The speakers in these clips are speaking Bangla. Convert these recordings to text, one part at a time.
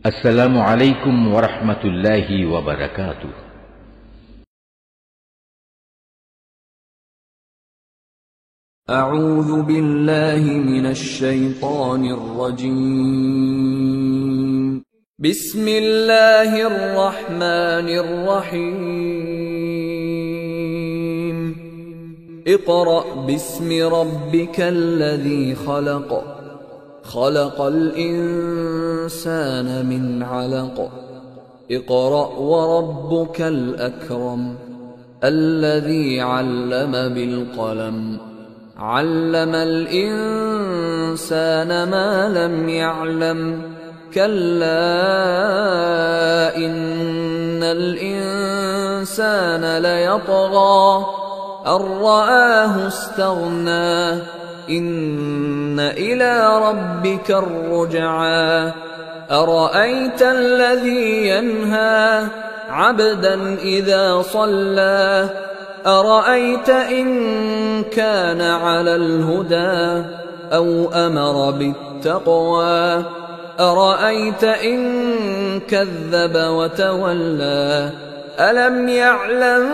السلام عليكم ورحمة الله وبركاته. أعوذ بالله من الشيطان الرجيم. بسم الله الرحمن الرحيم. اقرأ باسم ربك الذي خلق. خلق الإنسان من علق. اقرأ وربك الأكرم. الذي علم بالقلم. علم الإنسان ما لم يعلم. كلا إن الإنسان ليطغى أن رآه استغنى. إن إلى ربك الرجعى. أرأيت الذي ينهى عبدا إذا صلى. أرأيت إن كان على الهدى أو أمر بالتقوى. أرأيت إن كذب وتولى. ألم يعلم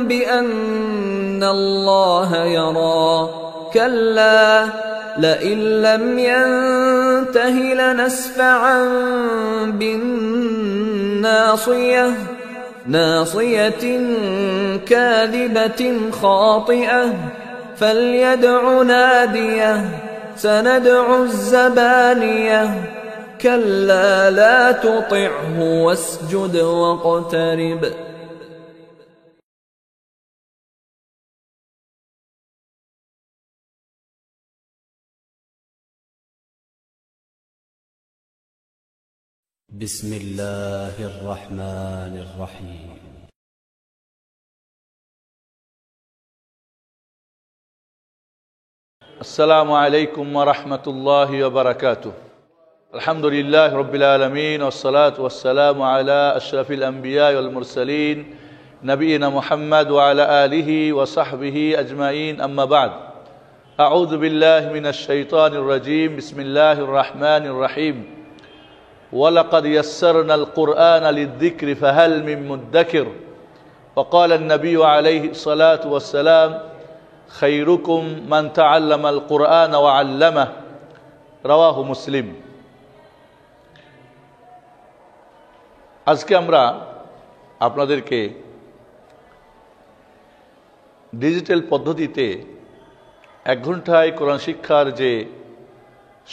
بأن الله يرى. كلا لئن لم ينته لنسفعا بالناصية. ناصية كاذبة خاطئة. فليدع ناديه. سندع الزبانية. كلا لا تطعه واسجد واقترب. بسم الله الرحمن الرحيم. السلام عليكم ورحمة الله وبركاته. الحمد لله رب العالمين والصلاة والسلام على أشرف الأنبياء والمرسلين نبينا محمد وعلى آله وصحبه أجمعين. أما بعد، أعوذ بالله من الشيطان الرجيم. بسم الله الرحمن الرحيم. ولقد يسرنا القرآن للذكر فهل من مدكر. وقال النبي عليه الصلاة والسلام خيركم من تعلم القرآن وعلمه. رواه মুসলিম। আজকে আমরা আপনাদেরকে ডিজিটাল পদ্ধতিতে 1 ঘন্টায় কোরআন শিক্ষার যে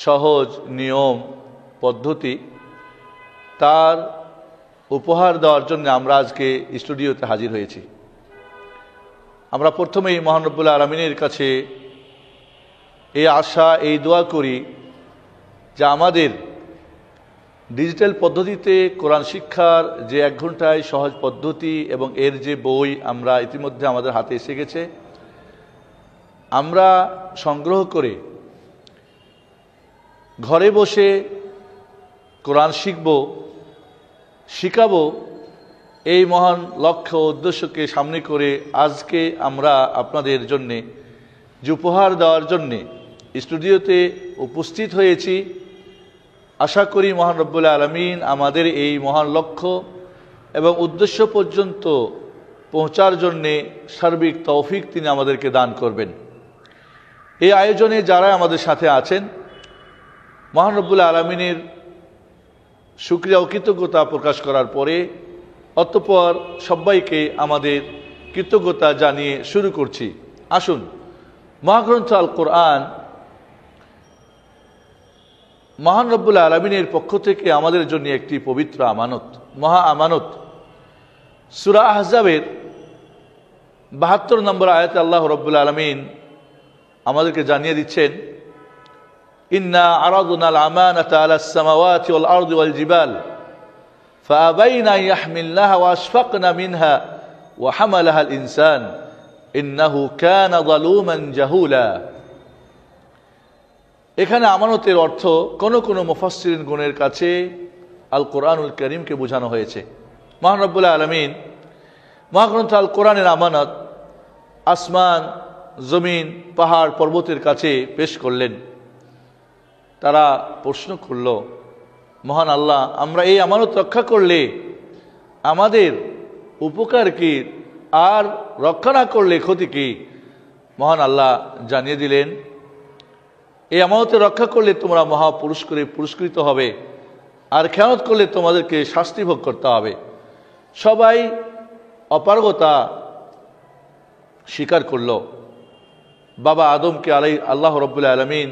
সহজ নিয়ম পদ্ধতি তার উপহার দেওয়ার জন্য আমরা আজকে স্টুডিওতে হাজির হয়েছি। আমরা প্রথমেই মহান রব্বুল আলামিনের কাছে এই আশা এই দোয়া করি যে আমাদের ডিজিটাল পদ্ধতিতে কোরআন শিক্ষার যে 1 ঘন্টায় সহজ পদ্ধতি এবং এর যে বই আমরা ইতিমধ্যে আমাদের হাতে এসে গেছে, আমরা সংগ্রহ করে ঘরে বসে কোরআন শিখব, শিখাবো, এই মহান লক্ষ্য উদ্দেশ্যকে সামনে করে আজকে আমরা আপনাদের জন্যে যে উপহার দেওয়ার জন্যে স্টুডিওতে উপস্থিত হয়েছি। আশা করি মহান রব্বুল আলামিন আমাদের এই মহান লক্ষ্য এবং উদ্দেশ্য পর্যন্ত পৌঁছার জন্যে সার্বিক তৌফিক তিনি আমাদেরকে দান করবেন। এই আয়োজনে যারা আমাদের সাথে আছেন, মহান রব্বুল আলামিনের শুকরিয়া ও কৃতজ্ঞতা প্রকাশ করার পরে অতঃপর সবাইকে আমাদের কৃতজ্ঞতা জানিয়ে শুরু করছি। আসুন, মহাগ্রন্থ আল কোরআন মহান রব্বুল আলামিনের পক্ষ থেকে আমাদের জন্য একটি পবিত্র আমানত, মহা আমানত। সূরা আহজাবের 72 নম্বর আয়াতে আল্লাহ রব্বুল আলামিন আমাদেরকে জানিয়ে দিচ্ছেন, ইন্না আরাদনাল আমানাতা আলাস সামাওয়াতি ওয়াল আরদি ওয়াল জিবাল فأبين أن يحملنها وأشفقن منها وحملها الإنسان إنه كان ظلوما جهولا। এখানে আমানতের অর্থ কোন কোন মুফাসসিরিনগণের কাছে আল কোরআনুল কারীমকে বোঝানো হয়েছে। মহান রব্বুল আলামিন মহাগ্রন্থ আল কোরআনের আমানত আসমান, জমিন, পাহাড়, পর্বতের কাছে পেশ করলেন। তারা প্রশ্ন করল মহান আল্লাহ আমরা এই আমানত রক্ষা করলে আমাদের উপকার কি, আর রক্ষা না করলে ক্ষতি কি? মহান আল্লাহ জানিয়ে দিলেন, এই আমানতে রক্ষা করলে তোমরা মহা পুরস্কৃত হবে, আর খেয়ানত করলে তোমাদেরকে শাস্তি ভোগ করতে হবে। সবাই অপারগতা স্বীকার করল। বাবা আদমকে আল্লাহ রাব্বুল আলামিন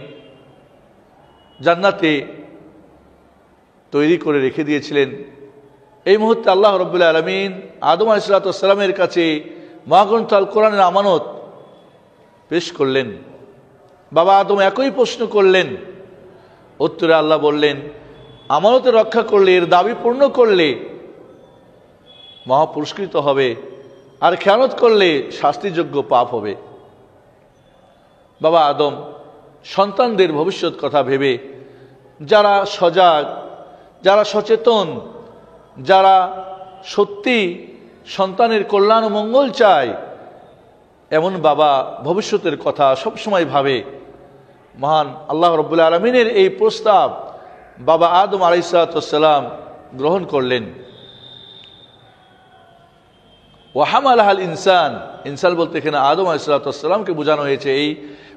জান্নাতে তৈরি করে রেখে দিয়েছিলেন। এই মুহূর্তে আল্লাহ রাব্বুল আলামিন আদম আলাইহিস সালামের কাছে মহাগ্রন্থ আল কোরআনের আমানত পেশ করলেন। বাবা আদম একই প্রশ্ন করলেন, উত্তরে আল্লাহ বললেন, আমানতে রক্ষা করলে, এর দাবি পূর্ণ করলে মহা পুরস্কৃত হবে, আর খেয়ানত করলে শাস্তিযোগ্য পাপ হবে। বাবা আদম সন্তানদের ভবিষ্যৎ কথা ভেবে, যারা সজাগ, যারা সচেতন, যারা সত্যি সন্তানের কল্যাণ ও মঙ্গল চায়, এমন বাবা ভবিষ্যতের কথা সবসময় ভাবে। মহান আল্লাহ রাব্বুল আলামিনের এই প্রস্তাব বাবা আদম আলাইহিস সালাম গ্রহণ করলেন। ওয়াহামালাহাল ইনসান, ইনসান বলতে এখানে আদম আলাইহিস সালামকে বোঝানো হয়েছে এই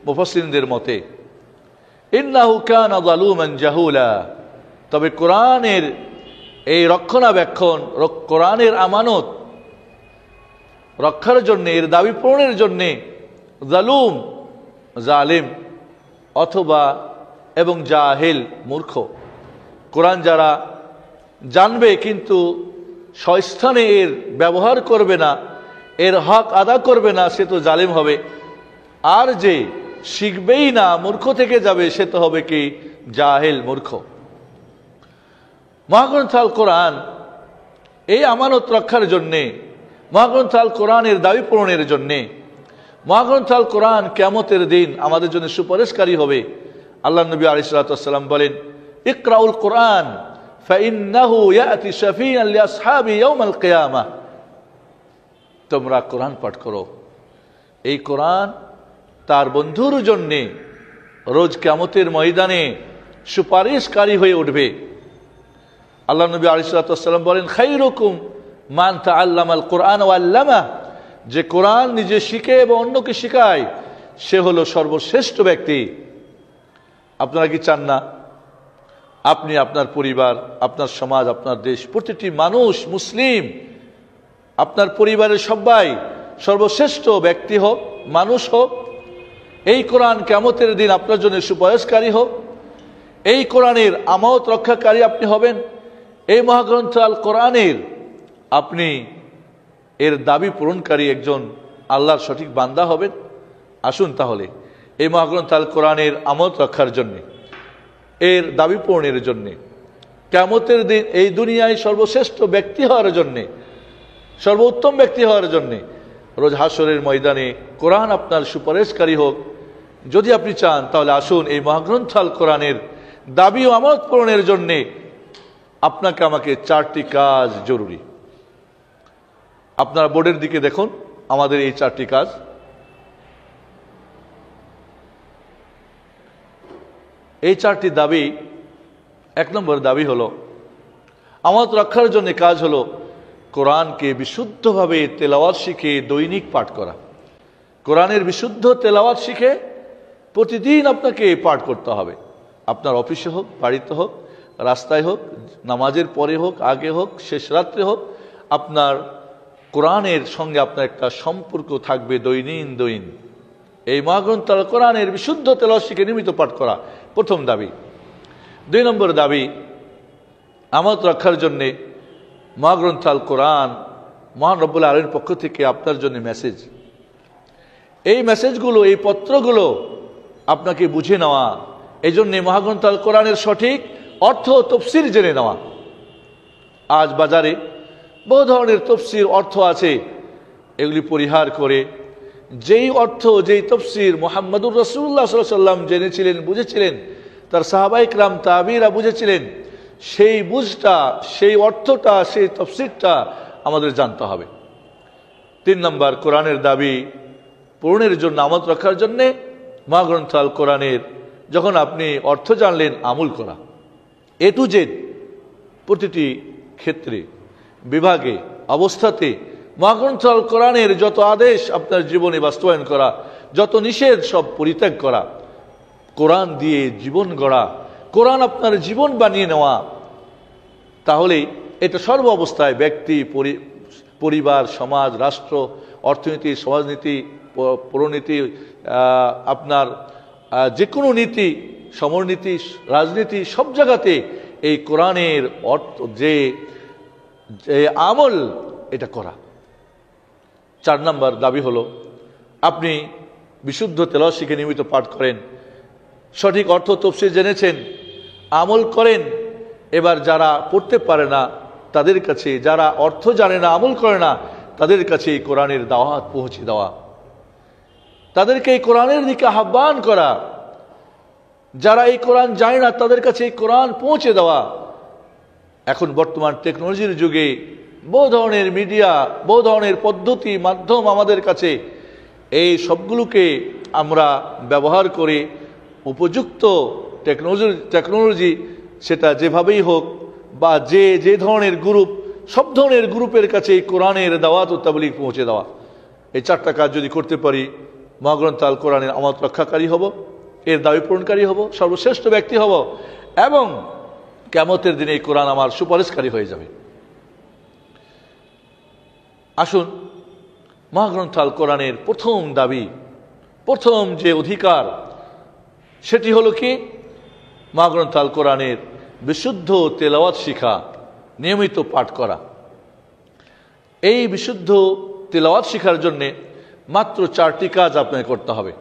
মুফাসসিরদের মতে। ইন্নাহু কানা যালুমান জাহুলা, তবে কোরআনের এই রক্ষণাবেক্ষণ, কোরআনের আমানত রক্ষার জন্য, এর দাবি পূরণের জন্যে জালুম, জালিম অথবা এবং জাহেল, মূর্খ। কোরআন যারা জানবে কিন্তু সস্থানে এর ব্যবহার করবে না, এর হক আদা করবে না, সে তো জালিম হবে। আর যে শিখবেই না, মূর্খ থেকে যাবে, সে তো হবে কি জাহেল, মূর্খ। মহাগ্রন্থ আল কোরআন এই আমানত রক্ষার জন্যে, মহাগ্রন্থ আল কোরআনের দাবি পূরণের জন্যে, মহাগ্রন্থ আল কোরআন কিয়ামতের দিন আমাদের জন্য সুপারিশকারী হবে। আল্লাহ নবী আলাইহিস সালাম বলেন, ইকরাউল কোরআন ফাইন্নাহু ইয়াতি শাফিআন লিআসহাবি ইয়াউমাল কিয়ামাহ, তোমরা কোরআন পাঠ করো, এই কোরআন তার বন্ধুর জন্যে রোজ কিয়ামতের ময়দানে সুপারিশকারী হয়ে উঠবে। আল্লাহ নবী আলাইহিস সালাম বলেন, খায়রুকুম মান তাআল্লামাল কোরআন ওয়া আল্লামাহ, যে কোরআন নিজে শিখে এবং অন্যকে শেখায়, সে হলো সর্বশ্রেষ্ঠ ব্যক্তি। আপনারা কি চান না আপনি, আপনার পরিবার, আপনার সমাজ, আপনার দেশ, প্রতিটি মানুষ, মুসলিম, আপনার পরিবারের সবাই সর্বশ্রেষ্ঠ ব্যক্তি হোক, মানুষ হোক, এই কোরআন কিয়ামতের দিন আপনার জন্য সুপারিশকারী হোক, এই কোরআনের আমানত রক্ষাকারী আপনি হবেন, এই মহাগ্রন্থ আল কোরআনের আপনি এর দাবি পূরণকারী একজন আল্লাহর সঠিক বান্দা হবেন। আসুন তাহলে এই মহাগ্রন্থ আল কোরআনের আমানত রক্ষার জন্যে, এর দাবি পূরণের জন্যে, কিয়ামতের দিন এই দুনিয়ায় সর্বশ্রেষ্ঠ ব্যক্তি হওয়ার জন্যে, সর্বোত্তম ব্যক্তি হওয়ার জন্যে, রোজ হাসরের ময়দানে কোরআন আপনার সুপারিশকারী হোক, যদি আপনি চান তাহলে আসুন এই মহাগ্রন্থ আল কোরআনের দাবি ও আমানত পূরণের জন্যে আপনাকে আমাকে 4টি কাজ জরুরি। আপনারা বোর্ডের দিকে দেখুন আমাদের এই 4টি কাজ। এই 4টি দাবি, 1 নম্বর দাবি হলো আমানত রক্ষার জন্য কাজ হলো কোরআনকে বিশুদ্ধভাবে তেলাওয়াত শিখে দৈনিক পাঠ করা। কোরআনের বিশুদ্ধ তেলাওয়াত শিখে প্রতিদিন আপনাকে পাঠ করতে হবে। আপনার অফিসে হোক, বাড়িতে হোক, রাস্তায় হোক, নামাজের পরে হোক, আগে হোক, শেষ রাত্রে হোক, আপনার কোরআনের সঙ্গে আপনার একটা সম্পর্ক থাকবে দৈনিক। এই মহাগ্রন্থ আল কোরআনের বিশুদ্ধ তেলাওয়াত শিখে নিয়মিত পাঠ করা প্রথম দাবি। 2 নম্বর দাবি, আমানত রক্ষার জন্যে মহাগ্রন্থ আল কোরআন মহান রব্বুল আলামিনের পক্ষ থেকে আপনার জন্য মেসেজ। এই মেসেজগুলো, এই পত্রগুলো আপনাকে বুঝে নেওয়া, এই জন্যে মহাগ্রন্থ আল কোরআনের সঠিক অর্থ তফসির জেনে নেওয়া। আজ বাজারে বহু ধরনের তফসির অর্থ আছে, এগুলি পরিহার করে যেই অর্থ, যেই তফসির মুহাম্মদুর রাসূলুল্লাহ সাল্লাল্লাহু আলাইহি ওয়াসাল্লাম জেনেছিলেন, বুঝেছিলেন, তার সাহাবায়ে কেরাম, তাবিঈরা বুঝেছিলেন, সেই বুঝটা, সেই অর্থটা, সেই তফসিরটা আমাদের জানতে হবে। 3 নম্বর, কোরআনের দাবি পূরণের জন্য, আমানত রক্ষার জন্যে মহাগ্রন্থ আল কোরআনের যখন আপনি অর্থ জানলেন, আমল করা। A to Z প্রতিটি ক্ষেত্রে, বিভাগে, অবস্থাতে মহাগ্রন্থ আল কোরআনের যত আদেশ আপনার জীবনে বাস্তবায়ন করা, যত নিষেধ সব পরিত্যাগ করা, কোরআন দিয়ে জীবন গড়া, কোরআন আপনার জীবন বানিয়ে নেওয়া, তাহলে এটা সর্ব অবস্থায় ব্যক্তি, পরিবার, সমাজ, রাষ্ট্র, অর্থনীতি, সমাজনীতি, পৌরনীতি, আপনার যে কোনো নীতি, সমরনীতি, রাজনীতি, সব জায়গাতে এই কোরআনের অর্থ যে আমল এটা করা। 4 নম্বর দাবি হলো আপনি বিশুদ্ধ তেলাওয়াত শিখে নিয়মিত পাঠ করেন, সঠিক অর্থ তফসির জেনেছেন, আমল করেন। এবার যারা পড়তে পারে না তাদের কাছে, যারা অর্থ জানে না, আমল করে না, তাদের কাছে এই কোরআনের দাওয়াত পৌঁছে দেওয়া, তাদেরকে এই কোরআনের দিকে আহ্বান করা, যারা এই কোরআন জানে না তাদের কাছে এই কোরআন পৌঁছে দেওয়া। এখন বর্তমান টেকনোলজির যুগে বহু ধরনের মিডিয়া, বহু ধরনের পদ্ধতি, মাধ্যম আমাদের কাছে, এই সবগুলোকে আমরা ব্যবহার করে উপযুক্ত টেকনোলজি সেটা যেভাবেই হোক বা যে ধরনের গ্রুপ, সব ধরনের গ্রুপের কাছে এই কোরআনের দাওয়াত ও তাবলীগ পৌঁছে দেওয়া। এই 4টা কাজ যদি করতে পারি, মহাগ্রন্থ আল কোরআনের আমানত রক্ষাকারী হব, এর দাবি পূরণকারী হব, সর্বশ্রেষ্ঠ ব্যক্তি হব, এবং কিয়ামতের দিনে এই কোরআন আমার সুপারিশকারী হয়ে যাবে। আসুন, মহাগ্রন্থ আল কোরআনের প্রথম দাবি, প্রথম যে অধিকার, সেটি হলো কি? মহাগ্রন্থ আল কোরআনের বিশুদ্ধ তেলাওয়াত শিখা, নিয়মিত পাঠ করা। এই বিশুদ্ধ তেলাওয়াত শিখার জন্যে মাত্র 4টি কাজ আপনাকে করতে হবে।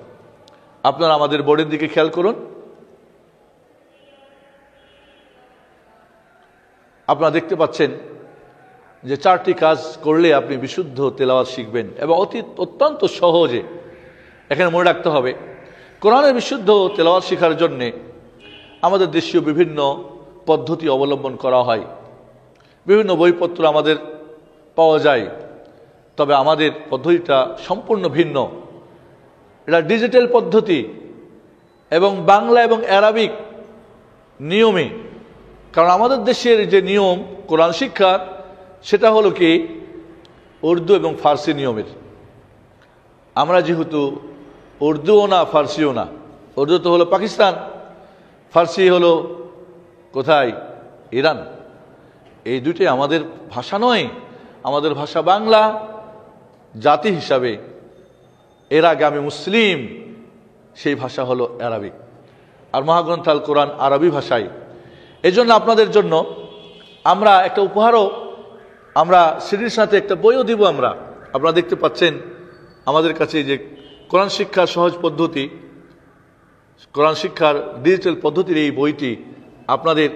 আপনারা আমাদের বোর্ডের দিকে খেয়াল করুন। আপনারা দেখতে পাচ্ছেন যে 4টি কাজ করলে আপনি বিশুদ্ধ তেলাওয়াত শিখবেন, এবং অত্যন্ত সহজে। এখানে মনে রাখতে হবে, কোরআনের বিশুদ্ধ তেলাওয়াত শিখার জন্যে আমাদের দেশীয় বিভিন্ন পদ্ধতি অবলম্বন করা হয়, বিভিন্ন বইপত্র আমাদের পাওয়া যায়, তবে আমাদের পদ্ধতিটা সম্পূর্ণ ভিন্ন। এটা ডিজিটাল পদ্ধতি এবং বাংলা এবং অ্যারাবিক নিয়মে। কারণ আমাদের দেশের যে নিয়ম কোরআন শিক্ষার, সেটা হলো কি উর্দু এবং ফার্সি নিয়মের। আমরা যেহেতু উর্দুও না ফার্সিও না, উর্দু তো হলো পাকিস্তান, ফার্সি হলো কোথায়? ইরান। এই দুটোই আমাদের ভাষা নয়, আমাদের ভাষা বাংলা। জাতি হিসাবে এর আগে আমি মুসলিম, সেই ভাষা হলো আরবিক, আর মহাগ্রন্থ আল কোরআন আরবি ভাষায়। এই জন্য আপনাদের জন্য আমরা একটা উপহারও, আমরা সিডির সাথে একটা বইও দিব। আপনারা দেখতে পাচ্ছেন আমাদের কাছে যে কোরআন শিক্ষার সহজ পদ্ধতি, কোরআন শিক্ষার ডিজিটাল পদ্ধতির এই বইটি আপনাদের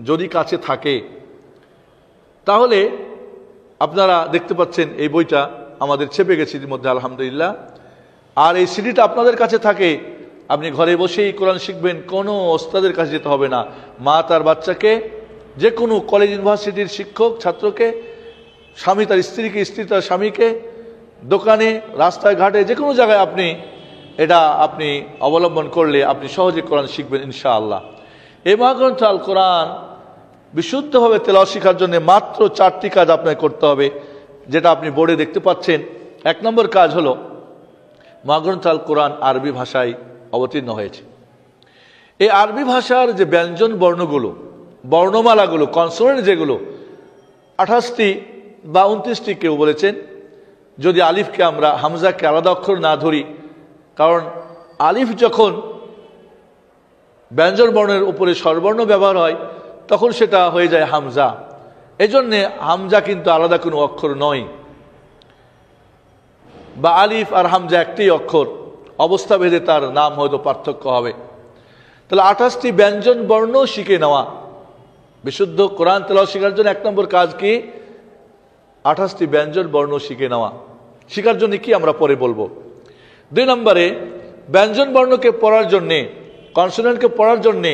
যদি কাছে থাকে, তাহলে আপনারা দেখতে পাচ্ছেন এই বইটা আমাদের ছেপে গেছে ইতিমধ্যে, আলহামদুলিল্লাহ। আর এই সিডিটা আপনাদের কাছে থাকে, আপনি ঘরে বসেই কোরআন শিখবেন, কোনো ওস্তাদের কাছে যেতে হবে না। মা তার বাচ্চাকে, যে কোনো কলেজ ইউনিভার্সিটির শিক্ষক ছাত্রকে, স্বামী তার স্ত্রীকে, স্ত্রী তার স্বামীকে, দোকানে, রাস্তায় ঘাটে, যে কোনো জায়গায় আপনি অবলম্বন করলে আপনি সহজে কোরআন শিখবেন ইনশাআল্লাহ। এই মহাগ্রন্থ আল কোরআন বিশুদ্ধভাবে তেলাওয়াত শেখার জন্য মাত্র 4টি কাজ আপনাকে করতে হবে, যেটা আপনি বোর্ডে দেখতে পাচ্ছেন। 1 নম্বর কাজ হলো, মহাগ্রন্থ আল কোরআন আরবি ভাষায় অবতীর্ণ হয়েছে। এই আরবি ভাষার যে ব্যঞ্জন বর্ণগুলো, বর্ণমালাগুলো, কনসোনেন্ট যেগুলো 28টি বা 29টি কেউ বলেছেন, যদি আলিফকে আমরা হামজাকে আলাদা অক্ষর না ধরি, কারণ আলিফ যখন ব্যঞ্জন বর্ণের উপরে স্বরবর্ণ ব্যবহার হয় তখন সেটা হয়ে যায় হামজা। এজন্য হামজা কিন্তু আলাদা কোনো অক্ষর নয়, বা আলিফ আর হামজা একটি অক্ষর, অবস্থা ভেদে তার নাম হয়তো পার্থক্য হবে। তাহলে 28টি ব্যঞ্জন বর্ণ শিখে নেওয়া, বিশুদ্ধ কোরআন তেলাওয়াত শেখার জন্য 1 নম্বর কাজ কি? 28টি ব্যঞ্জন বর্ণ শিখে নেওয়া। শিখার জন্য কি আমরা পরে বলবো। 2 নম্বরে, ব্যঞ্জন বর্ণকে পড়ার জন্যে, কনসোনেন্টকে পড়ার জন্যে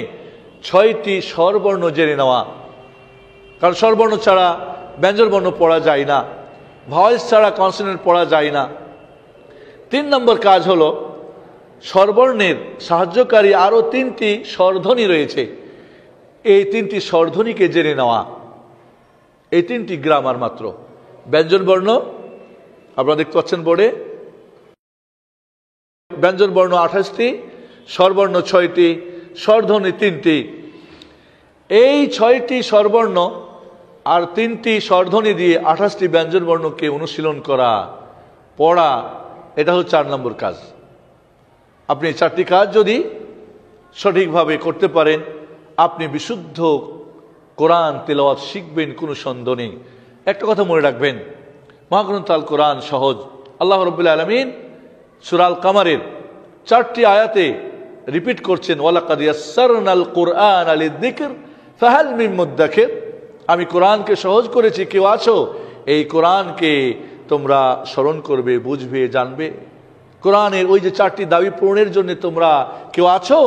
6টি স্বরবর্ণ জেনে নেওয়া, কারণ স্বরবর্ণ ছাড়া ব্যঞ্জন বর্ণ পড়া যায় না, ভয়েস ছাড়া কনসোনেন্ট পড়া যায় না। 3 নম্বর কাজ হলো, স্বরবর্ণের সাহায্যকারী আরও 3টি স্বরধ্বনি রয়েছে, এই 3টি স্বরধ্বনিকে জেনে নেওয়া। এই 3টি গ্রামার মাত্র। ব্যঞ্জন বর্ণ আপনারা দেখতে পাচ্ছেন বোর্ডে, ব্যঞ্জন বর্ণ 28টি, স্বরবর্ণ 6টি, স্বরধ্বনি 3টি। এই 6টি স্বরবর্ণ আর 3টি স্বরধ্বনি দিয়ে 28টি ব্যঞ্জন বর্ণকে অনুশীলন করা, পড়া, এটা হচ্ছে 4 নম্বর কাজ। আপনি 4টি কাজ যদি সঠিকভাবে করতে পারেন, আপনি বিশুদ্ধ কোরআন তেলাওয়াত শিখবেন, কোনো সন্দেহ নেই। একটা কথা মনে রাখবেন, মহাগ্রন্থ আল কোরআন সহজ। আল্লাহ রাব্বুল আলামিন সূরা আল কামারের 4টি আয়াতে রিপিট করছেন, ওয়ালাকাদ ইয়াসসারনাল কুরআনা লিযিকর ফাহাল মিন মুদ্দাকির। আমি কোরআনকে সহজ করেছি, কেউ আছো এই কোরআনকে তোমরা স্মরণ করবে, বুঝবে, জানবে? কোরআনের ওই যে 4টি দাবি পূরণের জন্য তোমরা কেউ আছো?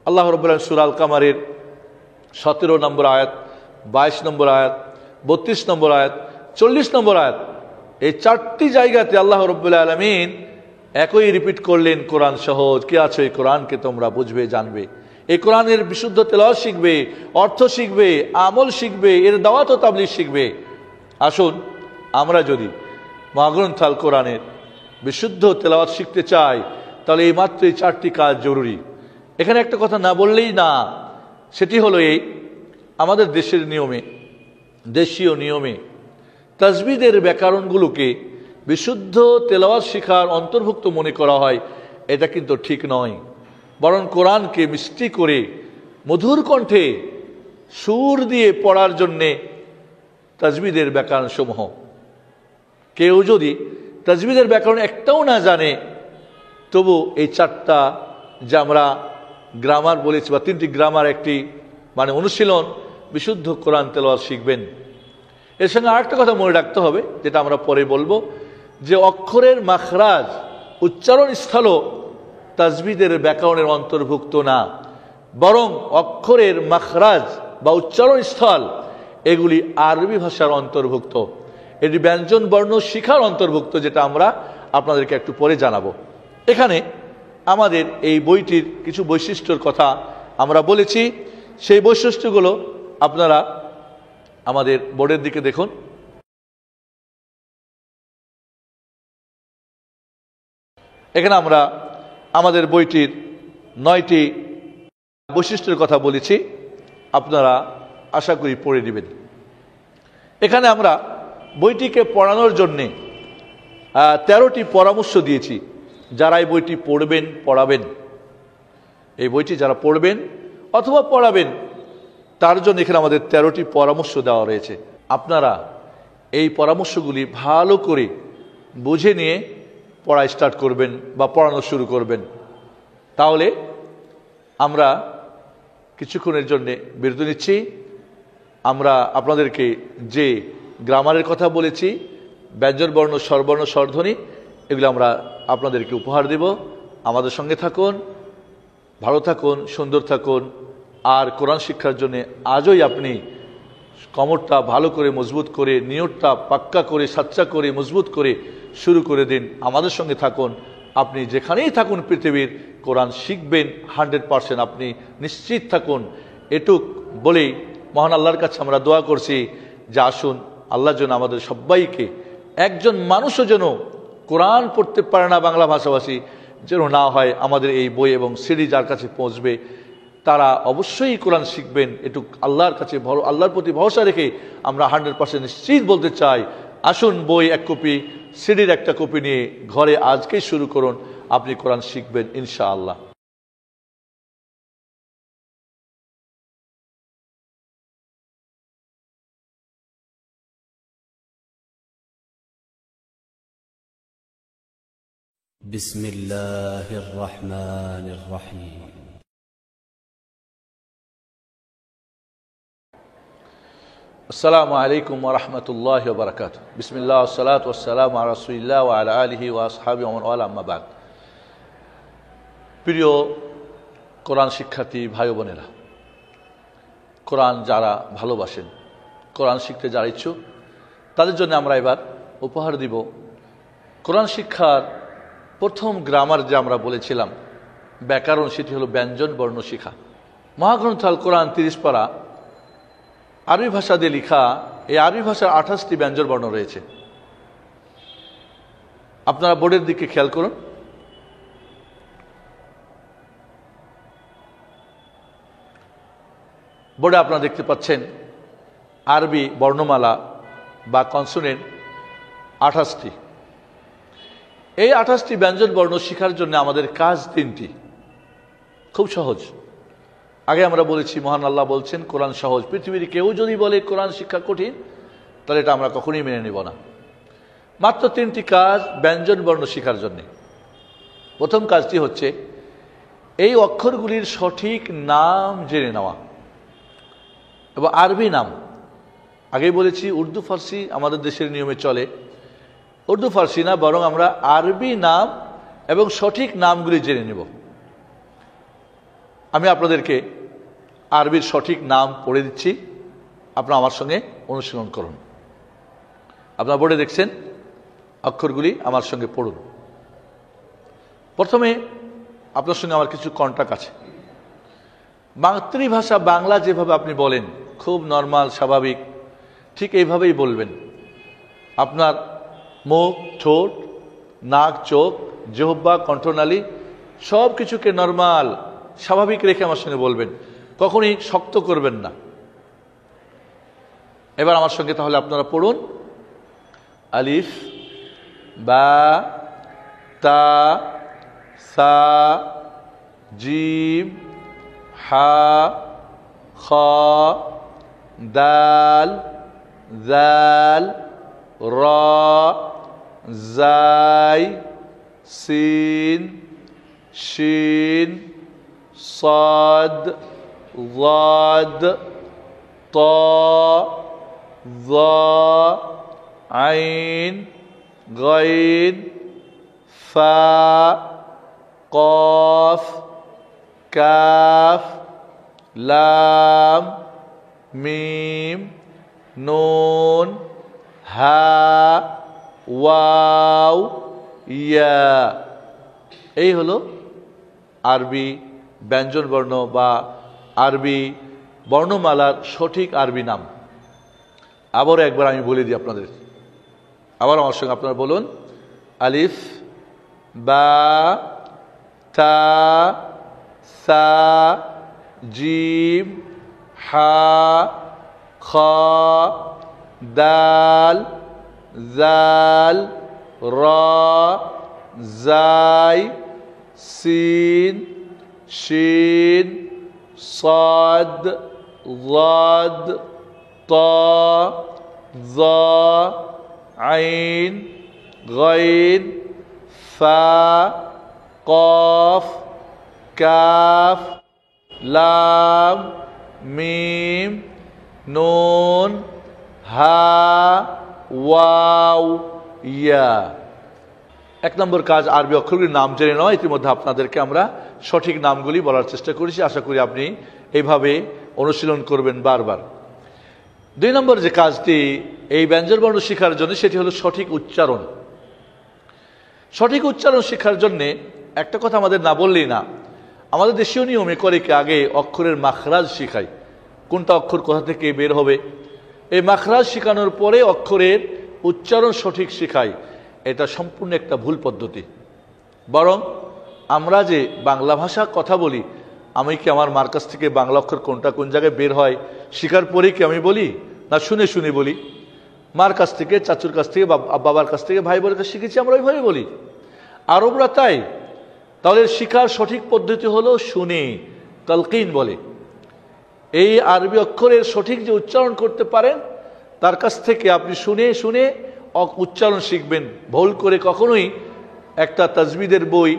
আল্লাহ রাব্বুল আলামিন সূরা আল কামারের 17 নম্বর আয়াত, 22 নম্বর আয়াত, 32 নম্বর আয়াত, 40 নম্বর আয়াত, এই 4টি জায়গাতে আল্লাহ রাব্বুল আলামিন একই রিপিট করলেন, কোরআন সহজ, কে আছো এই কোরআনকে তোমরা বুঝবে, জানবে। এই কোরআনের বিশুদ্ধ তেলাওয়াত শিখবে, অর্থ শিখবে, আমল শিখবে, এর দাওয়াত ও তাবলীগ শিখবে। আসুন আমরা যদি মহাগ্রন্থ আল কোরআনের বিশুদ্ধ তেলাওয়াত শিখতে চাই, তাহলে এই মাত্র এই 4টি কাজ জরুরি। এখানে একটা কথা না বললেই না, সেটি হলো এই, আমাদের দেশের নিয়মে, দেশীয় নিয়মে তাজবিদের ব্যাকরণগুলোকে বিশুদ্ধ তেলাওয়াত শিখার অন্তর্ভুক্ত মনে করা হয়। এটা কিন্তু ঠিক নয়। বরং কোরআনকে মিষ্টি করে মধুর কণ্ঠে সুর দিয়ে পড়ার জন্যে তাজবিদের ব্যাকরণ সমূহ, কেউ যদি তাজবিদের ব্যাকরণ একটাও না জানে, তবু এই 4টা যে আমরা গ্রামার বলেছি, বা 3টি গ্রামার, একটি মানে অনুশীলন, বিশুদ্ধ কোরআন তেলাওয়াত শিখবেন। এর সঙ্গে আরেকটা কথা মনে রাখতে হবে, যেটা আমরা পরে বলবো, যে অক্ষরের মাখরাজ, উচ্চারণ স্থলও তাজবিদের ব্যাকরণের অন্তর্ভুক্ত না, বরং অক্ষরের মাখরাজ বা উচ্চারণ স্থল এগুলি আরবি ভাষার অন্তর্ভুক্ত। এটি ব্যঞ্জন বর্ণ শিখার অন্তর্ভুক্ত, যেটা আমরা আপনাদেরকে একটু পরে জানাবো। এখানে আমাদের এই বইটির কিছু বৈশিষ্ট্যের কথা আমরা বলেছি। সেই বৈশিষ্ট্যগুলো আপনারা আমাদের বোর্ডের দিকে দেখুন। এখানে আমরা আমাদের বইটির 9টি বৈশিষ্ট্যের কথা বলেছি, আপনারা আশা করি পড়ে নেবেন। এখানে আমরা বইটিকে পড়ানোর জন্যে 13টি পরামর্শ দিয়েছি, যারা এই বইটি পড়বেন, পড়াবেন। এই বইটি যারা পড়বেন অথবা পড়াবেন, তার জন্য এখানে আমাদের 13টি পরামর্শ দেওয়া রয়েছে। আপনারা এই পরামর্শগুলি ভালো করে বুঝে নিয়ে পড়া স্টার্ট করবেন বা পড়ানো শুরু করবেন। তাহলে আমরা কিছুক্ষণের জন্য বিরতি নিচ্ছি। আমরা আপনাদেরকে যে গ্রামারের কথা বলেছি, ব্যঞ্জন বর্ণ, স্বরবর্ণ, স্বরধ্বনি, এগুলো আমরা আপনাদেরকে উপহার দেব। আমাদের সঙ্গে থাকুন, ভালো থাকুন, সুন্দর থাকুন। আর কোরআন শিক্ষার জন্য আজই আপনি কমরটা ভালো করে মজবুত করে, নিয়তটা পাক্কা করে, সাচ্চা করে, মজবুত করে শুরু করে দিন। আমাদের সঙ্গে থাকুন। আপনি যেখানেই থাকুন পৃথিবীর, কোরআন শিখবেন 100%, আপনি নিশ্চিত থাকুন। এটুক বলেই মহান আল্লাহর কাছে আমরা দোয়া করছি যে আসুন আল্লাহ যেন আমাদের সবাইকে, একজন মানুষও যেন কোরআন পড়তে পারে না বাংলা ভাষাভাষী যেন না হয়, আমাদের এই বই এবং সিডি যার কাছে পৌঁছবে তারা অবশ্যই কোরআন শিখবেন। এটুক আল্লাহর কাছে, আল্লাহর প্রতি ভরসা রেখে আমরা 100% নিশ্চিত বলতে চাই। আসুন বই 1 কপি, সিডির 1টা কপি নিয়ে ঘরে আজকেই শুরু করুন, আপনি কোরআন শিখবেন ইনশাআল্লাহ। বিসমিল্লাহির রহমানির রহিম। আসসালামু আলাইকুম ওয়া রাহমাতুল্লাহি ওয়া বারাকাতুহু। বিসমিল্লাহ ওয়াস সালাতু ওয়াস সালামু আলা রাসূলিল্লাহ ওয়া আলা আলিহি ওয়া আসহাবিহি ওয়া মান ওয়ালা, আম্মা বাদ। প্রিয় কোরআন শিক্ষার্থী ভাই বোনেরা, কোরআন যারা ভালোবাসেন, কোরআন শিখতে যারা ইচ্ছুক, তাদের জন্য আমরা এবার উপহার দিব কোরআন শিক্ষার প্রথম গ্রামার, যে আমরা বলেছিলাম ব্যাকরণ, সেটি হলো ব্যঞ্জন বর্ণ শিখা। মহাগ্রন্থ আল কোরআন 30 পারা, আরবি ভাষা দিয়ে লেখা এই আরবি ভাষার 28টি ব্যঞ্জন বর্ণ রয়েছে। আপনারা বোর্ডের দিকে খেয়াল করুন। বোর্ডে আপনারা দেখতে পাচ্ছেন আরবি বর্ণমালা বা কনসোনেন্ট 28টি। এই 28টি ব্যঞ্জন বর্ণ শেখার জন্য আমাদের কাজ 3টি, খুব সহজ। আগে আমরা বলেছি মহান আল্লাহ বলছেন কোরআন সহজ। পৃথিবীর কেউ যদি বলে কোরআন শিক্ষা কঠিন, তাহলে এটা আমরা কখনোই মেনে নেব না। মাত্র 3টি কাজ ব্যঞ্জন বর্ণ শেখার জন্য। প্রথম কাজটি হচ্ছে এই অক্ষরগুলির সঠিক নাম জেনে নেওয়া এবং আরবি নাম। আগেই বলেছি উর্দু ফার্সি আমাদের দেশের নিয়মে চলে, উর্দু ফার্সি না, বরং আমরা আরবি নাম এবং সঠিক নামগুলি জেনে নেব। আমি আপনাদেরকে আরবির সঠিক নাম পড়ে দিচ্ছি, আপনারা আমার সঙ্গে অনুশীলন করুন। আপনারা বোর্ডে দেখছেন অক্ষরগুলি, আমার সঙ্গে পড়ুন। প্রথমে আপনার সঙ্গে আমার কিছু কন্টাক্ট আছে। মাতৃভাষা বাংলা যেভাবে আপনি বলেন, খুব নর্মাল স্বাভাবিক, ঠিক এইভাবেই বলবেন। আপনার মুখ, ঠোঁট, নাক, চোখ, জিহ্বা, কণ্ঠনালী সব কিছুকে নর্মাল স্বাভাবিক রেখে আমার সঙ্গে বলবেন, কখনই শক্ত করবেন না। এবার আমার সঙ্গে তাহলে আপনারা পড়ুন। আলিফ, বা, তা, সা, জিম, হা, খ, দাল, জাল, র, জাই, সিন, শিন, صاد ضاد طا ظا عين غين فا قاف كاف لام ميم نون হা ওয়াও ইয়া। এই হলো আরবি ব্যঞ্জন বর্ণ বা আরবি বর্ণমালার সঠিক আরবি নাম। আবারও একবার আমি বলে দিই আপনাদের, আবার আমার সঙ্গে আপনারা বলুন। আলিফ, বা, তা, সা, জিম, হা, খ, দাল, জাল, র, জাই, সিন, শিন, صاد ضاد طا ظا عين غين فا قاف كاف لام ميم نون হা ওয়াও ইয়া। 1 নম্বর কাজ আরবি অক্ষরগুলির নাম জেনে নেওয়া। ইতিমধ্যে আপনাদেরকে আমরা সঠিক নামগুলি বলার চেষ্টা করেছি, আশা করি আপনি এইভাবে অনুশীলন করবেন বারবার। 2 নম্বর যে কাজটি এই ব্যঞ্জন বর্ণ শেখার জন্য, সেটি হলো সঠিক উচ্চারণ। সঠিক উচ্চারণ শেখার জন্য একটা কথা আমাদের না বললেই না। আমাদের দেশীয় নিয়মে করে কি আগে অক্ষরের মাখরাজ শেখায়, কোনটা অক্ষর কোথা থেকে বের হবে। এই মাখরাজ শেখানোর পরে অক্ষরের উচ্চারণ সঠিক শেখায়। এটা সম্পূর্ণ একটা ভুল পদ্ধতি। বরং আমরা যে বাংলা ভাষা কথা বলি, আমি কি আমার মার কাছ থেকে বাংলা অক্ষর কোনটা কোন জায়গায় বের হয় শেখার পরে কি আমি বলি, না শুনে শুনে বলি? মার কাছ থেকে, চাচুর কাছ থেকে, বাবার কাছ থেকে, ভাই বোনের কাছে শিখেছি, আমরা ওইভাবে বলি। আরবরা তাই। তাহলে শিখার সঠিক পদ্ধতি হলো শুনে, তালকিন বলে। এই আরবি অক্ষরের সঠিক যে উচ্চারণ করতে পারেন, তার কাছ থেকে আপনি শুনে শুনে উচ্চারণ শিখবেন। ভুল করে কখনোই একটা তাজবিদের বই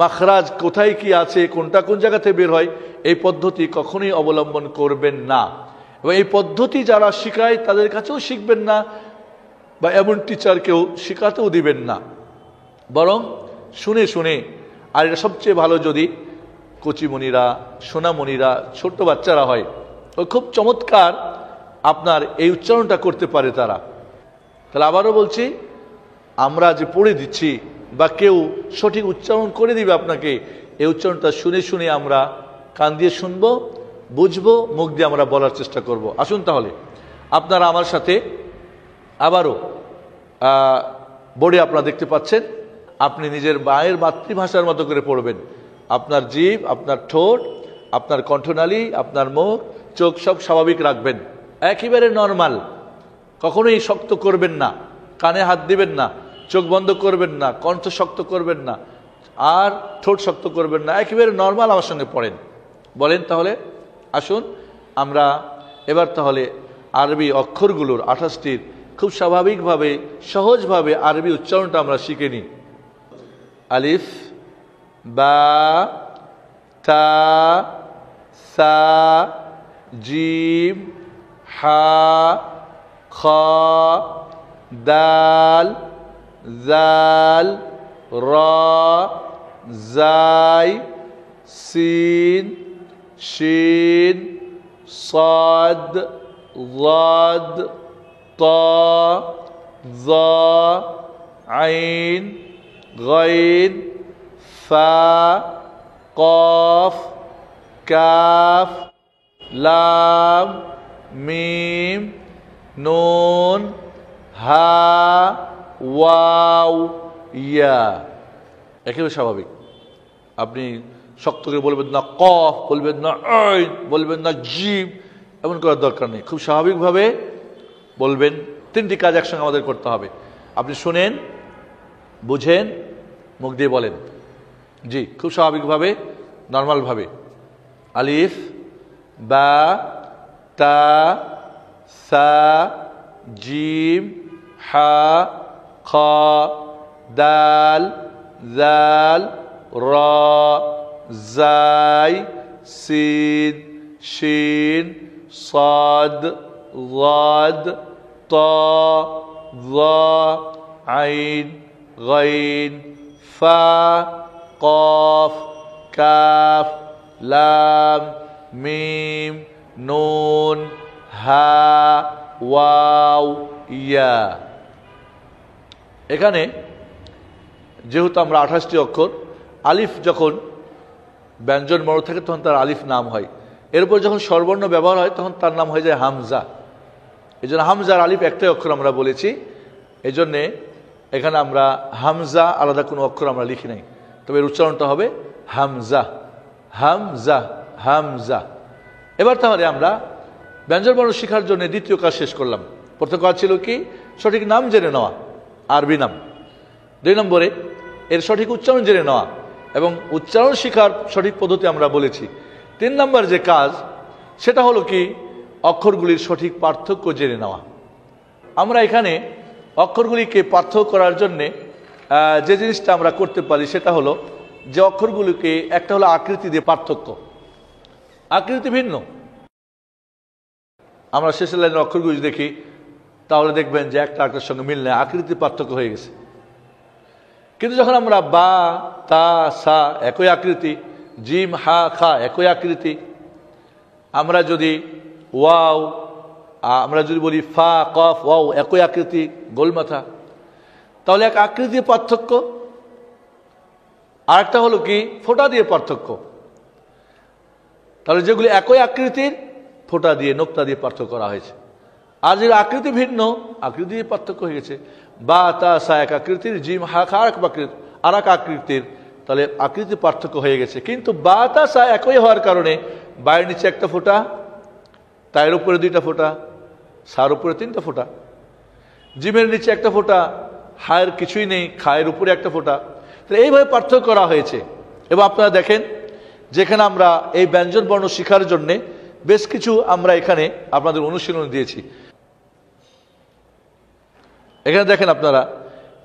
মাখরাজ কোথায় কি আছে, কোনটা কোন জায়গাতে বের হয়, এই পদ্ধতি কখনোই অবলম্বন করবেন না। এবং এই পদ্ধতি যারা শিখায় তাদের কাছেও শিখবেন না, বা এমন টিচারকেও শিখাতেও দিবেন না। বরং শুনে শুনে, আর এটা সবচেয়ে ভালো যদি কচিমণিরা, সোনামণিরা, ছোট্ট বাচ্চারা হয়, ও খুব চমৎকার আপনার এই উচ্চারণটা করতে পারে তারা। তাহলে আবারও বলছি, আমরা যে পড়ে দিচ্ছি বা কেউ সঠিক উচ্চারণ করে দিবে আপনাকে, এই উচ্চারণটা শুনে শুনে আমরা কান দিয়ে শুনবো, বুঝবো, মুখ দিয়ে আমরা বলার চেষ্টা করব। আসুন তাহলে আপনারা আমার সাথে আবারও বোর্ডে আপনারা দেখতে পাচ্ছেন, আপনি নিজের মায়ের মাতৃভাষার মতো করে পড়বেন। আপনার জিভ, আপনার ঠোঁট, আপনার কণ্ঠনালী, আপনার মুখ, চোখ সব স্বাভাবিক রাখবেন, একেবারে নর্মাল। কখনোই শক্ত করবেন না, কানে হাত দিবেন না, চোখ বন্ধ করবেন না, কণ্ঠ শক্ত করবেন না, আর ঠোঁট শক্ত করবেন না, একেবারে নর্মাল আমার সঙ্গে পড়েন। বলেন তাহলে, আসুন আমরা এবার তাহলে আরবি অক্ষরগুলোর 28টির খুব স্বাভাবিকভাবে সহজভাবে আরবি উচ্চারণটা আমরা শিখে নিই। আলিফ, বা, তা, সা, জিম, হা, খ, দাল, জাল, র, জাই, সিন, শিন, صاد ضاد طا ظا عين غين فا قاف كاف لام ميم نون হা ওয়াও ইয়া। একেবারে স্বাভাবিক। আপনি শক্ত করে বলবেন না কফ, বলবেন না আইন, বলবেন না জিম, এমন করার দরকার নেই। খুব স্বাভাবিকভাবে বলবেন। 3টি কাজ একসঙ্গে আমাদের করতে হবে। আপনি শুনেন, বুঝেন, মুখ দিয়ে বলেন। জি, খুব স্বাভাবিকভাবে, নর্মালভাবে। আলিফ, বা, তা, সা, জিম, হা, খ, দাল, জাল, র, জাই, সিন, শিন, صاد ضاد طا ظا عين غين فا قاف كاف لام ميم نون হা ওয়াও ইয়া। এখানে যেহেতু আমরা 28টি অক্ষর, আলিফ যখন ব্যঞ্জন বর্ণ থাকে তখন তার আলিফ নাম হয়। এরপর যখন স্বরবর্ণ ব্যবহার হয় তখন তার নাম হয়ে যায় হামজা। এই জন্য হামজার আলিফ একটাই অক্ষর আমরা বলেছি। এই জন্যে এখানে আমরা হামজা আলাদা কোনো অক্ষর আমরা লিখি নাই, তবে এর উচ্চারণটা হবে হামজা, হামজা, হামজা। এবার তাহলে আমরা ব্যঞ্জন বর্ণ শেখার জন্য দ্বিতীয় কাজ শেষ করলাম। প্রথম কাজ ছিল কি? সঠিক নাম জেনে নেওয়া, আরবি নাম। 2 নম্বরে এর সঠিক উচ্চারণ জেনে নেওয়া এবং উচ্চারণ শেখার সঠিক পদ্ধতি আমরা বলেছি। 3 নম্বর যে কাজ সেটা হলো কি? অক্ষরগুলির সঠিক পার্থক্য জেনে নেওয়া। আমরা এখানে অক্ষরগুলিকে পার্থক্য করার জন্যে যে জিনিসটা আমরা করতে পারি সেটা হলো যে অক্ষরগুলিকে একটা হলো আকৃতি দিয়ে পার্থক্য। আকৃতি ভিন্ন। আমরা শেষের লাইনের অক্ষরগুলি দেখি তাহলে দেখবেন যে একটা আরেকটার সঙ্গে মিল নেই, আকৃতি পার্থক্য হয়ে গেছে। কিন্তু যখন আমরা বা, তা, সা একই আকৃতি, জিম, হা, খা একই আকৃতি, আমরা যদি ওয়াও, আমরা যদি বলি ফা, কফ, ওয়াও একই আকৃতি, গোলমাথা, তাহলে এক আকৃতি পার্থক্য। আরেকটা হলো কি? ফোঁটা দিয়ে পার্থক্য। তাহলে যেগুলি একই আকৃতির, ফোঁটা দিয়ে, নোক্তা দিয়ে পার্থক্য করা হয়েছে। আর যে আকৃতি ভিন্ন, আকৃতি দিয়ে পার্থক্য হয়ে গেছে। বা, তা, সা এক আকৃতির, জিম, হা, খা আর এক আকৃতির, তাহলে আকৃতি পার্থক্য হয়ে গেছে। কিন্তু বা, তা, সা একই হওয়ার কারণে বায়ের নিচে একটা ফোঁটা, তায়ের উপরে 2টা ফোঁটা, সার উপরে 3টা ফোঁটা, জিমের নিচে একটা ফোঁটা, হায়ের কিছুই নেই, খায়ের উপরে একটা ফোঁটা। তাহলে এইভাবে পার্থক্য করা হয়েছে। এবং আপনারা দেখেন যেখানে আমরা এই ব্যঞ্জন বর্ণ শেখার জন্যে বেশ কিছু আমরা এখানে আপনাদের অনুশীলন দিয়েছি। এখানে দেখেন আপনারা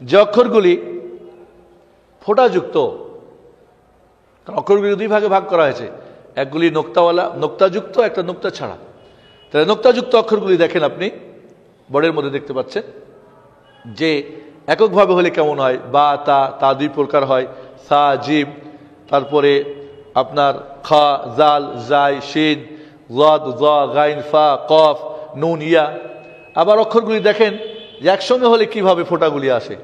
যে অক্ষরগুলি ফোঁটাযুক্ত, অক্ষরগুলি 2 ভাগে ভাগ করা হয়েছে, একগুলি নোক্তাওয়ালা, নোক্তাযুক্ত, একটা নোক্তা ছাড়া। তাহলে নোক্তাযুক্ত অক্ষরগুলি দেখেন আপনি বোর্ডের মধ্যে দেখতে পাচ্ছেন যে এককভাবে হলে কেমন হয়। বা, তা 2 প্রকার হয়, সা, জিম, তারপরে আপনার খা, জাল, জাই, শিন, যাদ, যা, গাইন, ফা, কফ, নুন, ইয়া। আবার অক্ষরগুলি দেখেন যে একসঙ্গে হলে কিভাবে ফোঁটাগুলি আসে,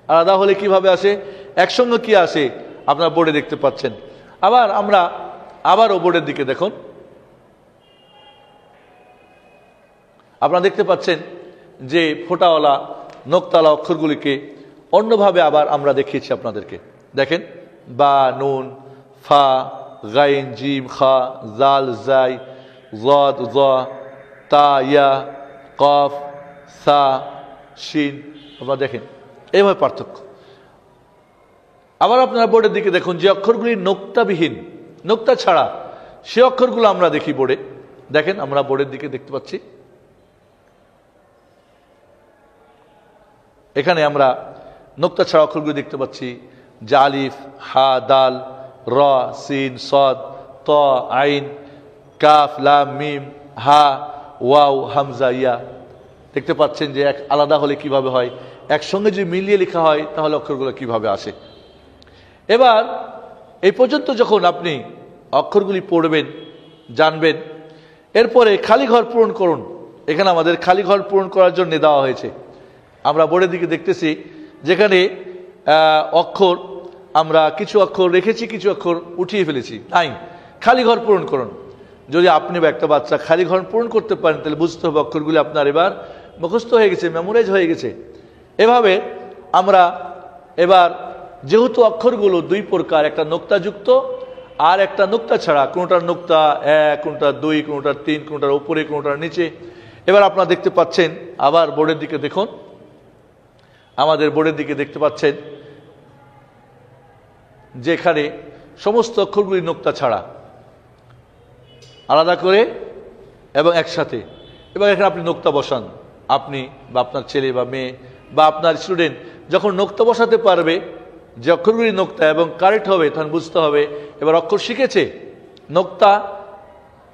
আলাদা হলে কিভাবে আসে, একসঙ্গে কি আসে আপনার বোর্ডে দেখতে পাচ্ছেন। আবার আমরা আবারও বোর্ডের দিকে দেখুন, আপনারা দেখতে পাচ্ছেন যে ফোঁটাওয়ালা নোক্তাওয়ালা অক্ষরগুলিকে অন্যভাবে আবার আমরা দেখিয়েছি আপনাদেরকে। দেখেন, বা, নুন, ফা, গাইন, জিম, খা, জাল, জাই, যদ, য, তা, ইয়া, কফ, সা, শিন। আপনারা দেখেন এইভাবে পার্থক্য। আবার আপনারা বোর্ডের দিকে দেখুন যে অক্ষরগুলি নোক্তাবিহীন, নোক্তা ছাড়া, সে অক্ষরগুলো আমরা দেখি বোর্ডে। দেখেন, আমরা বোর্ডের দিকে দেখতে পাচ্ছি, এখানে আমরা নোক্তা ছাড়া অক্ষরগুলি দেখতে পাচ্ছি। জালিফ, হা, দাল, র, সিন, সদ, ত, আইন, কাফ, লাম, মিম, হা, ওয়াও, হামজা, ইয়া। দেখতে পাচ্ছেন যে এক আলাদা হলে কিভাবে হয়, একসঙ্গে যদি মিলিয়ে লেখা হয় তাহলে অক্ষরগুলো কিভাবে আসে। এবার এই পর্যন্ত যখন আপনি অক্ষরগুলি পড়বেন, জানবেন, এরপরে খালি ঘর পূরণ করুন। এখানে আমাদের খালি ঘর পূরণ করার জন্য দেওয়া হয়েছে। আমরা বোর্ডের দিকে দেখতেছি যেখানে অক্ষর আমরা কিছু অক্ষর রেখেছি, কিছু অক্ষর উঠিয়ে ফেলেছি। তাই খালি ঘর পূরণ করুন। যদি আপনি বা একটা বাচ্চা খালি ঘর পূরণ করতে পারেন তাহলে বুঝতে হবে অক্ষরগুলি আপনার এবার মুখস্থ হয়ে গেছে, মেমোরাইজ হয়ে গেছে। এভাবে আমরা এবার যেহেতু অক্ষরগুলো দুই প্রকার, একটা নোক্তাযুক্ত আর একটা নোক্তা ছাড়া, কোনোটার নোক্তা 1, কোনোটার 2, কোনোটার 3, কোনোটার উপরে, কোনোটার নিচে। এবার আপনারা দেখতে পাচ্ছেন, আবার বোর্ডের দিকে দেখুন, আমাদের বোর্ডের দিকে দেখতে পাচ্ছেন যেখানে সমস্ত অক্ষরগুলি নোক্তা ছাড়া, আলাদা করে এবং একসাথে। এবার এখানে আপনি নোক্তা বসান, আপনি বা আপনার ছেলে বা মেয়ে বা আপনার স্টুডেন্ট যখন নোক্তা বসাতে পারবে, যে অক্ষরগুলি নোক্তা এবং কারেক্ট হবে, তখন বুঝতে হবে এবার অক্ষর শিখেছে, নোক্তা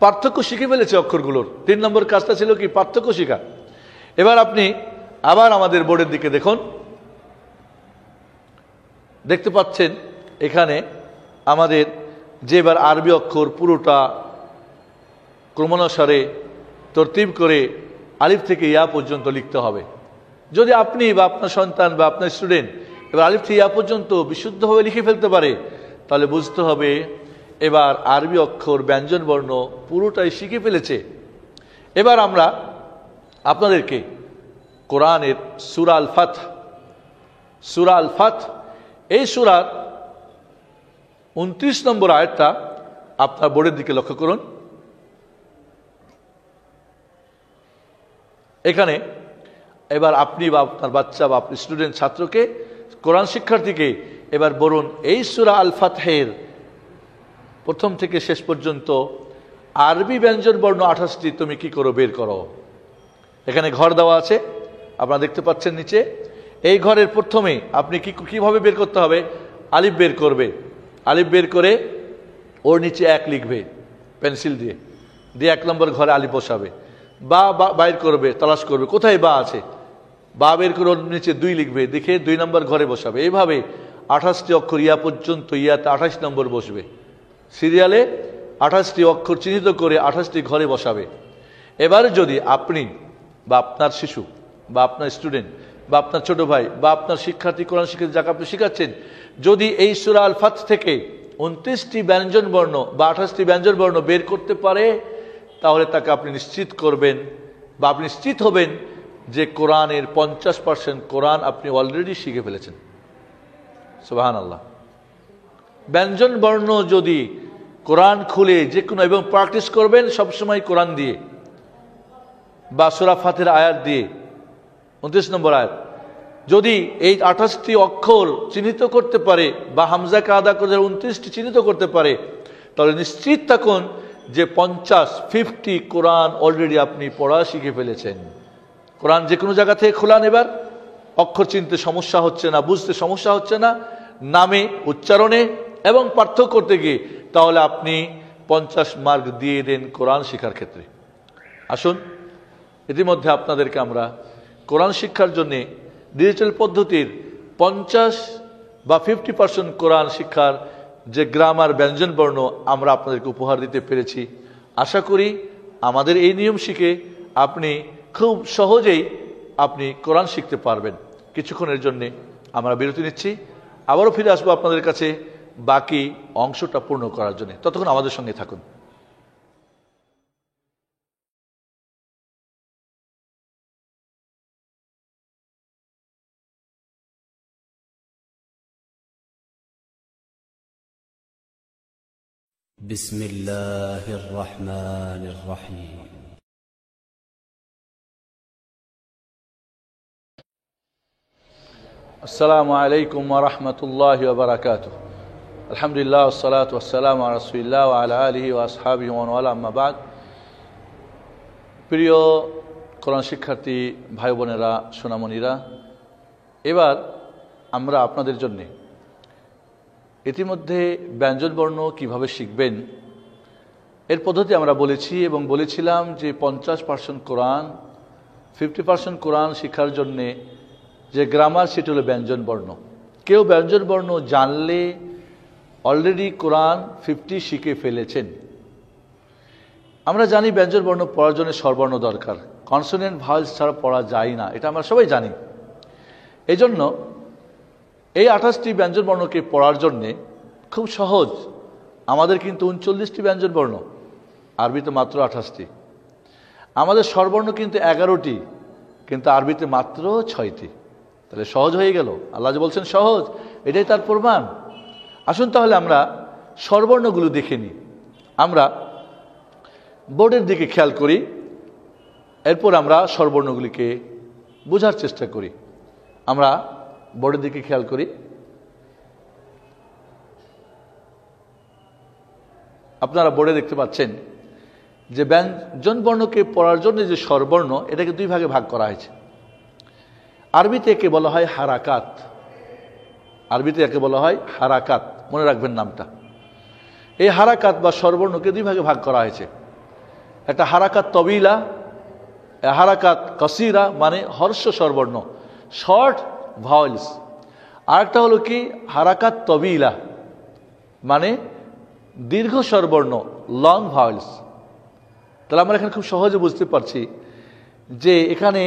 পার্থক্য শিখে ফেলেছে অক্ষরগুলোর। 3 নম্বর কাজটা ছিল কি, পার্থক্য শেখা। এবার আপনি আবার আমাদের বোর্ডের দিকে দেখুন, দেখতে পাচ্ছেন এখানে আমাদের যে এবার আরবি অক্ষর পুরোটা ক্রমানুসারে তরতিব করে আলিফ থেকে ইয়া পর্যন্ত লিখতে হবে। যদি আপনি বা আপনার সন্তান বা আপনার স্টুডেন্ট এবার আলিফ থেকে ইয়া পর্যন্ত বিশুদ্ধভাবে লিখে ফেলতে পারে, তাহলে বুঝতে হবে এবার আরবি অক্ষর ব্যঞ্জন বর্ণ পুরোটাই শিখে ফেলেছে। এবার আমরা আপনাদেরকে কোরআনের সূরা আল ফাত, সূরা আল ফাত, এই সূরার 29 নম্বর আয়াতটা আপনার বোর্ডের দিকে লক্ষ্য করুন। এখানে এবার আপনি বা আপনার বাচ্চা বা আপনার স্টুডেন্ট ছাত্রকে, কোরআন শিক্ষার্থীকে এবার বলুন এই সূরা আল ফাতহের প্রথম থেকে শেষ পর্যন্ত আরবি ব্যঞ্জন বর্ণ 28টি তুমি কি করো, বের করো। এখানে ঘর দেওয়া আছে, আপনারা দেখতে পাচ্ছেন নিচে। এই ঘরের প্রথমে আপনি কিভাবে বের করতে হবে, আলিফ বের করবে, আলিফ বের করে ওর নিচে 1 লিখবে পেন্সিল দিয়ে, 1 নম্বর ঘরে আলিফ বসাবে। বা বাইর করবে, তালাশ করবে কোথায় বা আছে, বা বের করে ওর নিচে 2 লিখবে, দেখে 2 নম্বর ঘরে বসাবে। এইভাবে 28টি অক্ষর ইয়া পর্যন্ত, ইয়াতে 28 নম্বর বসবে। সিরিয়ালে 28টি অক্ষর চিহ্নিত করে 28টি ঘরে বসাবে। এবারে যদি আপনি বা আপনার শিশু বা আপনার স্টুডেন্ট বা আপনার ছোট ভাই বা আপনার শিক্ষার্থী, কোরআন শিক্ষার্থী যাকে আপনি শিখাচ্ছেন, যদি এই সূরা আল ফাত থেকে 29টি ব্যঞ্জন বর্ণ বা 28টি ব্যঞ্জন বর্ণ বের করতে পারে, তাহলে তাকে আপনি নিশ্চিত করবেন বা আপনি নিশ্চিত হবেন যে কোরআনের 50% কোরআন আপনি অলরেডি শিখে ফেলেছেন। সুবহানাল্লাহ। ব্যঞ্জন বর্ণ যদি কোরআন খুলে যে কোনো, এবং প্র্যাকটিস করবেন সবসময় কোরআন দিয়ে বা সূরা ফাতিহার আয়াত দিয়ে। 29 নম্বর আয়াত, যদি এই 28টি অক্ষর চিহ্নিত করতে পারে বা হামজাকে আদা করে 29টি চিহ্নিত করতে পারে, তাহলে নিশ্চিত থাকুন যে 50 কোরআন অলরেডি আপনি পড়া শিখে ফেলেছেন। কোরআন যে কোনো জায়গা থেকে খোলান, এবার অক্ষর চিনতে সমস্যা হচ্ছে না, বুঝতে সমস্যা হচ্ছে না, নামে, উচ্চারণে এবং পার্থক্য করতে গিয়ে, তাহলে আপনি 50 মার্ক দিয়ে দেন কোরআন শেখার ক্ষেত্রে। আসুন, ইতিমধ্যে আপনাদেরকে আমরা কোরআন শিক্ষার জন্যে ডিজিটাল পদ্ধতির 50 বা 50% কোরআন শিক্ষার যে গ্রামার, ব্যঞ্জন বর্ণ আমরা আপনাদেরকে উপহার দিতে পেরেছি। আশা করি আমাদের এই নিয়ম শিখে আপনি খুব সহজেই আপনি কোরআন শিখতে পারবেন। কিছুক্ষণের জন্যে আমরা বিরতি নিচ্ছি, আবারও ফিরে আসবো আপনাদের কাছে বাকি অংশটা পূর্ণ করার জন্য। ততক্ষণ আমাদের সঙ্গে থাকুন। بسم الله الرحمن الرحيم আসসালামু আলাইকুম ওয়া রাহমাতুল্লাহি ওয়া বারাকাতুহু আলহামদুলিল্লাহ ওয়াসসালাতু ওয়াসসালামু আলা রাসূলিল্লাহ ওয়া আলা আলিহি ওয়া আসহাবিহি ওয়া ওয়ালা আম্মা বাদ। প্রিয় কোরআন শিক্ষার্থী ভাই বোনেরা, সোনামণিরা, এবার আমরা আপনাদের জন্য ইতিমধ্যে ব্যঞ্জনবর্ণ কিভাবে শিখবেন এর পদ্ধতি আমরা বলেছি এবং বলেছিলাম যে 50% কোরআন 50% কোরআন শিক্ষার জন্যে যে গ্রামার সেটা হলো ব্যঞ্জনবর্ণ। কেউ ব্যঞ্জনবর্ণ জানলে অলরেডি কোরআন 50 শিখে ফেলেছেন। আমরা জানি ব্যঞ্জনবর্ণ পড়ার জন্য স্বরবর্ণ দরকার, কনসোনেন্ট ভাওয়েলস ছাড়া পড়া যায় না, এটা আমরা সবাই জানি। এই জন্য এই 28টি ব্যঞ্জনবর্ণকে পড়ার জন্যে খুব সহজ। আমাদের কিন্তু 39টি ব্যঞ্জনবর্ণ, আরবিতে মাত্র 28টি। আমাদের স্বরবর্ণ কিন্তু 11টি, কিন্তু আরবিতে মাত্র 6টি। তাহলে সহজ হয়ে গেল। আল্লাহ যে বলছেন সহজ, এটাই তার প্রমাণ। আসুন তাহলে আমরা স্বরবর্ণগুলো দেখে নিই। আমরা বোর্ডের দিকে খেয়াল করি, এরপর আমরা স্বরবর্ণগুলিকে বোঝার চেষ্টা করি। আমরা বোর্ডের দিকে খেয়াল করি। আপনারা বোর্ডে দেখতে পাচ্ছেন যে ব্যঞ্জনবর্ণকে পড়ার জন্য যে স্বরবর্ণ, এটাকে দুই ভাগে ভাগ করা হয়েছে। আরবিতে একে বলা হয় হারাকাত। আরবিতে একে বলা হয় হারাকাত, মনে রাখবেন নামটা। এই হারাকাত বা স্বরবর্ণকে দুই ভাগে ভাগ করা হয়েছে। একটা হারাকাত তবিলা, হারাকাত কসিরা মানে হর্ষ স্বরবর্ণ, শর্ট ভাওয়েলস। আরেকটা হলো কি হারাকাত তবিলা মানে দীর্ঘ স্বরবর্ণ, লং ভাওয়েলস। তাহলে আমরা এখানে খুব সহজে বুঝতে পারছি যে এখানে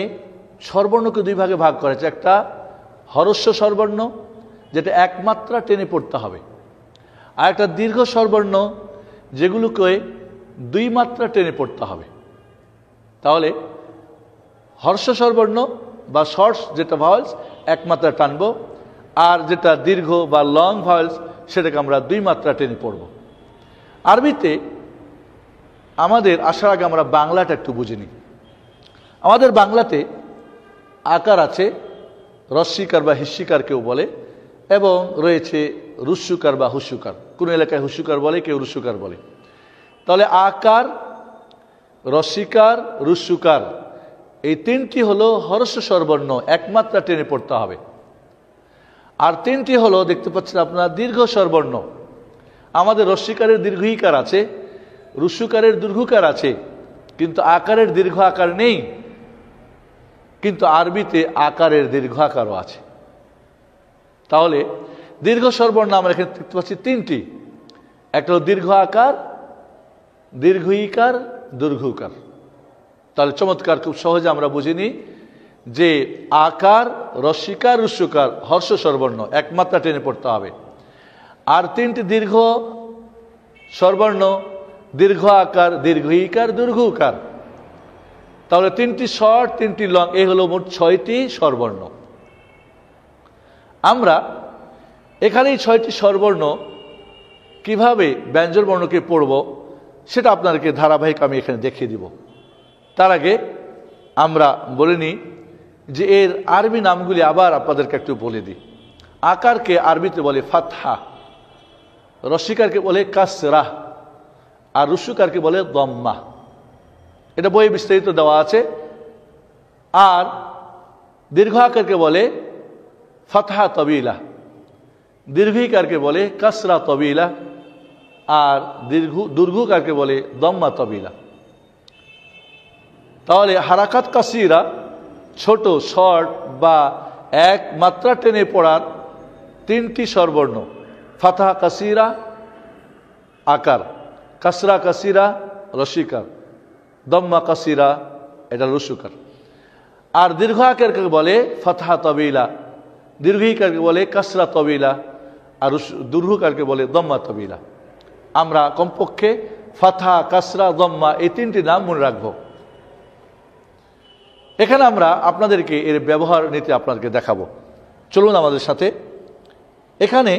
স্বরবর্ণকে দুই ভাগে ভাগ করা হয়েছে। একটা হরস্ব স্বরবর্ণ, যেটা একমাত্রা টেনে পড়তে হবে, আর একটা দীর্ঘ স্বরবর্ণ, যেগুলোকে দুই মাত্রা টেনে পড়তে হবে। তাহলে হর্ষ স্বরবর্ণ বা শর্টস যেটা ভাওয়েলস এক মাত্রা টানবো, আর যেটা দীর্ঘ বা লং ভাওয়েলস সেটাকে আমরা দুই মাত্রা টেনে পড়ব। আরবিতে আমাদের আসার আগে আমরা বাংলাটা একটু বুঝে নিই। আমাদের বাংলাতে আকার আছে, রস্যিকার বা হিস্যিকার কেউ বলে, এবং রয়েছে রুস্যুকার বা হুস্যুকার। কোন এলাকায় হুস্যুকার বলে, কেউ রুস্যুকার বলে। তাহলে আকার, রস্যিকার, রুস্যুকার এই তিনটি হলো হরস্ব স্বরবর্ণ, একমাত্রা টেনে পড়তে হবে। আর তিনটি হলো দেখতে পাচ্ছেন আপনারা দীর্ঘ স্বরবর্ণ। আমাদের রস্যিকারের দীর্ঘইকার আছে, রুস্যুকারের দীর্ঘকার আছে, কিন্তু আকারের দীর্ঘ আকার নেই। কিন্তু আরবিতে আকারের দীর্ঘ আকারও আছে। তাহলে দীর্ঘ স্বরবর্ণ আমরা এখানে দেখতে পাচ্ছি তিনটি। একটা হলো দীর্ঘ আকার, দীর্ঘইকার, দীর্ঘকার। তাহলে চমৎকার, খুব সহজে আমরা বুঝিনি যে আকার, রস্যিকার, রুস্যুকার হর্ষ স্বরবর্ণ একমাত্রা টেনে পড়তে হবে। আর তিনটি দীর্ঘ স্বরবর্ণ, দীর্ঘ আকার, দীর্ঘইকার, দীর্ঘকার। তাহলে তিনটি শর্ট, তিনটি লং, এই হলো মোট 6টি স্বরবর্ণ। আমরা এখানে এই 6টি স্বরবর্ণ কিভাবে ব্যঞ্জনবর্ণকে পড়ব সেটা আপনাদেরকে ধারাবাহিক আমি এখানে দেখিয়ে দিব। তার আগে আমরা বলে নিই যে এর আরবি নামগুলি আবার আপনাদেরকে একটু বলে দিই। আকারকে আরবিতে বলে ফাতহা, রস্যিকারকে বলে কাসরা, আর রুস্যুকারকে বলে দম্মা। এটা বইয়ে বিস্তারিত দেওয়া আছে। আর দীর্ঘ আকারকে বলে ফাতহা তবিলা, দীর্ঘিকারকে বলে কাসরা তবিলা, আর দীর্ঘকারকে বলে দম্মা তবিলা। তাহলে হারাকাত কাসিরা ছোট, শর্ট বা এক মাত্রা টেনে পড়ার তিনটি স্বরবর্ণ, ফাতহা কাসিরা আকার, কাসরা কাসিরা রস্যিকার, দম্মা কাসিরা এটা রুস্যুকার। আর দীর্ঘ আকারকে বলে ফাতহা তবিলা, দীর্ঘিকারকে বলে কাসরা তবিলা, আর দীর্ঘকারকে বলে দম্মা তবিলা। আমরা কমপক্ষে ফাতহা, কাসরা, দম্মা এই তিনটি নাম মনে রাখবো। এখানে আমরা আপনাদেরকে এর ব্যবহার নীতি আপনাদেরকে দেখাবো। চলুন আমাদের সাথে। এখানে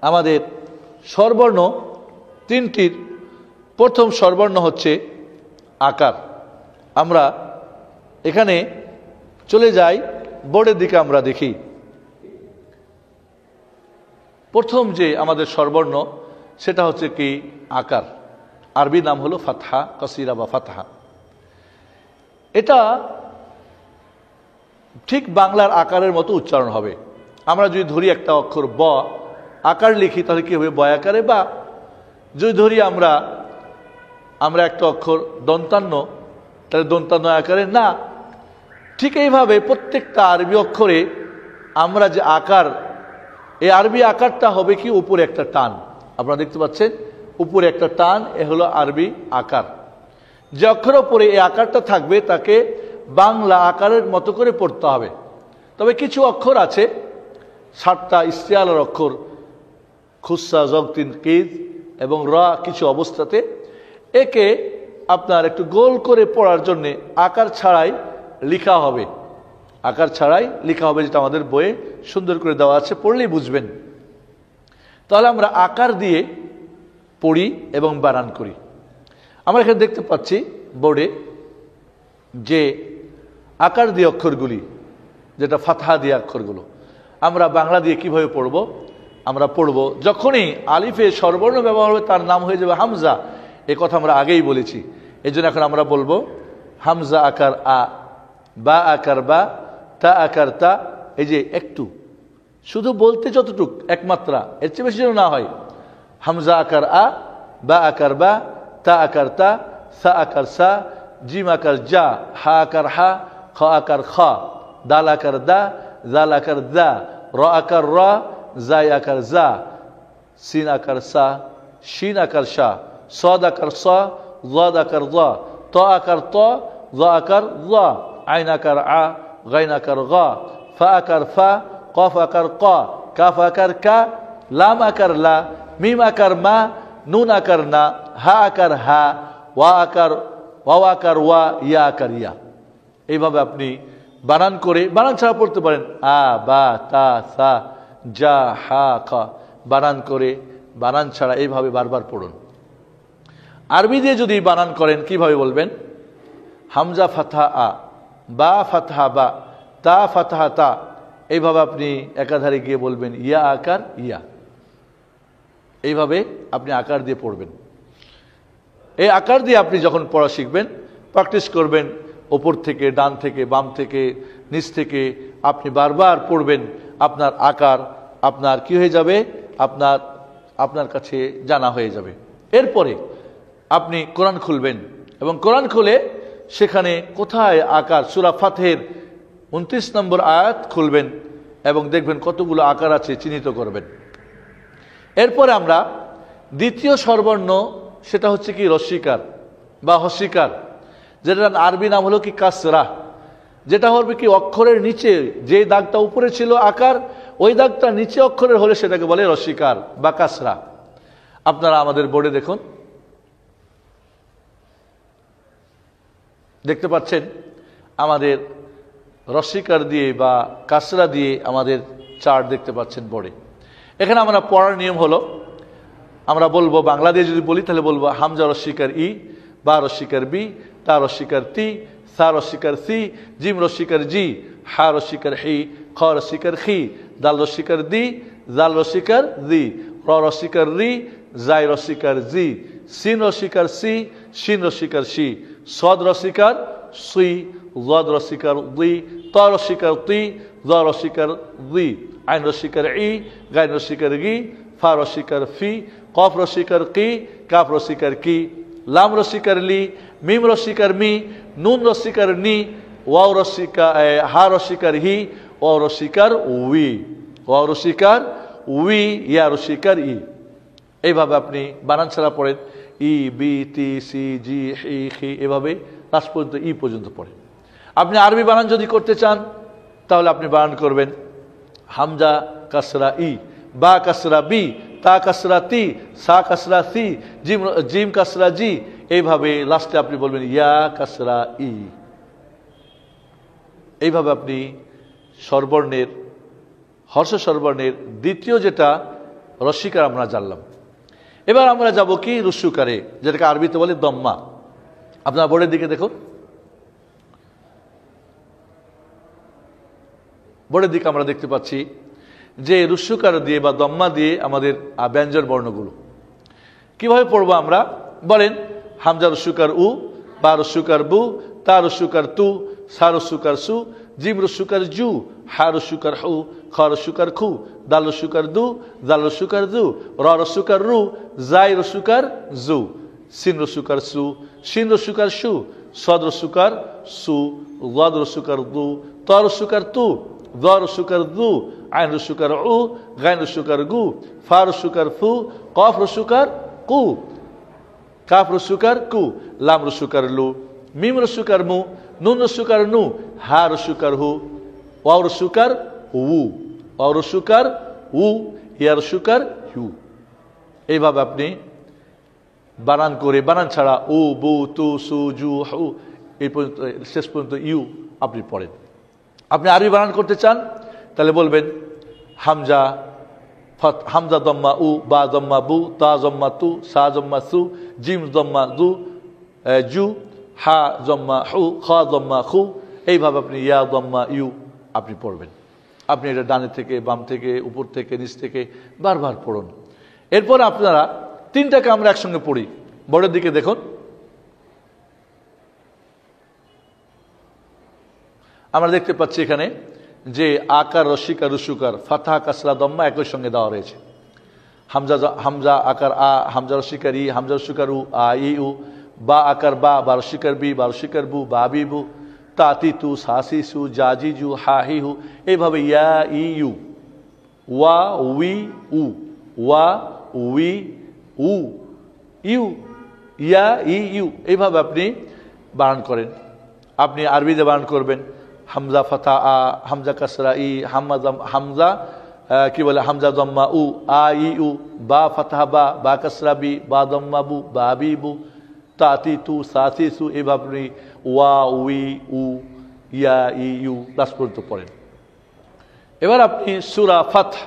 আমাদের স্বরবর্ণ তিনটির প্রথম স্বরবর্ণ হচ্ছে আকার। আমরা এখানে চলে যাই বোর্ডের দিকে, আমরা দেখি প্রথম যে আমাদের স্বরবর্ণ সেটা হচ্ছে কি আকার। আরবি নাম হলো ফাতহা, কাসিরা বা ফাতহা। এটা ঠিক বাংলার আকারের মতো উচ্চারণ হবে। আমরা যদি ধরি একটা অক্ষর ব আকার লিখি তাহলে কি হবে? বয় আকারে বা। যদি ধরি আমরা একটা অক্ষর দন্তান্ন তাহলে দন্তান্ন আকারে না। ঠিক এইভাবে প্রত্যেকটা আরবি অক্ষরে আমরা যে আকার, এই আরবি আকারটা হবে কি উপরে একটা টান। আপনারা দেখতে পাচ্ছেন উপরে একটা টান, এ হলো আরবি আকার। যে অক্ষরের উপরে এই আকারটা থাকবে তাকে বাংলা আকারের মতো করে পড়তে হবে। তবে কিছু অক্ষর আছে 7টা ইস্তিয়ালার অক্ষর, খুসা, জগতিন, কিজ এবং র, কিছু অবস্থাতে একে আপনার একটু গোল করে পড়ার জন্যে আকার ছাড়াই লেখা হবে। আকার ছাড়াই লেখা হবে, যেটা আমাদের বইয়ে সুন্দর করে দেওয়া আছে, পড়লেই বুঝবেন। তাহলে আমরা আকার দিয়ে পড়ি এবং বানান করি। আমরা এখানে দেখতে পাচ্ছি বোর্ডে যে আকার দিয়ে অক্ষরগুলি, যেটা ফাতহা দিয়ে অক্ষরগুলো, আমরা বাংলা দিয়ে কিভাবে পড়ব? আমরা পড়ব যখনই আলিফে স্বরবর্ণ ব্যবহার হবে তার নাম হয়ে যাবে হামজা। এ কথা আমরা আগেই বলেছি। এই জন্য এখন আমরা বলবো হামজা আকার আ, বা আকার বা, তা আকার তা। এই যে একটু শুধু বলতে যতটুক একমাত্রা, এর চেয়ে বেশি যেন না হয়। হামজা আকার আ, বা আকার বা, তা আকার তা, সা আকার সা, জিম আকার যা, হা আকার হা, খ আকার খ, দাল আকার দা, জাল আকার দা, র আকার র, জাই আকার জা, সিন আকার সা, শিন আকার শা, সদ আকার স, জ আকার জ, ত আকার ত, জ আকার জ, আইন আকার আ, গাইন আকার গ, ফা আকার ফা, কফ আকার ক, কাফ আকার কা, লাম আকার লা, মিম আকার মা, নুন আকার না, হা আকার হা, ওয়া আকার ওয়া, ইয়া আকার ইয়া। এইভাবে আপনি বানান করে, বানান ছাড়া পড়তে পারেন। আ, বা, তা, সা, যা, হা, খা, বানান করে, বানান ছাড়া এইভাবে বারবার পড়ুন। আরবি দিয়ে যদি বানান করেন কিভাবে বলবেন? হামজা ফাতহা আ, বা ফাতহা বা, তা ফাতহা তা। এইভাবে আপনি একাধারে গিয়ে বলবেন ইয়া আকার ইয়া। এইভাবে আপনি আকার দিয়ে পড়বেন। এই আকার দিয়ে আপনি যখন পড়া শিখবেন, প্র্যাকটিস করবেন, ওপর থেকে, ডান থেকে, বাম থেকে, নিচ থেকে আপনি বারবার পড়বেন, আপনার আকার আপনার কি হয়ে যাবে? আপনার কাছে জানা হয়ে যাবে। এরপরে আপনি কোরআন খুলবেন এবং কোরআন খুলে সেখানে কোথায় আকার, সূরা ফাতহের 29 নম্বর আয়াত খুলবেন এবং দেখবেন কতগুলো আকার আছে, চিহ্নিত করবেন। এরপরে আমরা দ্বিতীয় স্বরবর্ণ, সেটা হচ্ছে কি রস্বীকার বা হস্বীকার, যেটার আরবি নাম হলো কি কাসরা। যেটা হবে কি অক্ষরের নিচে যে দাগটা উপরে ছিল আকার, ওই দাগটা নিচে অক্ষরের হলে সেটাকে বলে রস্বীকার বা কাসরা। আপনারা আমাদের বোর্ডে দেখুন, দেখতে পাচ্ছেন আমাদের রস্বীকার দিয়ে বা কাসরা দিয়ে আমাদের চার্ট দেখতে পাচ্ছেন বোর্ডে। এখানে আমরা পড়ার নিয়ম হলো, আমরা বলবো বাংলা দিয়ে যদি বলি তাহলে বলবো হামজা রস্বীকার ই, বা রস্বীকার বি, তা রস্বীকার তি, সা রস্বীকার সি, জিম রস্বীকার জি, হা রস্বীকার হি, খ রস্বীকার খি, দাল রস্বীকার দি, জাল রস্বীকার দি, র রস্বীকার রি, জাই রস্বীকার জি, সিন রস্বীকার সি, শিন রস্বীকার শি, সদ রস্বীকার সুই, জদ রস্বীকার দি, ত রস্বীকার তি, জ রস্বীকার দি, আইন রস্বীকার ই, গাইন রস্বীকার গি, ফা রস্বীকার ফি, কফ রস্বীকার কি, কাফ রস্বীকার কি, লাম রস্বীকার লি, মিম রস্বীকার মি, নুন রস্বীকার নি, ওয়াও রস্বীকার হা রস্বীকার হি, ওয়াও রস্বীকার উই, ওয়াও রস্বীকার উই, ইয়া রস্বীকার ই। এইভাবে আপনি বানান ছাড়া পড়েন ই, বি, টি, সি, জি, হি, খি, এভাবে লাস্ট পর্যন্ত ই পর্যন্ত পড়েন। আপনি আরবি বানান যদি করতে চান তাহলে আপনি বানান করবেন হামজা কাসরা ই, বা কাসরা বি, তা কাসরা তি, সা কাসরা সি, জিম কাসরা জি। এইভাবে লাস্টে আপনি বলবেন ইয়া কাসরা ই। এইভাবে আপনি স্বরবর্ণের, হর্ষ স্বরবর্ণের দ্বিতীয় যেটা রস্বীকার আমরা জানলাম। এবার আমরা যাব কি রুস্যুকারে, যেটাকে আরবিতে বলে দম্মা। আপনার বোর্ডের দিকে দেখুন, বোর্ডের দিকে আমরা দেখতে পাচ্ছি যে রুস্যুকার দিয়ে বা দম্মা দিয়ে আমাদের ব্যঞ্জন বর্ণগুলো কিভাবে পড়বো আমরা বলেন। হামজা রুস্যুকার উ, বা রুস্যুকার বু, তা রুস্যুকার তু, সা রুস্যুকার সু, জিম রুস্যুকার জু, হা রুস্যুকার হু, খ রুস্যুকার খু, দাল রুস্যুকার দু, জাল রুস্যুকার দু, র রুস্যুকার রু, জাই রুস্যুকার জু, সিন রুস্যুকার সু, শিন রুস্যুকার সু, সদ রুস্যুকার সু, গদ রুস্যুকার দু, ত রুস্যুকার তু, দ রুস্যুকার দু, আইন রুস্যুকার উ, গাইন রুস্যুকার গু, ফা রুস্যুকার ফু, কফ রুস্যুকার কু, কাফ রুস্যুকার কু, লাম রুস্যুকার লু, মিম রুস্যুকার মু, নুন রুস্যুকার নু, হা রুস্যুকার হু, ওয়াও রুস্যুকার উ, ওয়াও রুস্যুকার উ, ইয়া রুস্যুকার হু। এইভাবে আপনি বানান করে, বানান ছাড়া উ, বু, তু, সু, জু, হু, এই পর্যন্ত শেষ পর্যন্ত ইউ আপনি পড়েন। আপনি আরবি বানান করতে চান তাহলে বলবেন হামজা হামজা দম্মা উ, বা দম্মা বু, তা জম্মা তু, সা জম্মা সু, জিম দম্মা দু, জু, হা জম্মা হু, খ দম্মা খু। এইভাবে আপনি ইয়া দম্মা ইউ আপনি পড়বেন। আপনি এটা ডানে থেকে, বাম থেকে, উপর থেকে, নিচ থেকে বারবার পড়ুন। এরপর আপনারা তিনটাকে আমরা একসঙ্গে পড়ি। বোর্ডের দিকে দেখুন, আমরা দেখতে পাচ্ছি এখানে যে আকার, রস্যিকার, রুস্যুকার, ফাতহা, কাসরা, দম্মা একই সঙ্গে দেওয়া রয়েছে। হামজা আকার আ, হামজা রস্যিকার ই, হামজা রস্যিকার উ, আ ই উ, বা আকার বা, বা রস্যিকার বি, বা রস্যিকার বু, বা বি বু, তাতি তু, সাসি সু, জাজি জু, হা হি হু। এইভাবে ইয়া ই ইউ, ওয়া উই উ, ওয়া উই উ, ইউ, ইয়া ই ইউ। এইভাবে আপনি বানান করেন। আপনি আরবিতে বানান করবেন হামজা ফাতা আ, হামজা কাসরা ই, হামজা কি বলে হামজা দম্মা উ, আ ই উ, বা ফাতাহা বা, বা কাসরা বি, বা দম্মা বু, বা বি বু, তাতি তু, সাসি সু। এইভাবে আপনি ওয়া উই উ, ইয়া ই ইউ লাস্ট পর্যন্ত পড়েন। এবার আপনি সূরা ফাতহ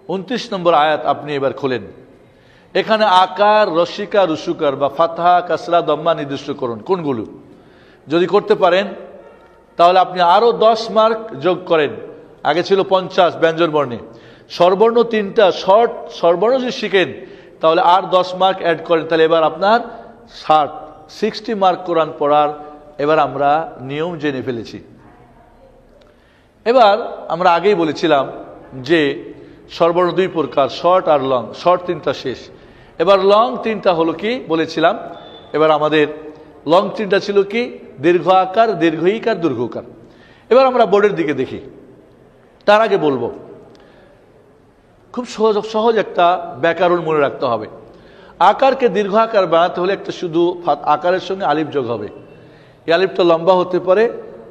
29 নম্বর আয়াত আপনি এবার খোলেন। এখানে আকার, রস্যিকা, রুস্যুকার বা ফাতহা, কাসরা, দম্মা নির্দিষ্ট করুন কোনগুলো। যদি করতে পারেন তাহলে আপনি আরো 10 মার্ক যোগ করেন। আগে ছিল 50 ব্যঞ্জন বর্ণে, স্বরবর্ণ 3টা, শর্ট স্বরবর্ণ যদি শিখেন তাহলে আর 10 মার্ক অ্যাড করেন, তাহলে এবার আপনার 60 মার্ক কোরআন পড়ার এবার আমরা নিয়ম জেনে ফেলেছি। এবার আমরা আগেই বলেছিলাম যে স্বরবর্ণ 2 প্রকার, শর্ট আর লং। শর্ট 3টা শেষ, এবার লং 3টা হলো কি বলেছিলাম। এবার আমাদের লং 3টা ছিল কি দীর্ঘ আকার, দীর্ঘ ইকার, দীর্ঘকার। এবার আমরা বোর্ডের দিকে দেখি। তার আগে বলবো খুব সহজ একটা ব্যাকরণ মনে রাখতে হবে। আকারকে দীর্ঘ আকার বানাতে হলে একটা শুধু আকারের সঙ্গে আলিফ যোগ হবে। এই আলিফটা লম্বা হতে পারে,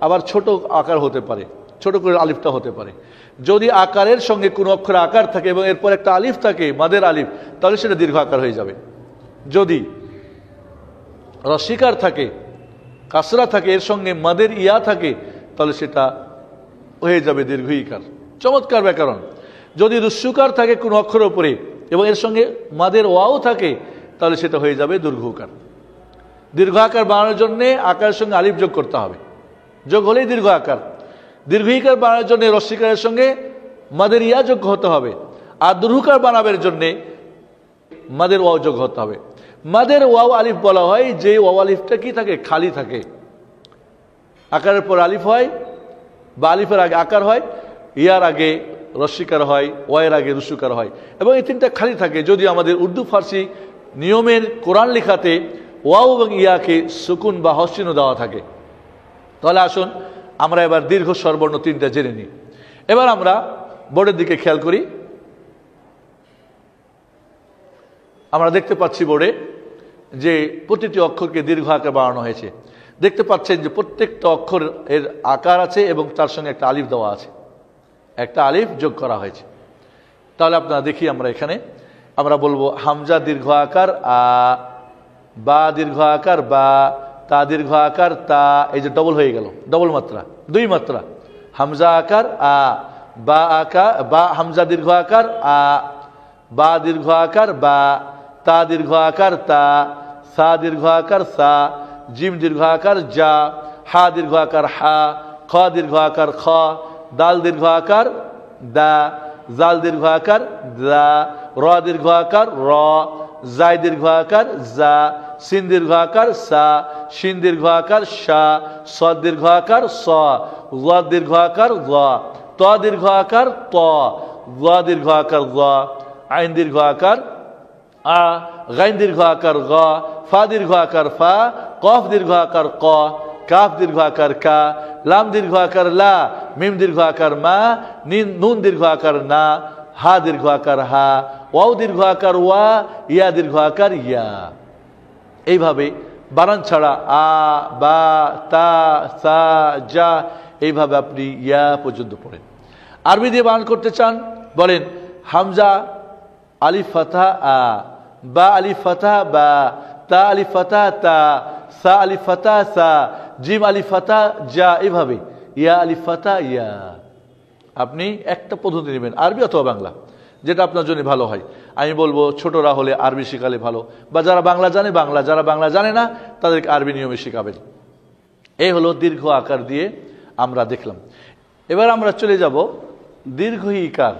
আবার ছোট আকার হতে পারে, ছোট করে আলিফটা হতে পারে। যদি আকারের সঙ্গে কোনো অক্ষরে আকার থাকে এবং এরপর একটা আলিফ থাকে, মাদের আলিফ, তাহলে সেটা দীর্ঘ আকার হয়ে যাবে। যদি রস্যিকার থাকে, কাসরা থাকে, এর সঙ্গে মাদের ইয়া থাকে, তাহলে সেটা হয়ে যাবে দীর্ঘ ইকার। চমৎকার ব্যাকরণ। যদি রুস্যুকার থাকে কোনো অক্ষরের উপরে এবং এর সঙ্গে মাদের ওয়াও থাকে, তাহলে সেটা হয়ে যাবে দীর্ঘকার। দীর্ঘ আকার বানানোর জন্য আকারের সঙ্গে আলিফ যোগ করতে হবে, যোগ হলেই দীর্ঘ আকার। দীর্ঘ ইকার বানানোর জন্য রস্যিকারের সঙ্গে মাদের ইয়া যোগ হতে হবে, আর দীর্ঘকার বানাবের জন্য মাদের ওয়াও যোগ হতে হবে। মাদের ওয়াও আলিফ বলা হয় যে ওয়াও আলিফটা কি থাকে, খালি থাকে। আকারের পর আলিফ হয় বা আলিফের আগে আকার হয়, ইয়ার আগে রস্যিকার হয়, ওয়ের আগে রুস্যুকার হয়, এবং এই 3টা খালি থাকে। যদি আমাদের উর্দু ফার্সি নিয়মের কোরআন লেখাতে ওয়াও এবং ইয়াকে সুকুন বা হস্যিন দেওয়া থাকে। তাহলে আসুন আমরা এবার দীর্ঘ স্বরবর্ণ 3টা জেনে নিই। এবার আমরা বোর্ডের দিকে খেয়াল করি। আমরা দেখতে পাচ্ছি বোর্ডে যে প্রতিটি অক্ষরকে দীর্ঘ আকার বানানো হয়েছে। দেখতে পাচ্ছেন যে প্রত্যেকটা অক্ষর এর আকার আছে এবং তার সঙ্গে একটা আলিফ দেওয়া আছে, একটা আলিফ যোগ করা হয়েছে। তাহলে আপনারা দেখি আমরা এখানে আমরা বলবো হামজা দীর্ঘ আকার আ, বা দীর্ঘ আকার বা, তা দীর্ঘ আকার তা। এই যে ডবল হয়ে গেল, ডবল মাত্রা, 2 মাত্রা। হামজা আকার আ, বা আকার, বা হামজা দীর্ঘ আকার আ, বা দীর্ঘ আকার বা, তা দীর্ঘ আকার তা, সা দীর্ঘ আকার সা, জিম দীর্ঘ আকার যা, হা দীর্ঘ আকার হা, খ দীর্ঘ আকার খ, দাল দীর্ঘ আকার দা, জাল দীর্ঘ আকার দা, র দীর্ঘ আকার র, জাই দীর্ঘ আকার জা, সিন দীর্ঘ আকার সা, শিন দীর্ঘ আকার শা, স দীর্ঘ আকার স, জ দীর্ঘ আকার জ, ত দীর্ঘ আকার ত, জ দীর্ঘ আকার জ, আইন দীর্ঘ আকার আ, গাইন দীর্ঘ আকার গ, ফা দীর্ঘ আকার ফা, কফ দীর্ঘ আকার ক, কাফ দীর্ঘ আকার কা, লাম দীর্ঘ আকার লা, মিম দীর্ঘ আকার মা, নুন দীর্ঘ আকার না, হা দীর্ঘ আকার হা, ওয়াও দীর্ঘ আকার ওয়া, ইয়া দীর্ঘ আকার ইয়া। এইভাবে বানান ছাড়া আ, বা, তা, সা, যা, এইভাবে আপনি ইয়া পর্যন্ত পড়েন। আরবি দিয়ে বানান করতে চান, বলেন হামজা আলিফ ফাতহা আ, বা আলিফ ফাতহা বা, তা আলিফ ফাতহা তা, সা আলিফ ফাতহা সা, জিম আলিফ ফাতহা যা, এইভাবে ইয়া আলিফ ফাতহা ইয়া। আপনি একটা পদ্ধতি নেবেন, আরবি অথবা বাংলা, যেটা আপনার জন্য ভালো হয়। আমি বলবো ছোটরা হলে আরবি শেখালে ভালো, বা যারা বাংলা জানে বাংলা, যারা বাংলা জানে না তাদেরকে আরবি নিয়মে শেখাবেন। এই হলো দীর্ঘ আকার দিয়ে আমরা দেখলাম। এবার আমরা চলে যাব দীর্ঘ ইকার।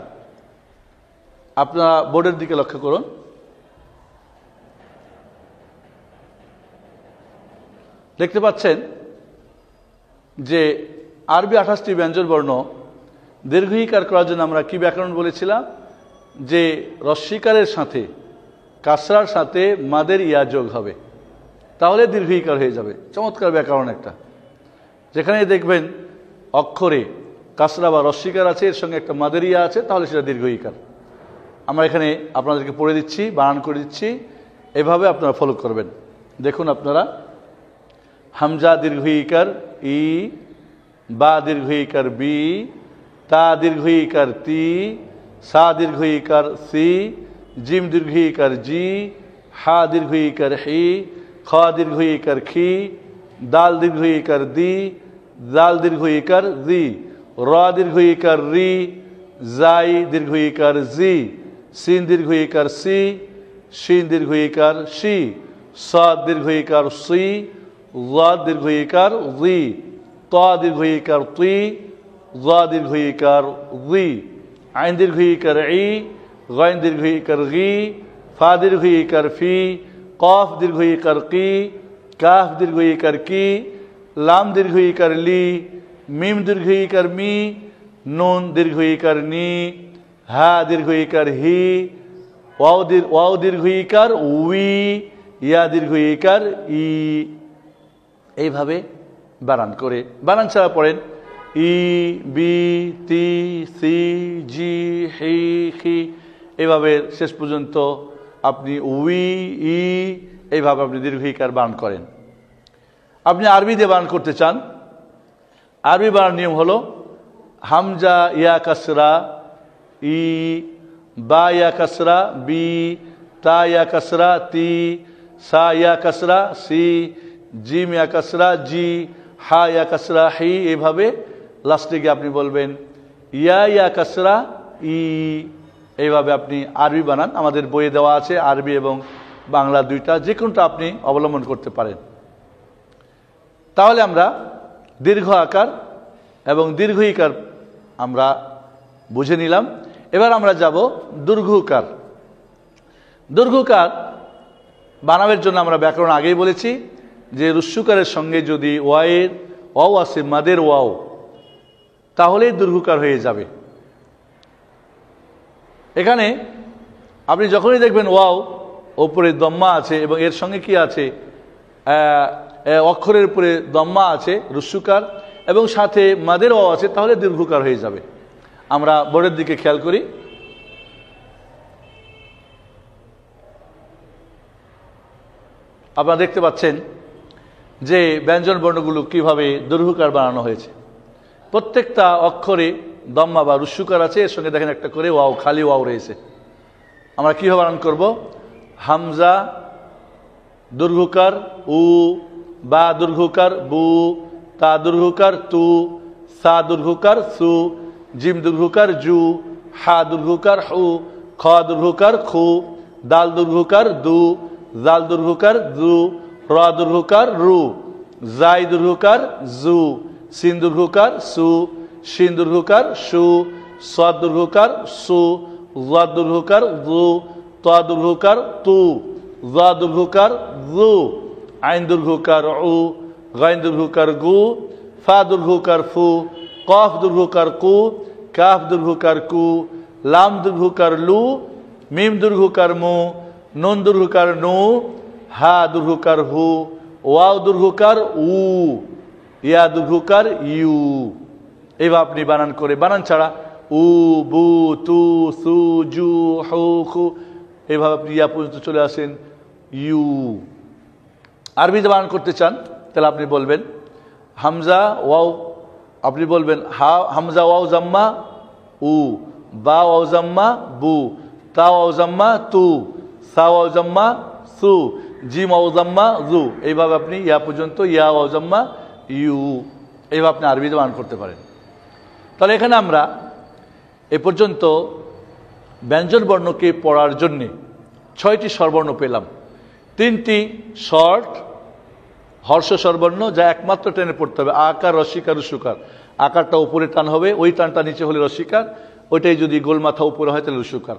আপনারা বোর্ডের দিকে লক্ষ্য করুন। দেখতে পাচ্ছেন যে আরবি 28টি ব্যঞ্জন বর্ণ দীর্ঘ ইকার করার জন্য আমরা কি ব্যাকরণ বলেছিলাম, যে রস্বীকারের সাথে কাসরার সাথে মাদের ইয়া যোগ হবে, তাহলে দীর্ঘ ইকার হয়ে যাবে। চমৎকার ব্যাকরণ একটা, যেখানে দেখবেন অক্ষরে কাসরা বা রস্বীকার আছে, এর সঙ্গে একটা মাদের ইয়া আছে, তাহলে সেটা দীর্ঘ ইকার। আমরা এখানে আপনাদেরকে পড়ে দিচ্ছি, বানান করে দিচ্ছি, এভাবে আপনারা ফলো করবেন। দেখুন আপনারা, হামজা দীর্ঘ ইকার ই, বা দীর্ঘ ইকার বি, তা দীর্ঘ ইকার তি, সা দীর্ঘ ইকার সি, জিম দীর্ঘ ইকার জি, হা দীর্ঘ ইকার হি, খ দীর্ঘ ইকার খি, দাল দীর্ঘ ইকার দি, জাল দীর্ঘ ইকার জি, র দীর্ঘ ইকার রি, জাই দীর্ঘ ইকার জি, সিন দীর্ঘ ইকার সি, শিন দীর্ঘ ইকার শি, সাদ দীর্ঘ ইকার সি, জ দীর্ঘ ইকার জি, ত দীর্ঘ ইকার তুই, জ দীর্ঘ ইকার জি, আইন দীর্ঘ ইকার ই, গাইন দীর্ঘ ইকার গি, ফা দীর্ঘ ইকার ফি, কফ দীর্ঘ ইকার কি, কাফ দীর্ঘ ইকার কি, লাম দীর্ঘ ইকার লি, মিম দীর্ঘ ইকার মি, নুন দীর্ঘ ইকার নি, হা দীর্ঘ ইকার হি, ওয়াও দীর্ঘ ইকার উই, ইয়া দীর্ঘ ইকার ই। এইভাবে বানান করে, বানান ছাড়া পড়েন ই, বি, তি, সি, জি, হি, হি, এইভাবে শেষ পর্যন্ত আপনি উই, ই, এইভাবে আপনি দীর্ঘ ইকার বানান করেন। আপনি আরবি দিয়ে বানান করতে চান, আরবি বানান নিয়ম হলো হামজা ইয়া কাসরা ই, বা ইয়া কাসরা বি, তা ইয়া কাসরা তি, সা ইয়া কাসরা সি, জিম ইয়া কাসরা জি, হা ইয়া কাসরা হি, এইভাবে লাস্টে গিয়ে আপনি বলবেন ইয়া কাসরা ই। এইভাবে আপনি আরবি বানান, আমাদের বইয়ে দেওয়া আছে আরবি এবং বাংলা দুইটা, যে কোনটা আপনি অবলম্বন করতে পারেন। তাহলে আমরা দীর্ঘ আকার এবং দীর্ঘ ইকার আমরা বুঝে নিলাম। এবার আমরা যাব দীর্ঘকার। দীর্ঘকার বানাবের জন্য আমরা ব্যাকরণ আগেই বলেছি যে রুস্যুকারের সঙ্গে যদি ওয়াইয়ের ওয়াও আছে, মাদের ওয়াও, তাহলেই দীর্ঘকার হয়ে যাবে। এখানে আপনি যখনই দেখবেন ওয়াও ওপরে দম্মা আছে এবং এর সঙ্গে কি আছে, অক্ষরের উপরে দম্মা আছে রুস্যুকার, এবং সাথে মাদের ওয়াও আছে, তাহলে দীর্ঘকার হয়ে যাবে। আমরা বোর্ডের দিকে খেয়াল করি। আপনারা দেখতে পাচ্ছেন যে ব্যঞ্জন বর্ণগুলো কিভাবে দীর্ঘকার বানানো হয়েছে। প্রত্যেকটা অক্ষরে দম্মা বা রুস্যুকার আছে, এর সঙ্গে দেখেন একটা করে ওয়াও, খালি ওয়াও রয়েছে। আমরা কিভাবে বানান করব, হামজা দীর্ঘকার উ, বা দীর্ঘকার বু, তা দীর্ঘকার তু, সা দীর্ঘকার সু, জিম দীর্ঘকার জু, হা দীর্ঘকার হু, খ খ দুর্ঘুকার খু, দাল দুর্ঘুকার দু, জাল দুর্ঘুকার দু, র দুর্ঘুকার রু, জাই দুর্ঘুকার জু, সিন দুর্ঘুকার সু, শিন দুর্ঘুকার সু, সাদ দুর্ঘুকার সু, জ দুর্ঘুকার জু, ত দুর্ঘুকার তু, জ দুর্ঘুকার জু, আইন দুর্ঘুকার উ, গাইন দুর্ঘুকার গু, ফা দুর্ঘুকার ফু, কফ দুর্ঘুকার কু, কাফ দুর্ঘুকার কু, লাম দুর্ঘুকার লু, মিম দুর্ঘুকার মু, নুন দুর্ঘুকার নু, হা দুর্ঘুকার হু, ওয়াও দুর্ঘুকার উ, ইয়া দুর্ঘুকার ইউ। এইভাবে আপনি বানান করে, বানান ছাড়া উ, বু, তু, সু, জু, হু, খু, এইভাবে আপনি ইয়া পর্যন্ত চলে আসেন ইউ। আরবিতে বানান করতে চান তাহলে আপনি বলবেন হামজা ওয়াও, আপনি বলবেন হামজা ওয়াও জাম্মা উ, বা ওয়াও জাম্মা বু, তা ওয়াও জাম্মা তু, সা ওয়াও জাম্মা সু, জিম ওয়াও জাম্মা জু। এইভাবে আপনি ইয়া পর্যন্ত ইয়া ওয়াও জাম্মা ইউ, এইভাবে আপনি আরবিতে বানান করতে পারেন। তাহলে এখানে আমরা এ পর্যন্ত ব্যঞ্জন বর্ণকে পড়ার জন্যে 6টি স্বরবর্ণ পেলাম। 3টি শর্ট হর্ষ স্বরবর্ণ, যা একমাত্র টেনে পড়তে হবে। আকার, রস্বীকার, রুস্বকার। আকারটা উপরে টান হবে, ওই টানটা নিচে হলে রস্বীকার, ওইটাই যদি গোল মাথা উপরে হয় তাহলে রুস্বকার।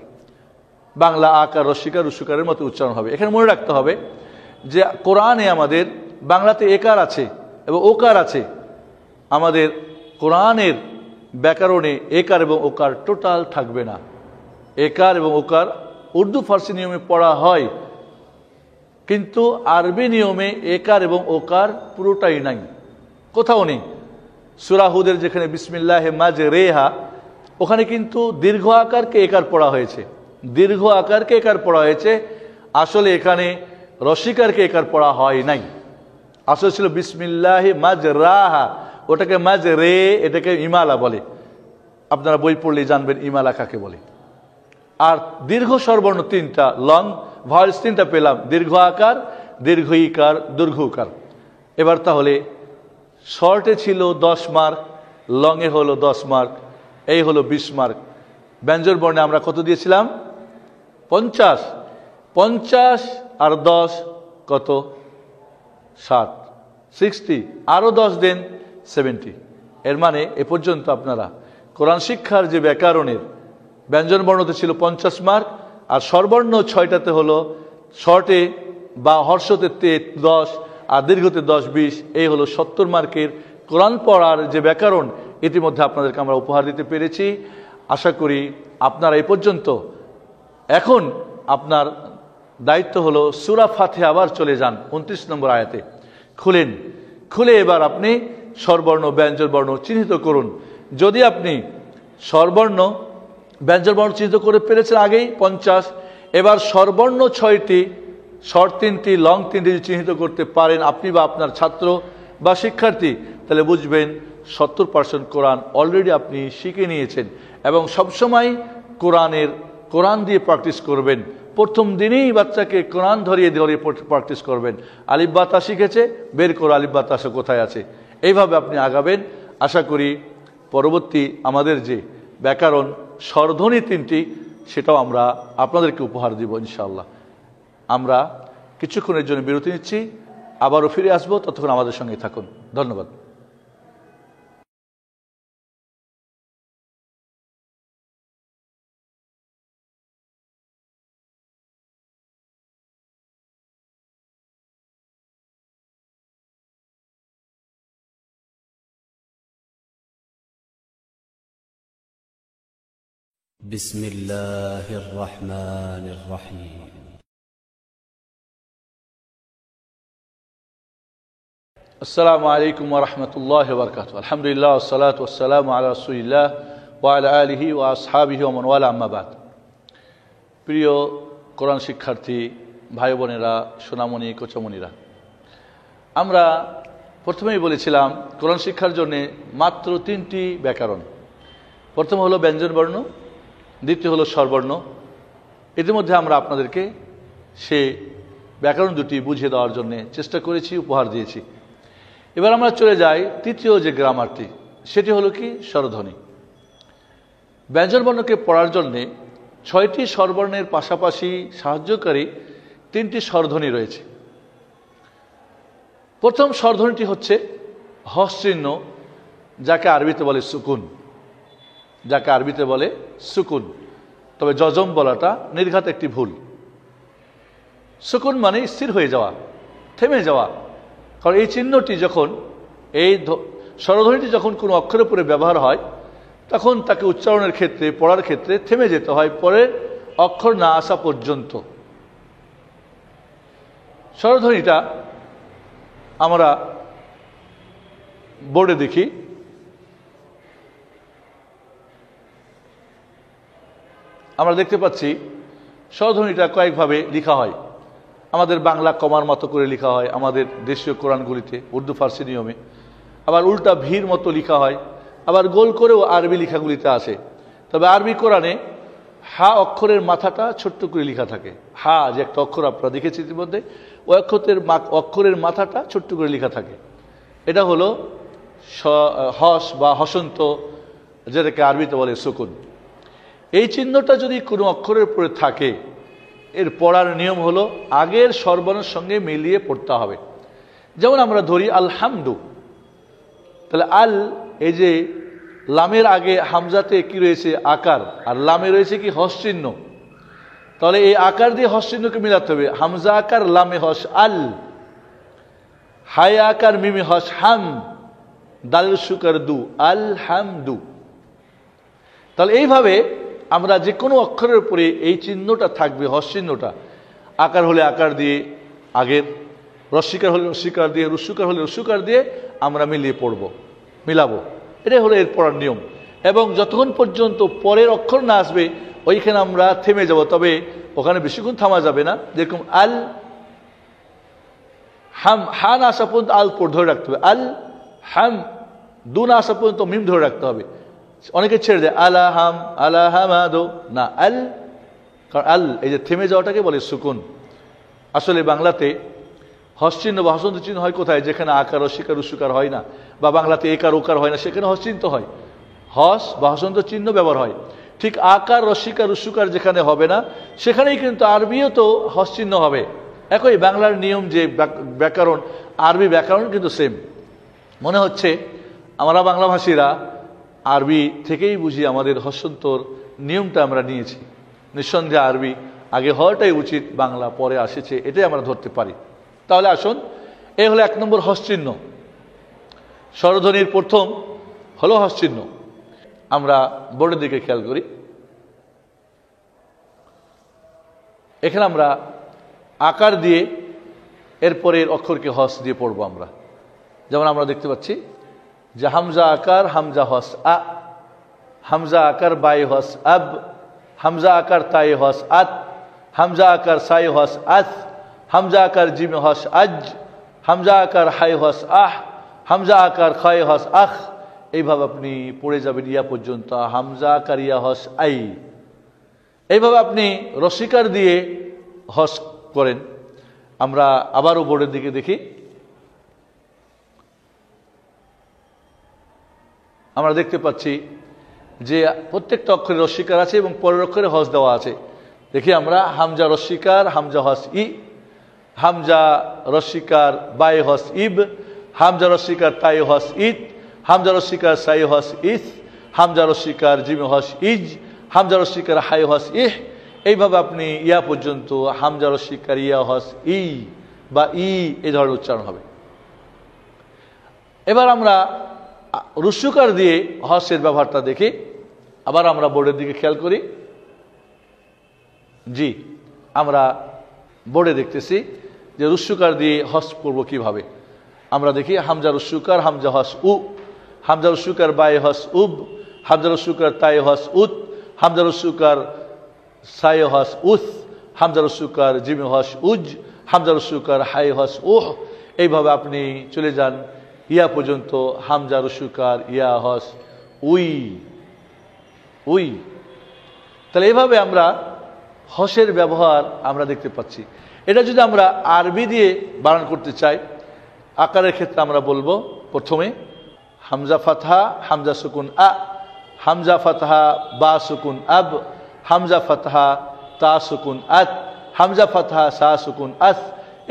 বাংলা আকার, রস্বীকার, রুস্বকারের মতো উচ্চারণ হবে। এখানে মনে রাখতে হবে যে কোরআনে আমাদের বাংলাতে একার আছে এবং ওকার আছে। আমাদের কোরআনের ব্যাকরণে একার এবং ওকার টোটাল থাকবে না। একার এবং ওকার উর্দু ফার্সি নিয়মে পড়া হয়, কিন্তু আরবি নিয়মে একার এবং ওকার পুরোটাই নাই, কোথাও নেই। সূরা হুদের যেখানে বিসমিল্লাহে মাজরেহা, ওখানে কিন্তু দীর্ঘ আকারকে একার পড়া হয়েছে, দীর্ঘ আকারকে একার পড়া হয়েছে। আসলে এখানে রস্বীকারকে একার পড়া হয় নাই। আসলে ছিল বিসমিল্লাহে মাজরাহা, ওটাকে মাজরে, এটাকে ইমালা বলে। আপনারা বই পড়লে জানবেন ইমালা কাকে বলে। আর দীর্ঘ স্বরবর্ণ 3টা, লং ভয়েস 3টা পেলাম, দীর্ঘ আকার, দীর্ঘ ইকার, দীর্ঘকার। এবার তাহলে শর্টে ছিল 10 মার্ক, লংয়ে হলো 10 মার্ক, এই হলো 20 মার্ক। ব্যঞ্জন বর্ণে আমরা কত দিয়েছিলাম? 50। 50 আর 10 কত? 60, 60, আরো 10 দেন 70। এর মানে এ পর্যন্ত আপনারা কোরআন শিক্ষার যে ব্যাকরণের ব্যঞ্জন বর্ণতে ছিল 50 মার্ক, আর স্বরবর্ণ 6টাতে হলো, শর্টে বা হর্ষতে 10 আর দীর্ঘতে 10, 20, এই হলো 70 মার্কের কোরআন পড়ার যে ব্যাকরণ। ইতিমধ্যে আপনাদেরকে আমরা উপহার দিতে পেরেছি। আশা করি আপনারা এই পর্যন্ত। এখন আপনার দায়িত্ব হলো সূরা ফাতিহা আবার চলে যান 29 নম্বর আয়াতে, খুলেন, খুলে এবার আপনি স্বরবর্ণ ব্যঞ্জন বর্ণ চিহ্নিত করুন। যদি আপনি স্বরবর্ণ ব্যঞ্জন বর্ণ চিহ্নিত করে পেরেছেন আগেই 50, এবার স্বরবর্ণ 6টি, শর্ট 3টি, লং 3টি চিহ্নিত করতে পারেন আপনি বা আপনার ছাত্র বা শিক্ষার্থী, তাহলে বুঝবেন 70% কোরআন অলরেডি আপনি শিখে নিয়েছেন। এবং সবসময় কোরআন দিয়ে প্র্যাকটিস করবেন। প্রথম দিনেই বাচ্চাকে কোরআন ধরিয়ে প্র্যাকটিস করবেন। আলিফ বা তা শিখেছে, বের করো আলিফ বা তা কোথায় আছে। এইভাবে আপনি আগাবেন। আশা করি পরবর্তী আমাদের যে ব্যাকরণ স্বরধ্বনি 3টি, সেটাও আমরা আপনাদেরকে উপহার দিব ইনশাআল্লাহ। আমরা কিছুক্ষণের জন্য বিরতি নিচ্ছি, আবারও ফিরে আসবো, ততক্ষণ আমাদের সঙ্গে থাকুন। ধন্যবাদ। بسم الله الرحمن الرحيم আসসালামু আলাইকুম ওয়া রাহমাতুল্লাহি ওয়া বারাকাতুহু। আলহামদুলিল্লাহ ওয়াসসালাতু ওয়াসসালামু আলা রাসূলিল্লাহ ওয়া আলা আলিহি ওয়া আসহাবিহি ওয়া মান ওয়ালা, আম্মা বাদ। প্রিয় কোরআন শিক্ষার্থী ভাই বোনেরা, সোনামণি, কোচামণিরা, আমরা প্রথমেই বলেছিলাম কোরআন শিক্ষার জন্য মাত্র 3টি ব্যাকরণ। প্রথম হলো ব্যঞ্জন বর্ণ, দ্বিতীয় হলো স্বরবর্ণ। ইতিমধ্যে আমরা আপনাদেরকে সে ব্যাকরণ দুটি বুঝিয়ে দেওয়ার জন্য চেষ্টা করেছি, উপহার দিয়েছি। এবার আমরা চলে যাই তৃতীয় যে গ্রামারটি, সেটি হলো কি? স্বরধ্বনি। ব্যঞ্জন বর্ণকে পড়ার জন্যে 6টি স্বরবর্ণের পাশাপাশি সাহায্যকারী 3টি স্বরধ্বনি রয়েছে। প্রথম স্বরধ্বনিটি হচ্ছে হস চিহ্ন, যাকে আরবিতে বলে সুকুন, যাকে আরবিতে বলে সুকুন। তবে জজম বলাটা নির্ঘাত একটি ভুল। সুকুন মানে স্থির হয়ে যাওয়া, থেমে যাওয়া। কারণ এই চিহ্নটি যখন, এই স্বরধ্বনিটি যখন কোনো অক্ষরের উপরে ব্যবহার হয়, তখন তাকে উচ্চারণের ক্ষেত্রে, পড়ার ক্ষেত্রে থেমে যেতে হয় পরের অক্ষর না আসা পর্যন্ত। স্বরধ্বনিটা আমরা বোর্ডে দেখি। আমরা দেখতে পাচ্ছি স্বরধ্বনিটা কয়েকভাবে লেখা হয়। আমাদের বাংলা কমার মতো করে লেখা হয় আমাদের দেশীয় কোরআনগুলিতে, উর্দু ফার্সি নিয়মে। আবার উল্টা ভির মতো লেখা হয়, আবার গোল করেও আরবি লেখাগুলিতে আসে। তবে আরবি কোরআনে হা অক্ষরের মাথাটা ছোট্ট করে লেখা থাকে। হা যে একটা অক্ষর আপনারা দেখেছি ইতিমধ্যে, ওই অক্ষরের মাথাটা ছোট্ট করে লেখা থাকে। এটা হলো হস বা হসন্ত, যেটাকে আরবিতে বলে সুকুন। এই চিহ্নটা যদি কোনো অক্ষরের উপরে থাকে, এর পড়ার নিয়ম হলো আগের স্বরবর্ণের সঙ্গে মিলিয়ে পড়তে হবে। যেমন আমরা ধরি আলহামদু, তাহলে আল, এই যে লামের আগে হামজাতে কি রয়েছে? আকার, আর লামে রয়েছে কি? হস চিহ্ন। তাহলে এই আকার দিয়ে হস চিহ্নকে মিলাতে হবে। হামজা আকার, লামে হস আল, হায় আকার, মিমে হস হাম, দাল সুকার দু, আল হামদু। তাহলে এইভাবে আমরা যে কোনো অক্ষরের উপরে এই চিহ্নটা থাকবে, হস চিহ্নটা। আকার হলে আকার দিয়ে আগের, রস্বীকার হলে রস্বীকার দিয়ে, রস্যুকার হলে রস্যুকার দিয়ে আমরা মিলিয়ে পড়ব, মিলাবো। এটাই হলো এর পড়ার নিয়ম। এবং যতক্ষণ পর্যন্ত পরের অক্ষর না আসবে ওইখানে আমরা থেমে যাব। তবে ওখানে বেশিক্ষণ থামা যাবে না। যেরকম আল হাম, হা না আসা পর্যন্ত আল ধরে রাখতে হবে। আল হাম, দু না আসা পর্যন্ত মিম ধরে রাখতে হবে। অনেকে ছেড়ে দেয় আলা হাম, আলা হামাদো, না আল। কারণ আল, এই যে থেমে যাওয়াটাকে বলে সুকুন। আসলে বাংলাতে হস চিহ্ন বা হসন্ত চিহ্ন হয় কোথায়? যেখানে আকার, অস্বীকার, উস্বীকার হয় না, বা বাংলাতে একার ওকার হয় না, সেখানে হস চিহ্ন হয়, হস বা হসন্ত চিহ্ন ব্যবহার হয়। ঠিক আকার, অস্বীকার, উস্বীকার যেখানে হবে না, সেখানেই কিন্তু আরবিও তো হস চিহ্ন হবে। একই বাংলার নিয়ম, যে ব্যাকরণ, আরবি ব্যাকরণ কিন্তু সেম। মনে হচ্ছে আমরা বাংলাভাষীরা আরবি থেকেই বুঝি আমাদের হসন্তর নিয়মটা আমরা নিয়েছি। নিঃসন্দেহে আরবি আগে হওয়াটাই উচিত, বাংলা পরে আসেছে, এটাই আমরা ধরতে পারি। তাহলে আসুন, এই হলো 1 নম্বর হস চিহ্ন। স্বরধ্বনির প্রথম হলো হস চিহ্ন। আমরা বোর্ডের দিকে খেয়াল করি। এখানে আমরা আকার দিয়ে এরপরের অক্ষরকে হস দিয়ে পড়বো আমরা। যেমন আমরা দেখতে পাচ্ছি যে হামজা আকার, হামজা হস আ, হামজা আকার বাই হস আব, হামজা আকার তাই হস আত, হামজা আকার সাই হস আস, হামজা আকার জিম হস আজ, হামজা আকার হাই হস আহ, হামজা আকার খাই হস আখ। এইভাবে আপনি পড়ে যাবেন ইয়া পর্যন্ত। হামজা আকার ইয়া হস আই। এইভাবে আপনি রসিকার দিয়ে হস করেন। আমরা আবারও বোর্ডের দিকে দেখি। আমরা দেখতে পাচ্ছি যে প্রত্যেকটা অক্ষরে রস্বীকার আছে এবং পরের অক্ষরে হস দেওয়া আছে। দেখি আমরা, হামজা রস্বীকার, হামজা হস ই, হামজা রস্বীকার বাই হস ইব, হামজা রস্বীকার তাই হস ইত, হামজা রস্বীকার সাই হস ইস, হামজা রস্বীকার জিম হস ইজ, হামজা রস্বীকার হাই হস ইহ। এইভাবে আপনি ইয়া পর্যন্ত হামজা রস্বীকার ইয়া হস ই বা ই, এই ধরনের উচ্চারণ হবে। এবার আমরা রস্যুকার দিয়ে হসের ব্যবহারটা দেখি। আবার আমরা বোর্ডের দিকে খেয়াল করি। জি, আমরা বোর্ডে দেখতেছি যে রস্যুকার দিয়ে হস করব কিভাবে। আমরা দেখি হামজা রস্যুকার, হামজা হস উ, হামজা রস্যুকার বাই হস উব, হামজা রস্যুকার তাই হস উত, হামজা রস্যুকার সাই হস উস, হামজা রস্যুকার জিমে হস উজ, হামজা রস্যুকার হাই হস উহ। এইভাবে আপনি চলে যান ইয়া পর্যন্ত, হামজা রস্যুকার ইয়া হস উই, উই। তাহলে এইভাবে আমরা হসের ব্যবহার আমরা দেখতে পাচ্ছি। এটা যদি আমরা আরবি দিয়ে বানান করতে চাই, আকারের ক্ষেত্রে আমরা বলবো প্রথমে হামজা ফাতহা, হামজা সুকুন আ, হামজা ফাতহা বা সুকুন আব, হামজা ফাতহা তা সুকুন আত, হামজা ফাতহা সা সুকুন আস।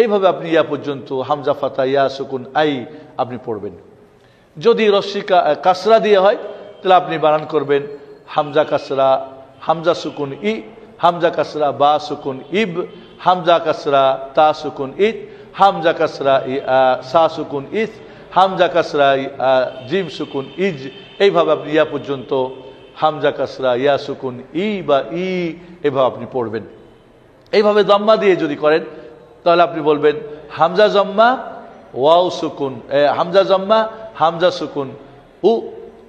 এইভাবে আপনি ইয়া পর্যন্ত হামজা ফাতহা ইয়া সুকুন আই আপনি পড়বেন। যদি রস্যিকা কাসরা দিয়ে হয় তাহলে আপনি বানান করবেন হামজা কাসরা হামজা সুকুন ই, হামজা কাসরা বা সুকুন ইব, হামজা কাসরা তা সুকুন ইত, হামজা কাসরা সা সুকুন ইস, হামজা কাসরা জিম সুকুন ইজ। এইভাবে আপনি ইয়া পর্যন্ত হামজা কাসরা ইয়া সুকুন ই বা ই এভাবে আপনি পড়বেন। এইভাবে জম্মা দিয়ে যদি করেন তাহলে আপনি বলবেন হামজা জম্মা ওয়াও সুকুন, হামজা জম্মা হামজা সুকুন উ,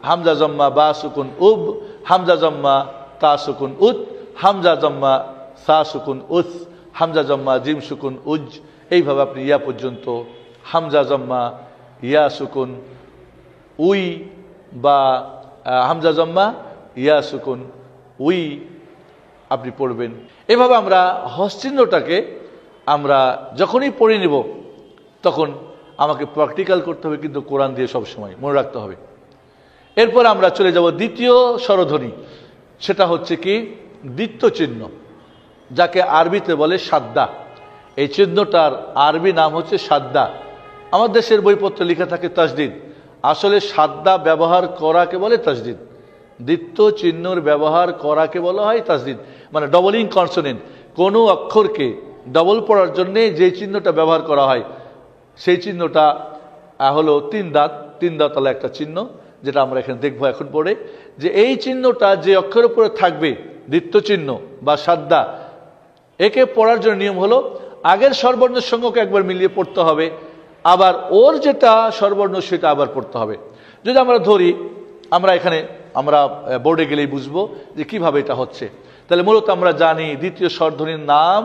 হামজা জম্মা বা সুকুন উব, হামজা জম্মা তা সুকুন উত, হামজা জম্মা সা সুকুন উস, হামজা জম্মা জিম সুকুন উজ। এইভাবে আপনি ইয়া পর্যন্ত হামজা জম্মা ইয়া সুকুন উই বা হামজা জম্মা ইয়া সুকুন উই আপনি পড়বেন। এভাবে আমরা হস চিহ্নটাকে আমরা যখনই পড়ে নেব তখন আমাকে প্র্যাকটিক্যাল করতে হবে, কিন্তু কোরআন দিয়ে সবসময় মনে রাখতে হবে। এরপর আমরা চলে যাব দ্বিতীয় স্বরধ্বনি, সেটা হচ্ছে কি দ্বিত্ব চিহ্ন, যাকে আরবিতে বলে সাদ্দা। এই চিহ্নটার আরবি নাম হচ্ছে সাদ্দা। আমার দেশের বইপত্রে লেখা থাকে তাসদিদ, আসলে সাদ্দা ব্যবহার করাকে বলে তাসদিদ। দ্বিত্ব চিহ্নর ব্যবহার করাকে বলা হয় তাসদিদ, মানে ডবলিং কনসোনেন্ট। কোনো অক্ষরকে ডবল পড়ার জন্য যে চিহ্নটা ব্যবহার করা হয় সেই চিহ্নটা হলো তিন দাঁতওয়ালা একটা চিহ্ন, যেটা আমরা এখানে দেখবো এখন পড়ে। যে এই চিহ্নটা যে অক্ষরের উপরে থাকবে দ্বিত্ব চিহ্ন বা সাদ্দা, একে পড়ার জন্য নিয়ম হলো আগের স্বরবর্ণের সঙ্গে একবার মিলিয়ে পড়তে হবে, আবার ওর যেটা স্বরবর্ণ সেটা আবার পড়তে হবে। যদি আমরা ধরি, আমরা বোর্ডে গেলেই বুঝবো যে কিভাবে এটা হচ্ছে। তাহলে মূলত আমরা জানি দ্বিতীয় স্বরধ্বনির নাম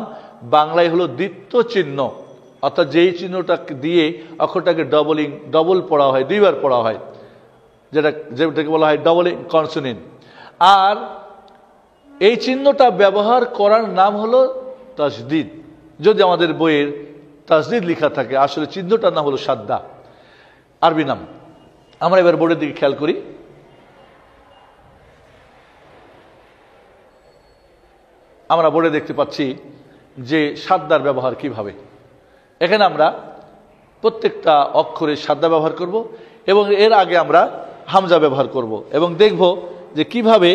বাংলায় হলো দ্বিত্ব চিহ্ন, অর্থাৎ যেই চিহ্নটা দিয়ে অক্ষরটাকে ডবল পড়া হয়, দুইবার পড়া হয়, যেটাকে বলা হয় ডবলিং কনসোনেন্ট। আর এই চিহ্নটা ব্যবহার করার নাম হলো তাসদিদ। যদি আমাদের বইয়ের তাসদিদ লেখা থাকে, আসলে চিহ্নটার নাম হলো সাদ্দা, আরবি নাম। আমরা এবার বোর্ডের দিকে খেয়াল করি। আমরা বোর্ডে দেখতে পাচ্ছি যে সাদ্দার ব্যবহার কিভাবে। এখানে আমরা প্রত্যেকটা অক্ষরে সাদ্দা ব্যবহার করব এবং এর আগে আমরা হামজা ব্যবহার করব এবং দেখব যে কিভাবে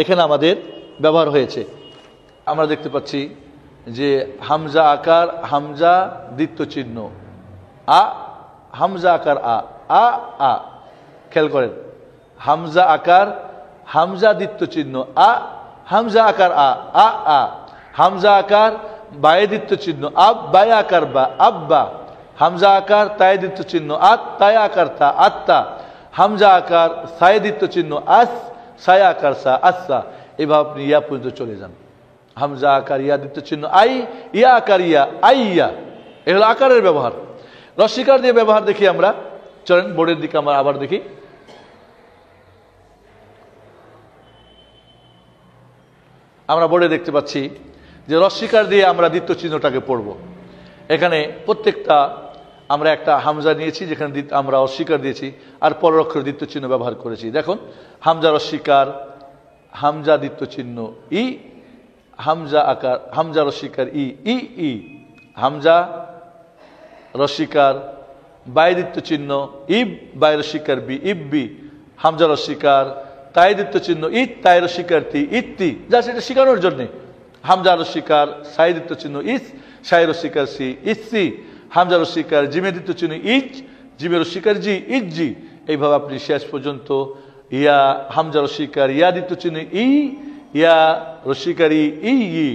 এখানে আমাদের ব্যবহার হয়েছে। আমরা দেখতে পাচ্ছি যে হামজা আকার, হামজা দ্বিত্ব চিহ্ন আ, হামজা আকার আ আ আ। খেয়াল করেন, হামজা আকার, হামজা দ্বিত্ব চিহ্ন আ, হামজা আকার আ আ আ, হামজা আকার বায়ে দ্বিত্ব চিহ্ন আব, বায়ে আকার বা আব্বা, হামজা আকার তায়ে দ্বিত্ব চিহ্ন আত, তায়ে আকার তা আত্তা, হামজা আকার সায়ে দ্বিত্ব চিহ্ন আস, সায়ে আকার সা আস্সা। এভাবে আপনি ইয়া পর্যন্ত চলে যান। হামজা আকার ইয়া দ্বিত্ব চিহ্ন আই, ইয়া আকার ইয়া আইয়া। এ হলো আকারের ব্যবহার। রস্যিকার দিয়ে ব্যবহার দেখি আমরা। চলেন বোর্ডের দিকে আমরা আবার দেখি। আমরা বোর্ডে দেখতে পাচ্ছি যে রস্যিকার দিয়ে আমরা দ্বিত্ব চিহ্নটাকে পড়ব। এখানে প্রত্যেকটা আমরা একটা হামজা নিয়েছি, যেখানে আমরা অস্বীকার দিয়েছি, আর পরের অক্ষরে দ্বিত্ব চিহ্ন ব্যবহার করেছি। দেখুন, হামজা রস্যিকার, হামজা দ্বিত্ব চিহ্ন ই, হামজা আকার, হামজা রস্যিকার ই ই ই, হামজা রস্যিকার বায়ে দ্বিত্ব চিহ্ন ইব, বায়ে রস্যিকার বি ইব্বি, হামজা রস্যিকার তায়ে দ্বিত্ব চিহ্ন ইত, তায়ে রস্যিকার তি ইত্তি। যা সেটা শেখানোর জন্যে। হামজা রস্যিকার সায়ে দ্বিত্ব চিহ্ন ইস, সায়ে রস্যিকার সি ইসি, হামজা রস্যিকার জিমে দ্বিত্ব চিহ্ন ইজ, জিমে রস্যিকার জি ইজি। এইভাবে আপনি শেষ পর্যন্ত ইয়া, হামজা রস্যিকার ইয়া দ্বিত্ব চিহ্ন ই, ইয়া রস্যিকারি ই ই।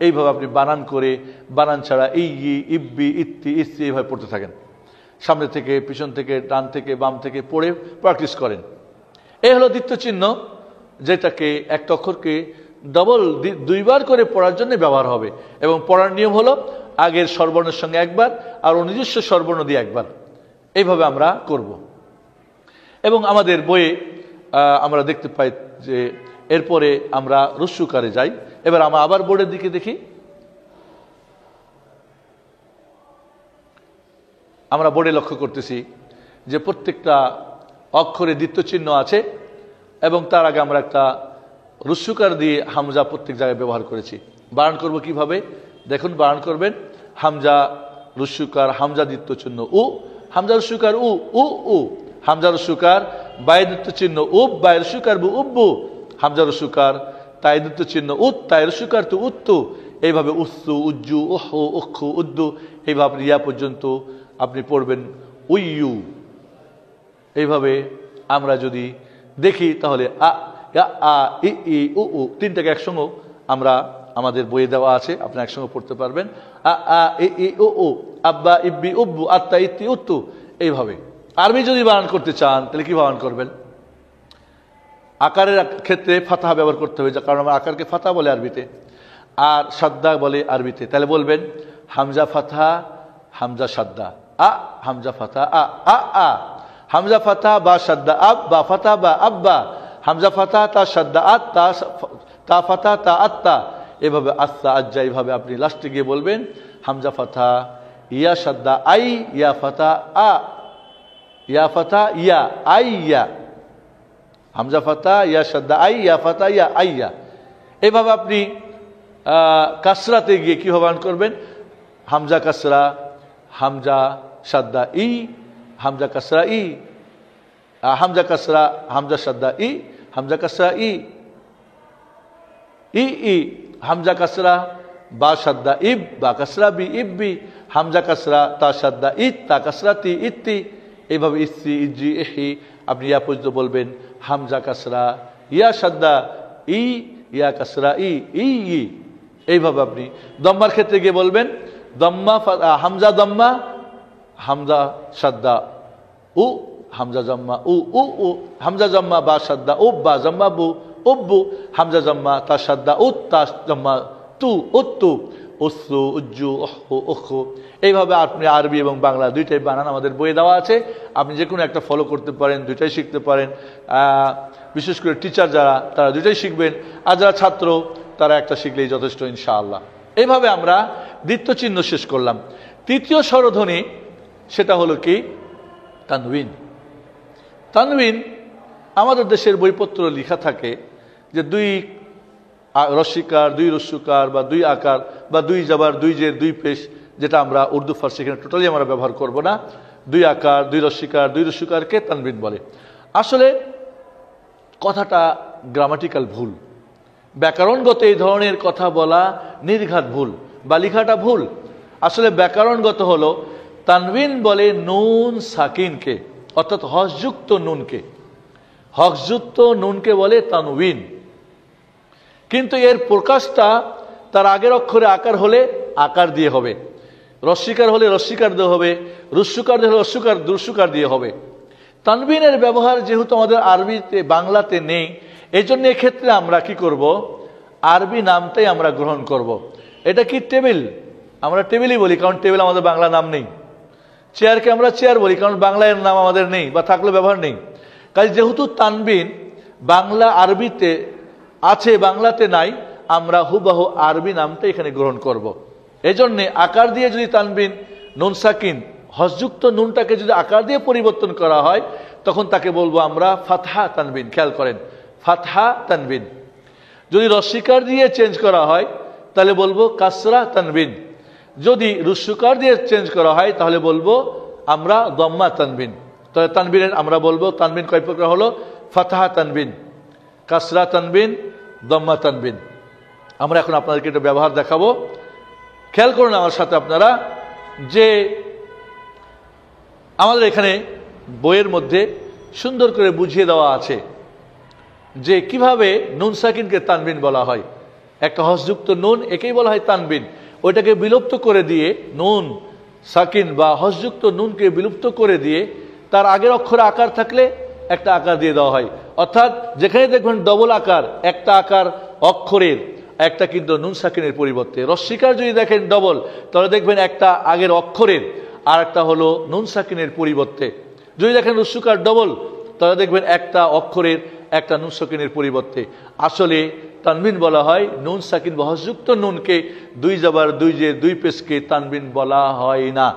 এইভাবে আপনি বানান করে, বানান ছাড়া ই ই ইব্বি ইত্তি ইসি এইভাবে পড়তে থাকেন। সামনে থেকে, পিছন থেকে, ডান থেকে, বাম থেকে পড়ে প্র্যাকটিস করেন। এই হলো দ্বিত্ব চিহ্ন, যেটাকে একটা অক্ষরকে দুইবার করে পড়ার জন্য ব্যবহার হবে। এবং পড়ার নিয়ম হলো আগের স্বরবর্ণের সঙ্গে একবার আর নিজস্ব স্বরবর্ণ দিয়ে একবার। এইভাবে আমরা করব। এবং আমাদের বইয়ে আমরা দেখতে পাই যে এরপরে আমরা রস্যুকারে যাই। এবার আমরা আবার বোর্ডের দিকে দেখি। আমরা বোর্ডে লক্ষ্য করতেছি যে প্রত্যেকটা অক্ষরে দ্বিত্ব চিহ্ন আছে এবং তার আগে আমরা একটা রুস্যকার দিয়ে হামজা প্রত্যেক জায়গায় ব্যবহার করেছি। বানান করব কিভাবে দেখুন, বানান করবেন হামজা রুস্যকার, হামজা দ্বিত্ব চিহ্ন উ, হামজা রুস্যকার উ উ উ, হামজা রুস্যকার বাই দ্বিত্ব চিহ্ন উব, বাই রুস্যকার বু উব্বু, হামজা রুস্যকার তাই দ্বিত্ব চিহ্ন উত, তাই রুস্যকার তু উত্তু, এইভাবে উস্তু উজ্জু উহু উক্ষু উদ্দু, এইভাবে ইয়া পর্যন্ত আপনি পড়বেন উইয়ু। এইভাবে আমরা যদি দেখি তাহলে আ আ ই ই উ উ তিনটাকে একসঙ্গে আমরা আমাদের বইয়ে দেওয়া আছে, আপনি একসঙ্গে পড়তে পারবেন। আ আ ই ই উ উ, আব্বা ইব্বি উব্বু, আত্তা ইত্তি উত্তু। এইভাবে আরবি যদি বানান করতে চান তাহলে কি বানান করবেন? আকারের ক্ষেত্রে ফাতাহা ব্যবহার করতে হবে, কারণ আমরা আকারকে ফাতাহা বলে আরবিতে, আর সাদ্দা বলে আরবিতে। তাহলে বলবেন হামজা ফাতাহা হামজা সাদ্দা আ, হামজা ফাতাহা আ আ আ, হামজা ফাতাহা বা সাদ্দা আব, বা ফাতাহা বা আব্বা, হামজা ফাতাহা তা সাদ্দা আত, তা ফাতাহা তা আত্তা, এভাবে আস্তা আজ্জা। এইভাবে আপনি লাস্টে গিয়ে বলবেন হামজা ফাতাহা ইয়া সাদ্দা আই, ইয়া ফাতাহা আ, ইয়া ফাতাহা ইয়া আই ইয়া, হামজা ফাতাহা ইয়া সাদ্দা আই, ইয়া ফাতাহা ইয়া আইয়া। এভাবে আপনি কাসরাতে গিয়ে কি বানান করবেন? হামজা কাসরা হামজা সাদ্দা ই, হামজা কাসরা ই, হামজা কাসরা হামজা সাদ্দা ই, হামজা কাসরা ই ই ই, হামজা কাসরা বা সাদ্দা ইব, বা কাসরা বি ইব্বি, হামজা কাসরা তা সাদ্দা ইত, তা কাসরা তি ইত্তি। এইভাবে ইস্তি ইজি এহি আপনি ইয়া পর্যন্ত বলবেন হামজা কাসরা ইয়া সাদ্দা ই, ইয়া কাসরা ই ই ই। এইভাবে আপনি দম্মার ক্ষেত্রে গিয়ে বলবেন দম্মা হামজা দম্মা হামজা সাদ্দা উ, হামজা জম্মা উ উ উ, হামজা জম্মা বা সাদ্দা উব, বা জম্মা বু উব্বু, হামজা জম্মা তা সাদ্দা উত, তা জম্মা তু উত্তু, উস্তু উজ্জু উহু উখু। এইভাবে আপনি আরবি এবং বাংলা দুইটাই বানান আমাদের বইয়ে দেওয়া আছে, আপনি যে কোনো একটা ফলো করতে পারেন, দুইটাই শিখতে পারেন। বিশেষ করে টিচার যারা, তারা দুইটাই শিখবেন, আর যারা ছাত্র তারা একটা শিখলেই যথেষ্ট ইনশাআল্লাহ। এইভাবে আমরা দ্বিত্ব চিহ্ন শেষ করলাম। তৃতীয় স্বরধ্বনি সেটা হলো কি? তানবিন। তানবিন আমাদের দেশের বইপত্র লেখা থাকে যে দুই রস্যিকার, দুই রস্যকার, বা দুই আকার, বা দুই জাবার, দুই জের, দুই পেশ, যেটা আমরা উর্দু ফার্সি এখানে টোটালি আমরা ব্যবহার করব না। দুই আকার, দুই রস্যিকার, দুই রস্যকারকে তানবিন বলে। আসলে কথাটা গ্রামাটিক্যাল ভুল, ব্যাকরণগত এই ধরনের কথা বলা নির্ঘাত ভুল, বা লেখাটা ভুল। আসলে ব্যাকরণগত হলো তানবিন বলে নুন সাকিনকে, অর্থাৎ হর্ষযুক্ত নুনকে, হর্ষযুক্ত নুনকে বলে তানবিন। কিন্তু এর প্রকাশটা তার আগের অক্ষরে আকার হলে আকার দিয়ে হবে, রস্যিকার হলে রস্যিকার দিয়ে হবে, রুস্যকার হলে রস্যকার দিয়ে হবে। তানবিনের ব্যবহার যেহেতু আমাদের আরবিতে বাংলাতে নেই, এই জন্য এক্ষেত্রে আমরা কি করব? আরবি নামটাই আমরা গ্রহণ করব। এটা কি? টেবিল, আমরা টেবিলই বলি, কারণ টেবিল আমাদের বাংলা নাম নেই। চেয়ারকে আমরা চেয়ার বলি, কারণ বাংলায় নাম আমাদের নেই, বা থাকলে ব্যবহার নেই। কাজে যেহেতু তানবিন বাংলা আরবিতে আছে, বাংলাতে নাই, আমরা হুবহু আরবি নামটা এখানে গ্রহণ করব। এই জন্যে আকার দিয়ে যদি তানবিন নুন সাকিন হর্ষযুক্ত নুনটাকে যদি আকার দিয়ে পরিবর্তন করা হয়, তখন তাকে বলবো আমরা ফাতহা তানবিন। খেয়াল করেন, ফাতহা তানবিন। যদি রস্যিকার দিয়ে চেঞ্জ করা হয় তাহলে বলবো কাসরা তানবিন। যদি রুস্যকার দিয়ে চেঞ্জ করা হয় তাহলে বলবো আমরা দম্মা তানবিন। তাহলে তানবিনের আমরা বলবো তানবিন কয় প্রকার হলো? ফাতহা তানবিন, কাসরা তানবিন, দম্মা তানবিন। আমরা এখন আপনাদেরকে এটা ব্যবহার দেখাবো। খেয়াল করুন আমার সাথে আপনারা, যে আমাদের এখানে বইয়ের মধ্যে সুন্দর করে বুঝিয়ে দেওয়া আছে যে কিভাবে নুন সাকিনকে তানবিন বলা হয়। একটা হর্ষযুক্ত নুন, একেই বলা হয় তানবিন। ওইটাকে বিলুপ্ত করে দিয়ে, নুন সাকিন বা হর্ষযুক্ত নুনকে বিলুপ্ত করে দিয়ে তার আগের অক্ষরে আকার থাকলে একটা আকার দিয়ে দেওয়া হয়। অর্থাৎ যেখানে দেখবেন ডবল আকার, একটা আকার অক্ষরের, একটা কিন্তু নুন সাকিনের পরিবর্তে। রস্যিকার যদি দেখেন ডবল, তাহলে দেখবেন একটা আগের অক্ষরের আর একটা হলো নুন সাকিনের পরিবর্তে। যদি দেখেন রস্যকার ডবল, তাহলে দেখবেন একটা অক্ষরের একটা নুন সাকিনের পরিবর্তে। আসলে তানবিন বলা হয় নুন সাকিন বা হর্ষযুক্ত নুনকে, দুই জাবার, দুই জের, দুই পেশকে তানবিন বলা হয় না।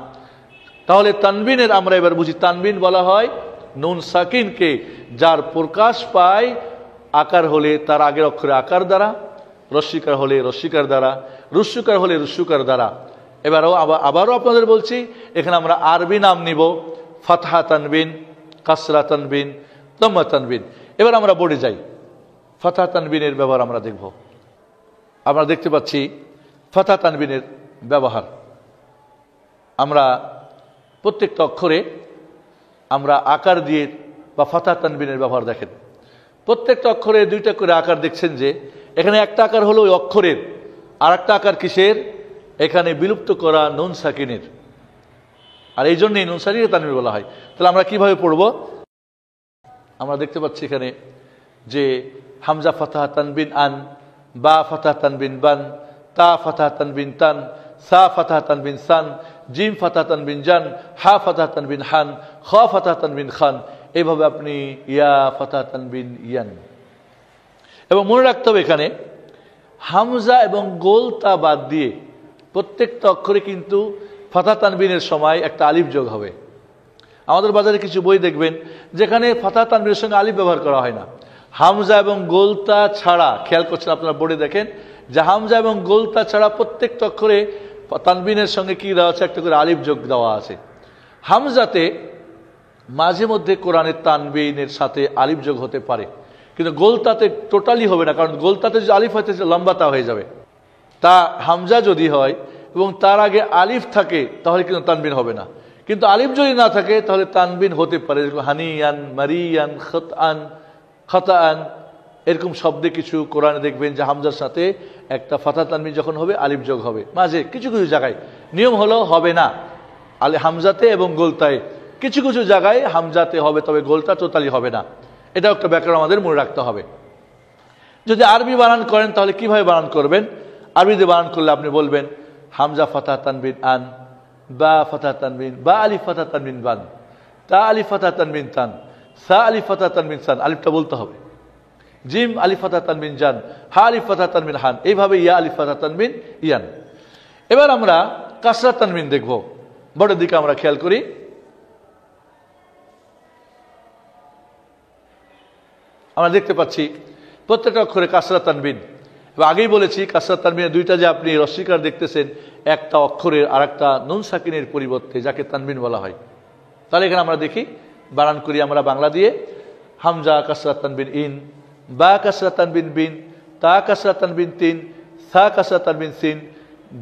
তাহলে তানবিনের আমরা এবার বুঝি, তানবিন বলা হয় নুন সাকিনকে যার প্রকাশ পায় আকার হলে তার আগের অক্ষরে আকার দ্বারা, রস্যিকার হলে রস্যিকার দ্বারা, রুস্যকার হলে রুস্যকার দ্বারা। আবারও আপনাদের বলছি, এখানে আমরা আরবি নাম নিব, ফাতহা তানবিন, কাসরা তানবিন, দম্মা তানবিন। এবার আমরা বোর্ডে যাই, ফাতহা তানবিনের ব্যবহার আমরা দেখব। আমরা দেখতে পাচ্ছি ফাতহা তানবিনের ব্যবহার। আমরা প্রত্যেকটা অক্ষরে আমরা আকার দিয়ে বা ফাতহা তানবিনের ব্যবহার দেখেন। প্রত্যেকটা অক্ষরে দুইটা করে আকার দেখছেন যে এখানে একটা আকার হলো ওই অক্ষরের, আর একটা আকার কিসের? এখানে বিলুপ্ত করা নুন সাকিনের। আর এই জন্যই নুন সাকিনকে তানবিন বলা হয়। তাহলে আমরা কিভাবে পড়ব? আমরা দেখতে পাচ্ছি এখানে যে হামজা ফাতহা তানবিন আন, বা ফাতহা তানবিন বান, তা ফাতহা তানবিন তান, সা ফাতহা তানবিন সান, জিম ফাতহা তানবিন জান, হা ফাতহা তানবিন হান, খ ফাতহা তানবিন খান। এইভাবে আপনি ইয়া ফাতহা তানবিন ইয়ান। এবং মনে রাখতে হবে এখানে হামজা এবং গোলতা বাদ দিয়ে প্রত্যেকটা অক্ষরে কিন্তু ফাতহা তানবিনের সময় একটা আলিফ যোগ হবে। আমাদের বাজারে কিছু বই দেখবেন যেখানে ফাতহা তানবিনের সঙ্গে আলিফ ব্যবহার করা হয় না। হামজা এবং গোলতা ছাড়া, খেয়াল করছেন আপনারা বোর্ডে দেখেন যে হামজা এবং গোলতা ছাড়া প্রত্যেকটা অক্ষরে তানবিনের সঙ্গে কি দেওয়া আছে? একটা করে আলিফ যোগ দেওয়া আছে। হামজাতে মাঝে মধ্যে কোরআনের তানবিনের সাথে আলিফ যোগ হতে পারে, কিন্তু গোলতাতে টোটালি হবে না, কারণ গোলতাতে যদি আলিফ হয়তো লম্বাতা হয়ে যাবে। তা হামজা যদি হয় এবং তার আগে আলিফ থাকে তাহলে কিন্তু তানবিন হবে না, কিন্তু আলিফ যদি না থাকে তাহলে তানবিন হতে পারে। হানিয়ান, মারিয়ান, খতআন, খতাআন, এরকম শব্দে কিছু কোরআনে দেখবেন যে হামজার সাথে একটা ফাতহা তানবিন যখন হবে আলিফ যোগ হবে মাঝে কিছু কিছু জায়গায়। নিয়ম হলো হবে না হামজাতে এবং গোলতায়, কিছু কিছু জায়গায় হামজাতে হবে, তবে গোলতা টোটালি হবে না। এটা একটা ব্যাকরণ আমাদের মনে রাখতে হবে। যদি আরবি বানান করেন তাহলে কিভাবে বানান করবেন? আরবিতে বানান করলে আপনি বলবেন হামজা ফাতহা তানবিন আন, বা ফাতহা তানবিন, বা আলিফ ফাতহা তানবিন বান, তা আলিফ ফাতহা তানবিন তান, সা আলিফ ফাতহা তানবিন সান, আলিফটা বলতে হবে। জিম আলিফ ফাতহা তানবিন জান, হা আলিফ ফাতহা তানবিন হান, এইভাবে ইয়া আলিফ ফাতহা তানবিন ইয়ান। এবার আমরা কাসরা তানবিন দেখব। বড়ের দিকে আমরা খেয়াল করি। আমরা দেখতে পাচ্ছি প্রত্যেকটা অক্ষরে কাসরা তানবিন। আগেই বলেছি কাসরা তানবিনের দুইটা যে আপনি রস্যিকার দেখতেছেন, একটা অক্ষরের আর একটা নুন সাকিনের পরিবর্তে, যাকে তানবিন বলা হয়। তাহলে এখানে আমরা দেখি, বানান করি আমরা বাংলা দিয়ে। হামজা কাসরা তানবিন ইন, বা কাসরা তানবিন বিন, তা কাসরা তানবিন তিন, সা কাসরা তানবিন সিন,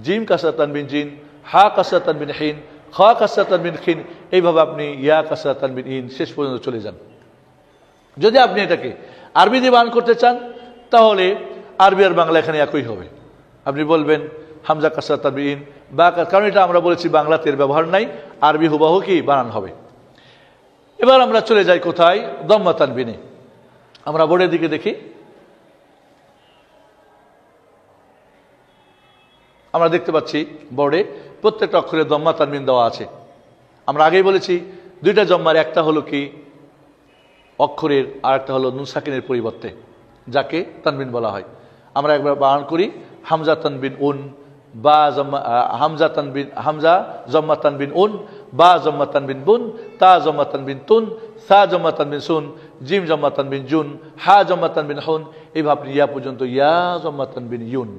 জিম কাসরা তানবিন জিন, হা কাসরা তানবিন হিন, খ কাসরা তানবিন খিন। এইভাবে আপনি ইয়া কাসরা তানবিন ইন শেষ পর্যন্ত চলে যান। যদি আপনি এটাকে আরবি দিয়ে বানান করতে চান তাহলে আরবি আর বাংলা এখানে একই হবে। আপনি বলবেন হামজা কাসরা তানবিন বা, কারণ এটা আমরা বলেছি বাংলাতে এর ব্যবহার নাই, আরবি হুবাহু কি বানান হবে। এবার আমরা চলে যাই কোথায়? দম্মা তানবিনে। আমরা বোর্ডের দিকে দেখি। আমরা দেখতে পাচ্ছি বোর্ডে প্রত্যেকটা অক্ষরে দম্মা তানবিন দেওয়া আছে। আমরা আগেই বলেছি দুইটা জম্মার, একটা হলো কি অক্ষরের, আর একটা হলো নুন সাকিনের পরিবর্তে, যাকে তানবিন বলা হয়। আমরা একবার বানান করি হামজা তানবিন উন, বা হামজা তানবিন, হামজা জম্মা তানবিন উন, বা জম্মা তানবিন বুন, তা জম্মা তানবিন তুন, সা জম্মা তানবিন সুন, জিম জম্মা তানবিন জুন, হা জম্মা তানবিন হুন। এইভাবে আপনি ইয়া পর্যন্ত ইয়া জম্মা তানবিন ইউন।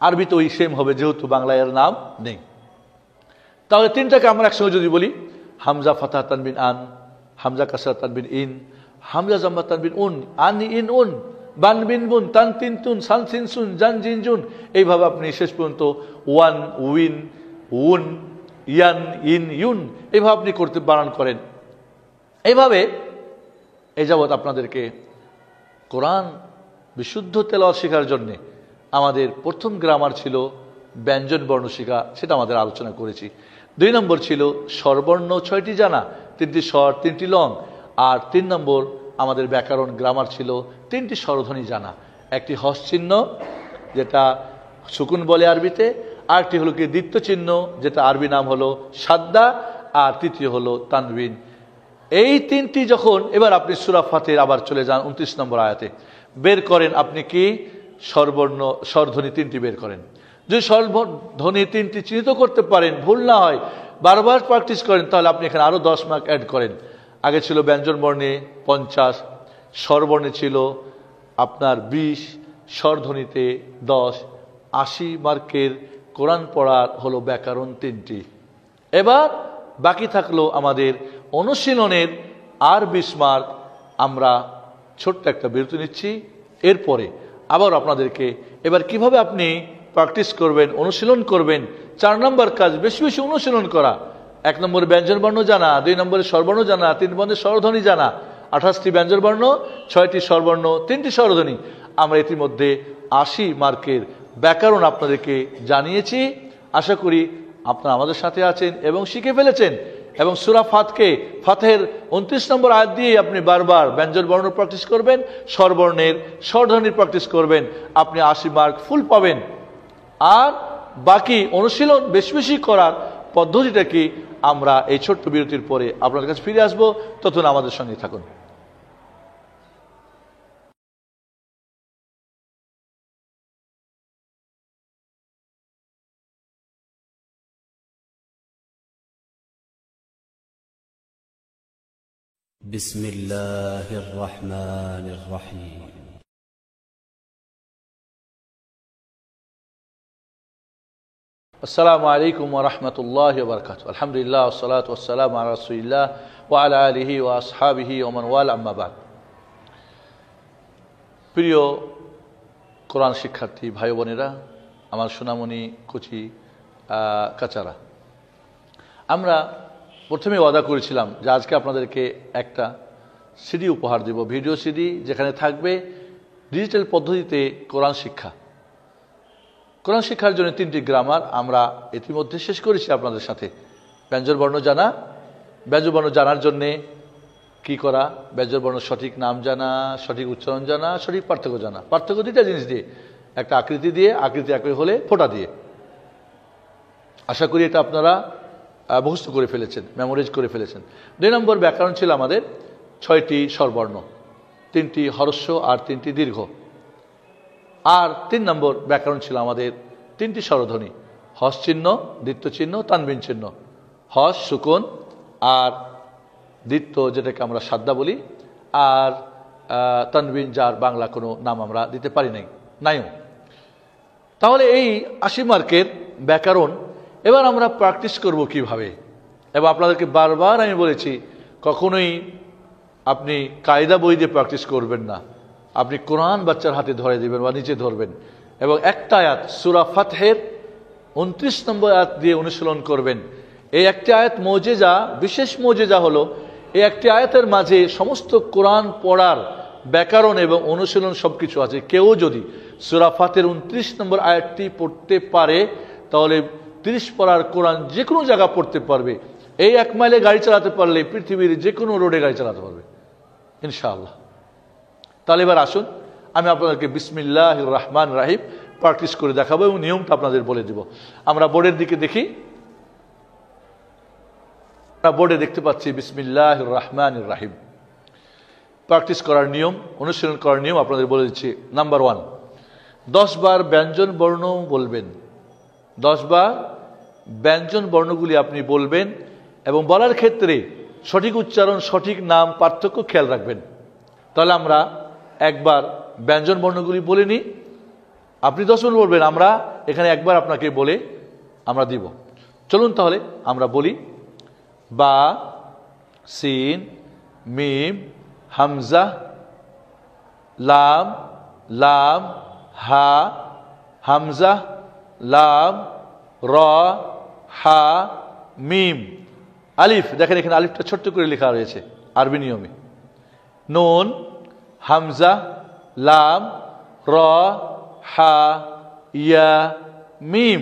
আরবি তো ওই সেম হবে, যেহেতু বাংলায় এর নাম নেই। তাহলে তিনটাকে আমরা একসঙ্গে যদি বলি, হামজা ফাতহা তানবিন আন, হামজা কাসরা তানবিন ইন, হামজা জম্মা তানবিন উন, আন ইন উন, বান বিন বুন, তান তিন তুন, সান সিন সুন, জান জিন জুন। এইভাবে আপনি শেষ পর্যন্ত ওয়ান, উইন, উন, ইয়ান, ইন, ইউন, এইভাবে আপনি করতে বানান করেন। এইভাবে এই যাবৎ আপনাদেরকে কোরআন বিশুদ্ধ তেলাওয়াত শেখার জন্যে আমাদের প্রথম গ্রামার ছিল ব্যঞ্জন বর্ণ শেখা, সেটা আমাদের আলোচনা করেছি। 2 নম্বর ছিল স্বরবর্ণ 6টি জানা, 3টি স্বর 3টি লং। আর 3 নম্বর আমাদের ব্যাকরণ গ্রামার ছিল 3টি স্বরধ্বনি জানা। একটি হস চিহ্ন, যেটা সুকুন বলে আরবিতে, আরেকটি হলো কি দ্বিত্ব চিহ্ন, যেটা আরবি নাম হলো সাদ্দা, আর তৃতীয় হলো তানবিন। এই 3টি যখন, এবার আপনি সূরা ফাতির আবার চলে যান 29 নম্বর আয়াতে, বের করেন আপনি কি স্বরবর্ণ, স্বরধ্বনি 3টি বের করেন। যদি স্বরধ্বনি 3টি চিহ্নিত করতে পারেন, ভুল না হয়, বারবার প্র্যাকটিস করেন, তাহলে আপনি এখানে আরো 10 মার্ক অ্যাড করেন। আগে ছিল ব্যঞ্জন বর্ণে 50, স্বরবর্ণে ছিল আপনার 20, স্বরধ্বনিতে 10, 80 মার্কের কোরআন পড়ার হলো ব্যাকরণ 3টি। এবার বাকি থাকলো আমাদের অনুশীলনের আর 20 মার্ক। আমরা ছোট্ট একটা বিরতি নিচ্ছি, এরপরে আবার আপনাদেরকে এবার কিভাবে আপনি প্র্যাকটিস করবেন, অনুশীলন করবেন। 4 নম্বর কাজ বেশি বেশি অনুশীলন করা। 1 নম্বরে ব্যঞ্জন বর্ণ জানা, 2 নম্বরে স্বরবর্ণ জানা, 3 নম্বরে স্বরধ্বনি জানা। 28টি ব্যঞ্জন বর্ণ, 6টি স্বরবর্ণ, 3টি স্বরধ্বনি। আমরা ইতিমধ্যে 80 মার্কের ব্যাকরণ আপনাদেরকে জানিয়েছি। আশা করি আপনারা আমাদের সাথে আছেন এবং শিখে ফেলেছেন। এবং সূরা ফাতহের 29 নম্বর আয়াত দিয়ে আপনি বারবার ব্যঞ্জন বর্ণ প্র্যাকটিস করবেন, স্বরবর্ণের স্বরধ্বনির প্র্যাকটিস করবেন, আপনি 80 মার্ক ফুল পাবেন। আর বাকি অনুশীলন বেশি বেশি করার পদ্ধতিটা কি আমরা এই ছোট্ট বিরতির পরে আপনাদের কাছে ফিরে আসবো। ততক্ষণ আমাদের সঙ্গে থাকুন। بسم الله الرحمن الرحيم আসসালামু আলাইকুম ওয়া রাহমাতুল্লাহি ওয়া বারাকাতুহু। আলহামদুলিল্লাহ ওয়াসসালাতু ওয়াসসালামু আলা রাসূলিল্লাহ ওয়া আলা আলিহি ওয়া আসহাবিহি ওয়া মান ওয়ালা, আম্মা বাদ। প্রিয় কোরআন শিক্ষার্থী ভাই বোনেরা, আমার সোনামণি কুচি কাচারা, আমরা প্রথমে ওয়াদা করেছিলাম যে আজকে আপনাদেরকে একটা সিডি উপহার দেব, ভিডিও সিডি, যেখানে থাকবে ডিজিটাল পদ্ধতিতে কোরআন শিক্ষা। কোরআন শিক্ষার জন্য 3টি গ্রামার আমরা ইতিমধ্যে শেষ করেছি আপনাদের সাথে। ব্যঞ্জন বর্ণ জানা, ব্যঞ্জন বর্ণ জানার জন্যে কি করা, ব্যঞ্জন বর্ণ সঠিক নাম জানা, সঠিক উচ্চারণ জানা, সঠিক পার্থক্য জানা। পার্থক্য 2টা জিনিস দিয়ে, একটা আকৃতি দিয়ে, আকৃতি একই হলে ফোঁটা দিয়ে। আশা করি এটা আপনারা মুখস্থ করে ফেলেছেন, মেমোরাইজ করে ফেলেছেন। 2 নম্বর ব্যাকরণ ছিল আমাদের 6টি স্বরবর্ণ, 3টি হরস্ব আর 3টি দীর্ঘ। আর 3 নম্বর ব্যাকরণ ছিল আমাদের 3টি স্বরধ্বনি, হস চিহ্ন, দ্বিত্ব চিহ্ন, তানবিন চিহ্ন। হস সুকুন আর দ্বিত্ব যেটাকে আমরা সাদ্দা বলি, আর তানবিন যার বাংলা কোনো নাম আমরা দিতে পারি নাইও। তাহলে এই 80 মার্কের ব্যাকরণ এবার আমরা প্র্যাকটিস করব কিভাবে। এবং আপনাদেরকে বারবার আমি বলেছি, কখনোই আপনি কায়দা বই দিয়ে প্র্যাকটিস করবেন না। আপনি কোরআন বাচ্চার হাতে ধরে দিবেন বা নিচে ধরবেন এবং একটা আয়াত সূরা ফাতহের 29 নম্বর আয়াত দিয়ে অনুশীলন করবেন। এই একটি আয়াত মুজিজা, বিশেষ মুজিজা হলো এই একটি আয়াতের মাঝে সমস্ত কোরআন পড়ার ব্যাকরণ এবং অনুশীলন সবকিছু আছে। কেউ যদি সূরা ফাতহের 29 নম্বর আয়াতটি পড়তে পারে তাহলে 30 পড়ার কোরআন যে কোনো জায়গা পড়তে পারবে। এই 1 মাইলে গাড়ি চালাতে পারলে পৃথিবীর যে কোনো রোডে গাড়ি চালাতে পারবে ইনশাআল্লাহ। তাহলে এবার আসুন আমি আপনাদেরকে বিসমিল্লাহির রহমানির রহিম প্র্যাকটিস করে দেখাবো এবং নিয়মটা আপনাদের বলে দেব। আমরা বোর্ডের দিকে দেখি, আমরা বোর্ডে দেখতে পাচ্ছি বিসমিল্লাহির রহমানির রহিম। প্র্যাকটিস করার নিয়ম, অনুশীলন করার নিয়ম আপনাদের বলে দিচ্ছি। নাম্বার 1, 10 বার ব্যঞ্জন বর্ণ বলবেন। 10 বার ব্যঞ্জন বর্ণগুলি আপনি বলবেন এবং বলার ক্ষেত্রে সঠিক উচ্চারণ, সঠিক নাম, পার্থক্য খেয়াল রাখবেন। তাহলে আমরা একবার ব্যঞ্জন বর্ণগুলি বলে নিই, আপনি 10 বার বলবেন, আমরা এখানে একবার আপনাকে বলে আমরা দিব। চলুন তাহলে আমরা বলি। বা, সিন, মিম, হামজা, লাম, লাম, হা, হামজা, লাম, র, হা, মিম, আলিফ। দেখেন এখানে আলিফটা ছোট্ট করে লেখা রয়েছে আরবি নিয়মে। নুন, হামজা, লাম, র, হা, ইয়া, মিম।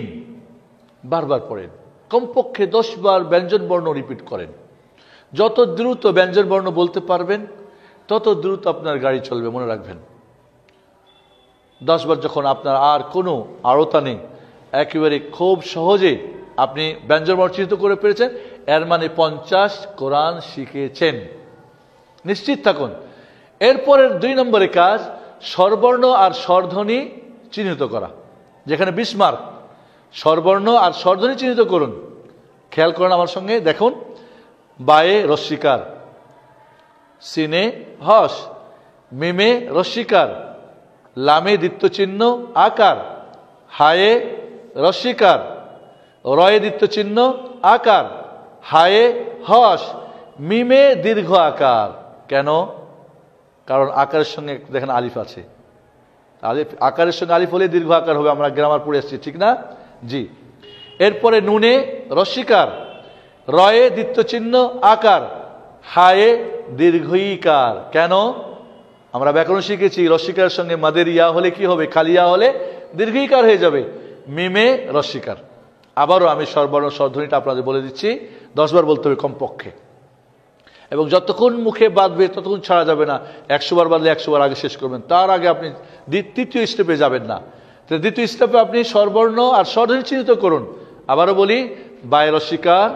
বারবার পড়েন, কমপক্ষে 10 বার ব্যঞ্জন বর্ণ রিপিট করেন। যত দ্রুত ব্যঞ্জন বর্ণ বলতে পারবেন তত দ্রুত আপনার গাড়ি চলবে, মনে রাখবেন। 10 বার যখন আপনার আর কোনো আড়তা নেই, একেবারে খুব সহজে আপনি ব্যঞ্জন বর্ণ চিহ্নিত করে পেরেছেন, এর মানে 50 কোরআন শিখেছেন, নিশ্চিত থাকুন। এরপরের 2 নম্বরে কাজ স্বরবর্ণ আর স্বরধ্বনি চিহ্নিত করা, যেখানে 20 মার্ক। স্বরবর্ণ আর স্বরধ্বনি চিহ্নিত করুন, খেয়াল করুন আমার সঙ্গে। দেখুন, বায়ে রস্বীকার, সিনে হস, মিমে রস্বীকার, লামে দ্বিত্ব চিহ্ন আকার, হায়ে রস্বীকার, রয়ে দ্বিত্ব চিহ্ন আকার, হায়ে হস, মিমে দীর্ঘ আকার। কেন? কারণ আকারের সঙ্গে দেখেন আলিফ আছে, আলিফ আকারের সঙ্গে আলিফ হলে দীর্ঘ আকার হবে, আমরা গ্রামার পড়ে এসেছি, ঠিক না? জি। এরপরে নুনে রস্বীকার, রয়ে দ্বিত্ব চিহ্ন আকার, হায়ে দীর্ঘইকার। কেন? আমরা ব্যাকরণ শিখেছি রস্বীকারের সঙ্গে মাদের ইয়া হলে কি হবে? খালিয়া হলে দীর্ঘইকার হয়ে যাবে। মিমে রস্বীকার। আবারও আমি স্বরবর্ণ স্বরধ্বনিটা আপনাদের বলে দিচ্ছি, 10 বার বলতে হবে কমপক্ষে, এবং যতক্ষণ মুখে বাঁধবে ততক্ষণ ছাড়া যাবে না। 100 বার বাঁধলে 100 বার আগে শেষ করবেন, তার আগে আপনি তৃতীয় স্টেপে যাবেন না। তো দ্বিতীয় স্টেপে আপনি স্বরবর্ণ আর স্বরধ্বনি চিহ্নিত করুন। আবারও বলি, বায়ে রস্বীকার,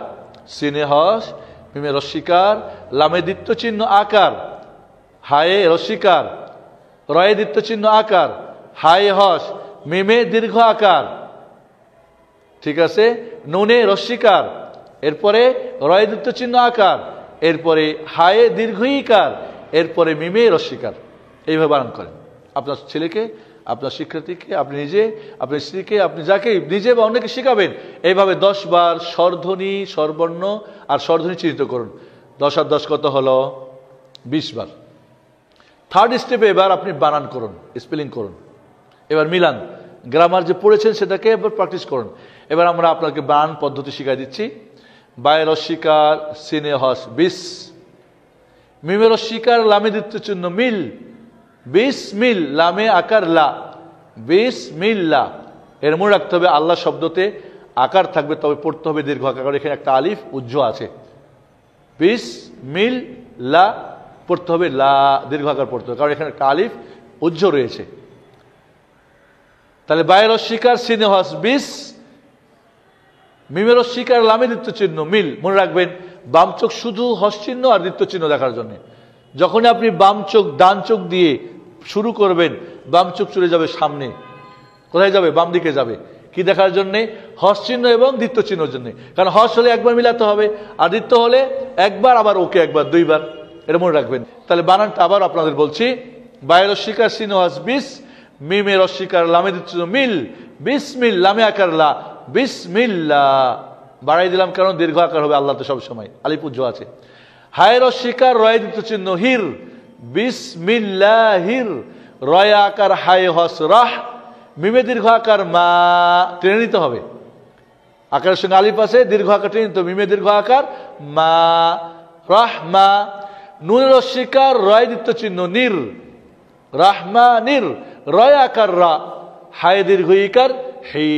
সিনে হস, মিমে রস্বীকার, লামে দ্বিত্ব চিহ্ন আকার, হায়ে রস্বীকার, রয়ে দ্বিত্ব চিহ্ন আকার, হায়ে হস, মিমে দীর্ঘ আকার, ঠিক আছে? নুনে রস্বীকার, এরপরে রয়ে দ্বিত্ব চিহ্ন আকার, এরপরে হায়ে দীর্ঘইকার, এরপরে মিমে রস্বীকার। এইভাবে বানান করেন। আপনার ছেলেকে, আপনার শিক্ষার্থীকে, আপনি নিজে, আপনার স্ত্রীকে, আপনি যাকে নিজে বা অন্যকে শেখাবেন, এইভাবে 10 বার স্বরধ্বনি, স্বরবর্ণ আর স্বরধ্বনি চিহ্নিত করুন। 10 আর 10 কত হলো? 20 বার। থার্ড স্টেপে এবার আপনি বানান করুন, স্পেলিং করুন। এবার মিলান, গ্রামার যে পড়েছেন সেটাকে এবার প্র্যাকটিস করুন। এবার আমরা আপনাকে বানান পদ্ধতি শিখাই দিচ্ছি। বায়ে রস্বীকার, সিনে হস 20, মিমে রস্বীকার, লামে দ্বিত্ব চিহ্ন মিল, 20 মিল, লামে আকার লা, 20 মিল লা। এর মনে রাখতে হবে আল্লাহ শব্দতে আকার থাকবে, তবে পড়তে হবে দীর্ঘ আকার, কারণ এখানে একটা আলিফ উজ্জ আছে। 20 মিল লা পড়তে হবে, লা দীর্ঘ আকার পড়তে হবে, কারণ এখানে একটা আলিফ উজ্জ রয়েছে। তাহলে বায়ে রস্বীকার, সিনে হস 20, মিমে রস্বীকার, লামে দ্বিত্ব চিহ্ন মিল। মনে রাখবেন বাম চোখ শুধু হস চিহ্ন আর দ্বিত্ব চিহ্ন দেখার জন্য। যখনই আপনি বাম চোখ ডান চোখ দিয়ে শুরু করবেন, বাম চোখ চলে যাবে সামনে। কোথায় যাবে? বাম দিকে যাবে। কি দেখার জন্যে? হস চিহ্ন এবং দ্বিত্ব চিহ্নের জন্য। কারণ হস হলে একবার মিলাতে হবে, আর দ্বিত্ব হলে একবার, আবার ওকে একবার, 2 বার। এটা মনে রাখবেন। তাহলে বানানটা আবার আপনাদের বলছি। বায়ে রস্বীকার, সিনে হস 20, মিমে রস্বীকার, লামে দ্বিত্ব চিহ্ন মিল, 20 মিল, লামে আকার লা, বিসমিল্লাহ। বাড়াই দিলাম কারণ দীর্ঘ আকার হবে, আল্লাহ তো সবসময় আলিফ উজ্জ আছে। হায় রস্বীকার, রয়ে দ্বিত্ব চিহ্ন হির, বিসমিল্লাহির, রয়ে আকার হায় হস রাহ, মিমে দীর্ঘ আকার মা, টেনে নিতে হবে। আকারের সঙ্গে আলিফ আছে, দীর্ঘ আকার টেনে নিতে হবে, মিমে দীর্ঘ আকার মা, রাহমা। নুন রস্বীকার, রয়ে দ্বিত্ব চিহ্ন নির, রাহমা নির, রয়ে আকার রা, হায় দীর্ঘ ইকার হি।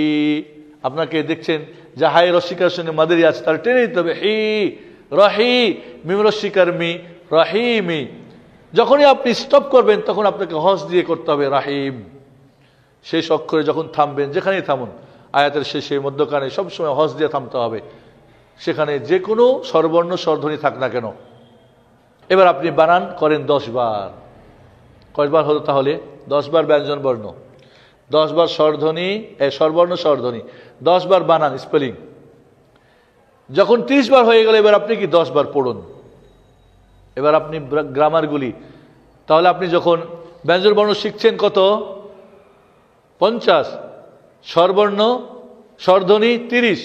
আপনাকে দেখছেন যে হায় রস্বীকার সঙ্গে মাদের আছে, তার টেনে নিতে হবে হি, রহি, মিম রস্বীকার মি, রাহিমি। যখনই আপনি স্টপ করবেন তখন আপনাকে হস দিয়ে করতে হবে রাহিম। শেষ অক্ষরে যখন থামবেন, যেখানেই থামুন, আয়াতের শেষে, মধ্যখানে, সবসময় হস দিয়ে থামতে হবে, সেখানে যে কোনো স্বরবর্ণ স্বরধ্বনি থাক না কেন। এবার আপনি বানান করেন 10 বার। কয়বার হলো তাহলে? 10 বার ব্যঞ্জন বর্ণ, 10 বার স্বরধ্বনি, স্বরবর্ণ স্বরধ্বনি, 10 বার বানান স্পেলিং। যখন 30 বার হয়ে গেল, এবার আপনি কি 10 বার পড়ুন। এবার আপনি গ্রামারগুলি, তাহলে আপনি যখন ব্যঞ্জন বর্ণ শিখছেন কত? 50, স্বরবর্ণ স্বরধ্বনি 30,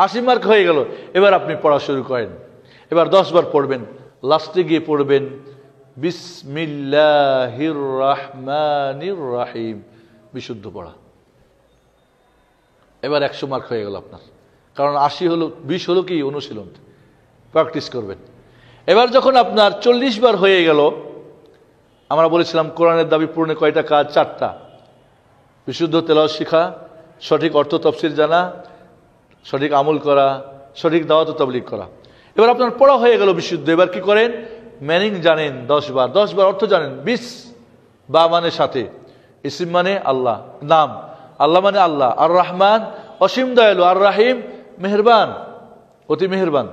80 মার্ক হয়ে গেল। এবার আপনি পড়া শুরু করেন। এবার 10 বার পড়বেন, লাস্টে গিয়ে পড়বেন বিসমিল্লাহির রহমানির রহিম, বিশুদ্ধ পড়া। এবার 100 মার্ক হয়ে গেল আপনার, কারণ 80 হলো, 20 হলো কি অনুশীলন, প্র্যাকটিস করবেন। এবার যখন আপনার 40 বার হয়ে গেল, আমরা বলেছিলাম কোরআনের দাবি পূরণে কয়টা কাজ? 4টা। বিশুদ্ধ তেলাওয়াত শিখা, সঠিক অর্থ তফসির জানা, সঠিক আমল করা, সঠিক দাওয়াত ও তাবলীগ করা। এবার আপনার পড়া হয়ে গেল বিশুদ্ধ। এবার কি করেন? মিনিং জানেন 10 বার, 10 বার অর্থ জানেন। বিস, বা মানে সাথে, ইসিম মানে আল্লাহ, নাম, আল্লাহ মানে আল্লাহ, আর রহমান অসীম দয়ালু, আর রাহিম মেহেরবান, অতি মেহেরবান।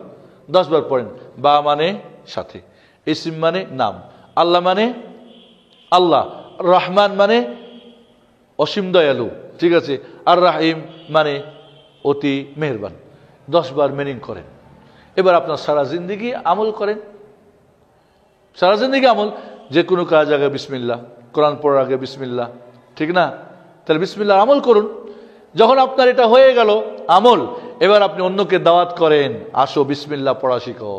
10 বার পড়েন। বা মানে সাথে, ইসিম মানে নাম, আল্লাহ মানে আল্লাহ, রহমান মানে অসীম দয়ালু, ঠিক আছে, আর রাহিম মানে অতি মেহেরবান। 10 বার মিনিং করেন। এবার আপনার সারা জিন্দেগি আমল করেন, সারা জিন্দেগি আমল। যে কোনো কাজ আগে বিসমিল্লাহ, কোরআন পড়ার আগে বিসমিল্লাহ, ঠিক না? তাহলে বিসমিল্লাহ আমল করুন। যখন আপনার এটা হয়ে গেল আমল, এবার আপনি অন্যকে দাওয়াত করেন, আসো বিসমিল্লাহ পড়া শিখো,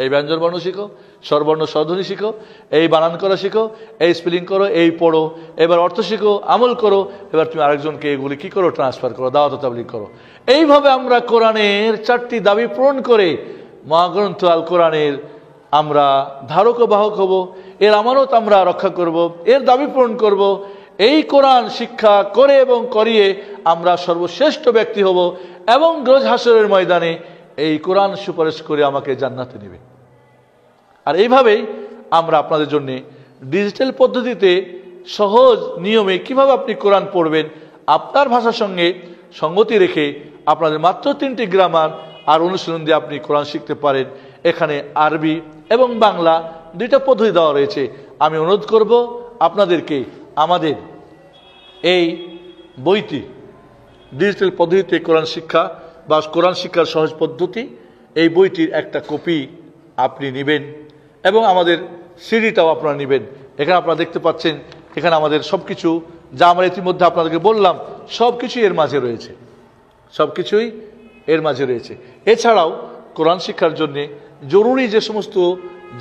এই ব্যঞ্জন বর্ণ শিখো, স্বরবর্ণ স্বরধ্বনি শিখো, এই বানান করা শিখো, এই স্পেলিং করো, এই পড়ো, এবার অর্থ শিখো, আমল করো। এবার তুমি আরেকজনকে এগুলি কি করো, ট্রান্সফার করো, দাওয়াত তাবলীগ করো। এইভাবে আমরা কোরআনের 4টি দাবি পূরণ করে মহাগ্রন্থ আল কোরআনের আমরা ধারক ও বাহক হব, এর আমানত আমরা রক্ষা করব, এর দাবি পূরণ করব। এই কোরআন শিক্ষা করে এবং করিয়ে আমরা সর্বশ্রেষ্ঠ ব্যক্তি হব এবং রোজ হাসরের ময়দানে এই কোরআন সুপারিশ করে আমাকে জান্নাতে নেবে। আর এইভাবেই আমরা আপনাদের জন্য ডিজিটাল পদ্ধতিতে সহজ নিয়মে কিভাবে আপনি কোরআন পড়বেন, আপনার ভাষার সঙ্গে সঙ্গতি রেখে আপনাদের মাত্র 3টি গ্রামার আর অনুশীলন দিয়ে আপনি কোরআন শিখতে পারেন। এখানে আরবি এবং বাংলা 2টা পদ্ধতি দেওয়া রয়েছে। আমি অনুরোধ করব আপনাদেরকে আমাদের এই বইটি ডিজিটাল পদ্ধতিতে কোরআন শিক্ষা বা কোরআন শিক্ষার সহজ পদ্ধতি, এই বইটির একটা কপি আপনি নেবেন এবং আমাদের সিডিটাও আপনারা নেবেন। এখানে আপনারা দেখতে পাচ্ছেন, এখানে আমাদের সব কিছু যা আমরা ইতিমধ্যে আপনাদেরকে বললাম সব কিছুই এর মাঝে রয়েছে, সব কিছুই এর মাঝে রয়েছে। এছাড়াও কোরআন শিক্ষার জন্য জরুরি যে সমস্ত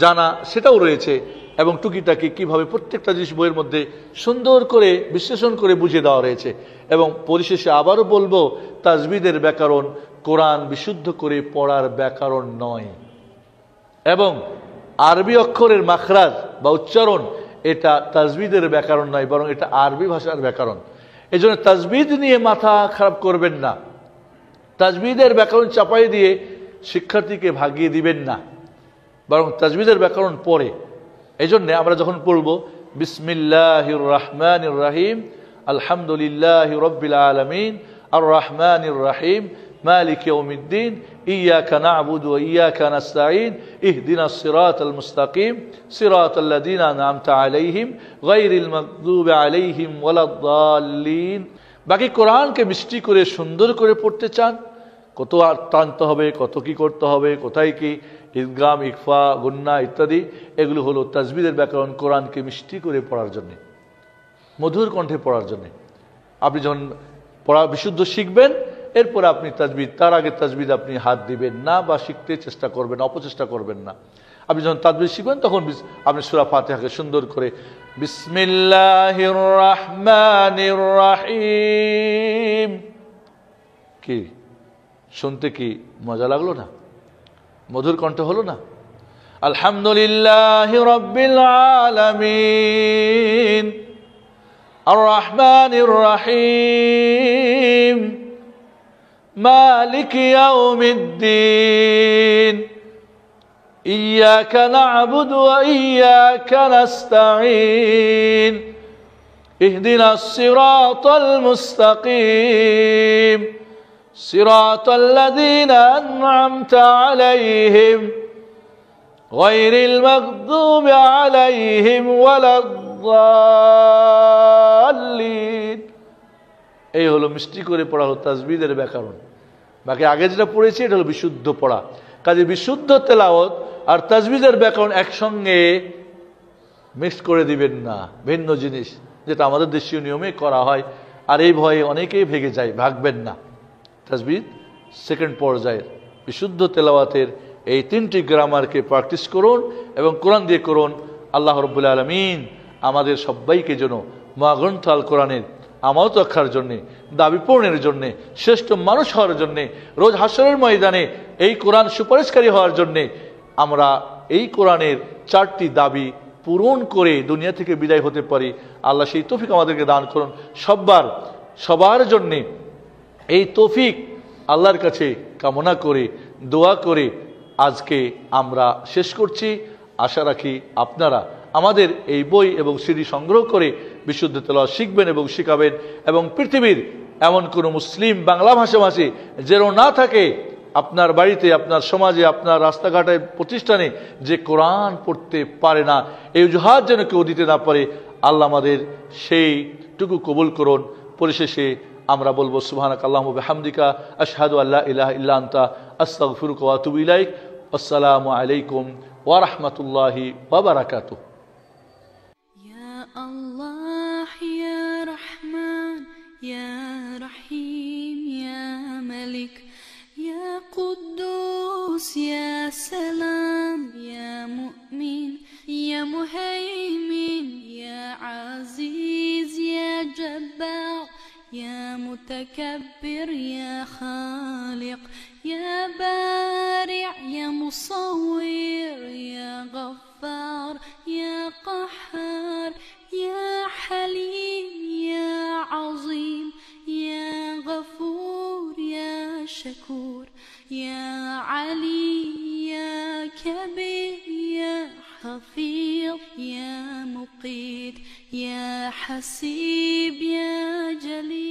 জানা সেটাও রয়েছে এবং টুকিটাকি কিভাবে প্রত্যেকটা জিনিস বইয়ের মধ্যে সুন্দর করে বিশ্লেষণ করে বুঝিয়ে দেওয়া রয়েছে। এবং পরিশেষে আবারও বলবো, তাজবিদের ব্যাকরণ কোরআন বিশুদ্ধ করে পড়ার ব্যাকরণ নয়, এবং আরবি অক্ষরের মাখরাজ বা উচ্চারণ এটা তাজবিদের ব্যাকরণ নয়, বরং এটা আরবি ভাষার ব্যাকরণ। এই জন্য তাজবিদ নিয়ে মাথা খারাপ করবেন না, তাজবিদের ব্যাকরণ চাপাই দিয়ে শিক্ষার্থীকে ভাগিয়ে দিবেন না, বরং তাজবিদের ব্যাকরণ পড়ে। এই জন্য আমরা যখন পড়ব বিসমিল্লাহির রহমানির রহিম, আলহামদুলিল্লাহি রাব্বিল আলামিন, আর রহমানির রহিম, মালিক ইয়াউমিদ্দিন, ইয়াকা না'বুদু ওয়া ইয়াকা নাস্তাঈন, ইহদিনাস সিরাতাল মুস্তাকিম, সিরাতাল্লাযীনা আন'আমতা আলাইহিম, গায়রিল মাগদুবি আলাইহিম ওয়ালাদ-দাল্লিন। বাকি কোরআনকে মিষ্টি করে সুন্দর করে পড়তে চান, কত আর টানতে হবে, কত কি করতে হবে, কোথায় কি ইদগাম, ইকফা, গুন্না ইত্যাদি, এগুলো হলো তাজবিদের ব্যাকরণ কোরআনকে মিষ্টি করে পড়ার জন্যে, মধুর কণ্ঠে পড়ার জন্যে। আপনি যখন পড়া বিশুদ্ধ শিখবেন, এরপরে আপনি তাজবিদ, তার আগে তাজবিদ আপনি হাত দিবেন না বা শিখতে চেষ্টা করবেন, অপচেষ্টা করবেন না। আপনি যখন তাজবিদ শিখবেন তখন আপনি সূরা ফাতিহাকে সুন্দর করে বিসমিল্লাহির রহমানির রহিম, কি শুনতে কি মজা লাগলো না? মধুর কণ্ঠ হলো না? আলহামদুলিল্লাহি রাব্বিল আলামিন, আর রহমানির রহিম, মালিক ইয়াউমিদ্দিন, ইয়াকা না'বুদু ওয়া ইয়াকা নাস্তাঈন, ইহদিনাস সিরাতাল মুস্তাকিম, সিরাতাল্লাযীনা আন'আমতা আলাইহিম, গায়রিল মাগদুবি আলাইহিম ওয়ালাদ-দাল্লিন। এই হলো মিষ্টি করে পড়া, হলো তাজবিদের ব্যাকরণ। বাকি আগে যেটা পড়েছি এটা হলো বিশুদ্ধ পড়া। কাজে বিশুদ্ধ তেলাওয়াত আর তাজবিদের ব্যাকরণ একসঙ্গে মিক্স করে দিবেন না, ভিন্ন জিনিস, যেটা আমাদের দেশীয় নিয়মে করা হয়। আর এই ভয়ে অনেকেই ভেগে যায়, ভাগবেন না। তাজবিদ সেকেন্ড পর্যায়ের, বিশুদ্ধ তেলাওয়াতের এই 3টি গ্রামারকে প্র্যাকটিস করুন এবং কোরআন দিয়ে করুন। আল্লাহ রাব্বুল আলামিন আমাদের সবাইকে যেন মহাগ্রন্থ আল কোরআনের আমানত রক্ষার জন্যে, দাবি পূরণের জন্যে, শ্রেষ্ঠ মানুষ হওয়ার জন্যে, রোজ হাসরের ময়দানে এই কোরআন সুপারিশকারী হওয়ার জন্যে আমরা এই কোরআনের 4টি দাবি পূরণ করে দুনিয়া থেকে বিদায় হতে পারি। আল্লাহ সেই তৌফিক আমাদেরকে দান করুন। সবার জন্যে এই তৌফিক আল্লাহর কাছে কামনা করে, দোয়া করে আজকে আমরা শেষ করছি। আশা রাখি আপনারা আমাদের এই বই এবং সিডি সংগ্রহ করে বিশুদ্ধ তেলাওয়াত শিখবেন এবং শিখাবেন, এবং পৃথিবীর এমন কোনো মুসলিম বাংলা ভাষাভাষী যেন না থাকে আপনার বাড়িতে, আপনার সমাজে, আপনার রাস্তাঘাটে, প্রতিষ্ঠানে, যে কোরআন পড়তে পারে না। এই অজুহাত যেন কেউ দিতে না পারে। আল্লাহ আমাদের সেইটুকু কবুল করুন। পরিশেষে আমরা বলবো সুবহানাকা আল্লাহুম্মা বিহামদিকা, আশহাদু আল্লা ইলাহা ইল্লা আনতা, আস্তাগফিরুকা ওয়া আতুবু ইলাইক। আসসালামু আলাইকুম ওয়া রাহমাতুল্লাহি ওয়া বারাকাতুহু। الله يا رحمن يا رحيم يا ملك يا قدوس يا سلام يا مؤمن يا مهيمن يا عزيز يا جبار يا متكبر يا خالق يا بارع يا مصور يا غفار يا قهار يا حليم يا عظيم يا غفور يا شكور يا علي يا كبير يا حفيظ يا مقيت يا حسيب يا جليل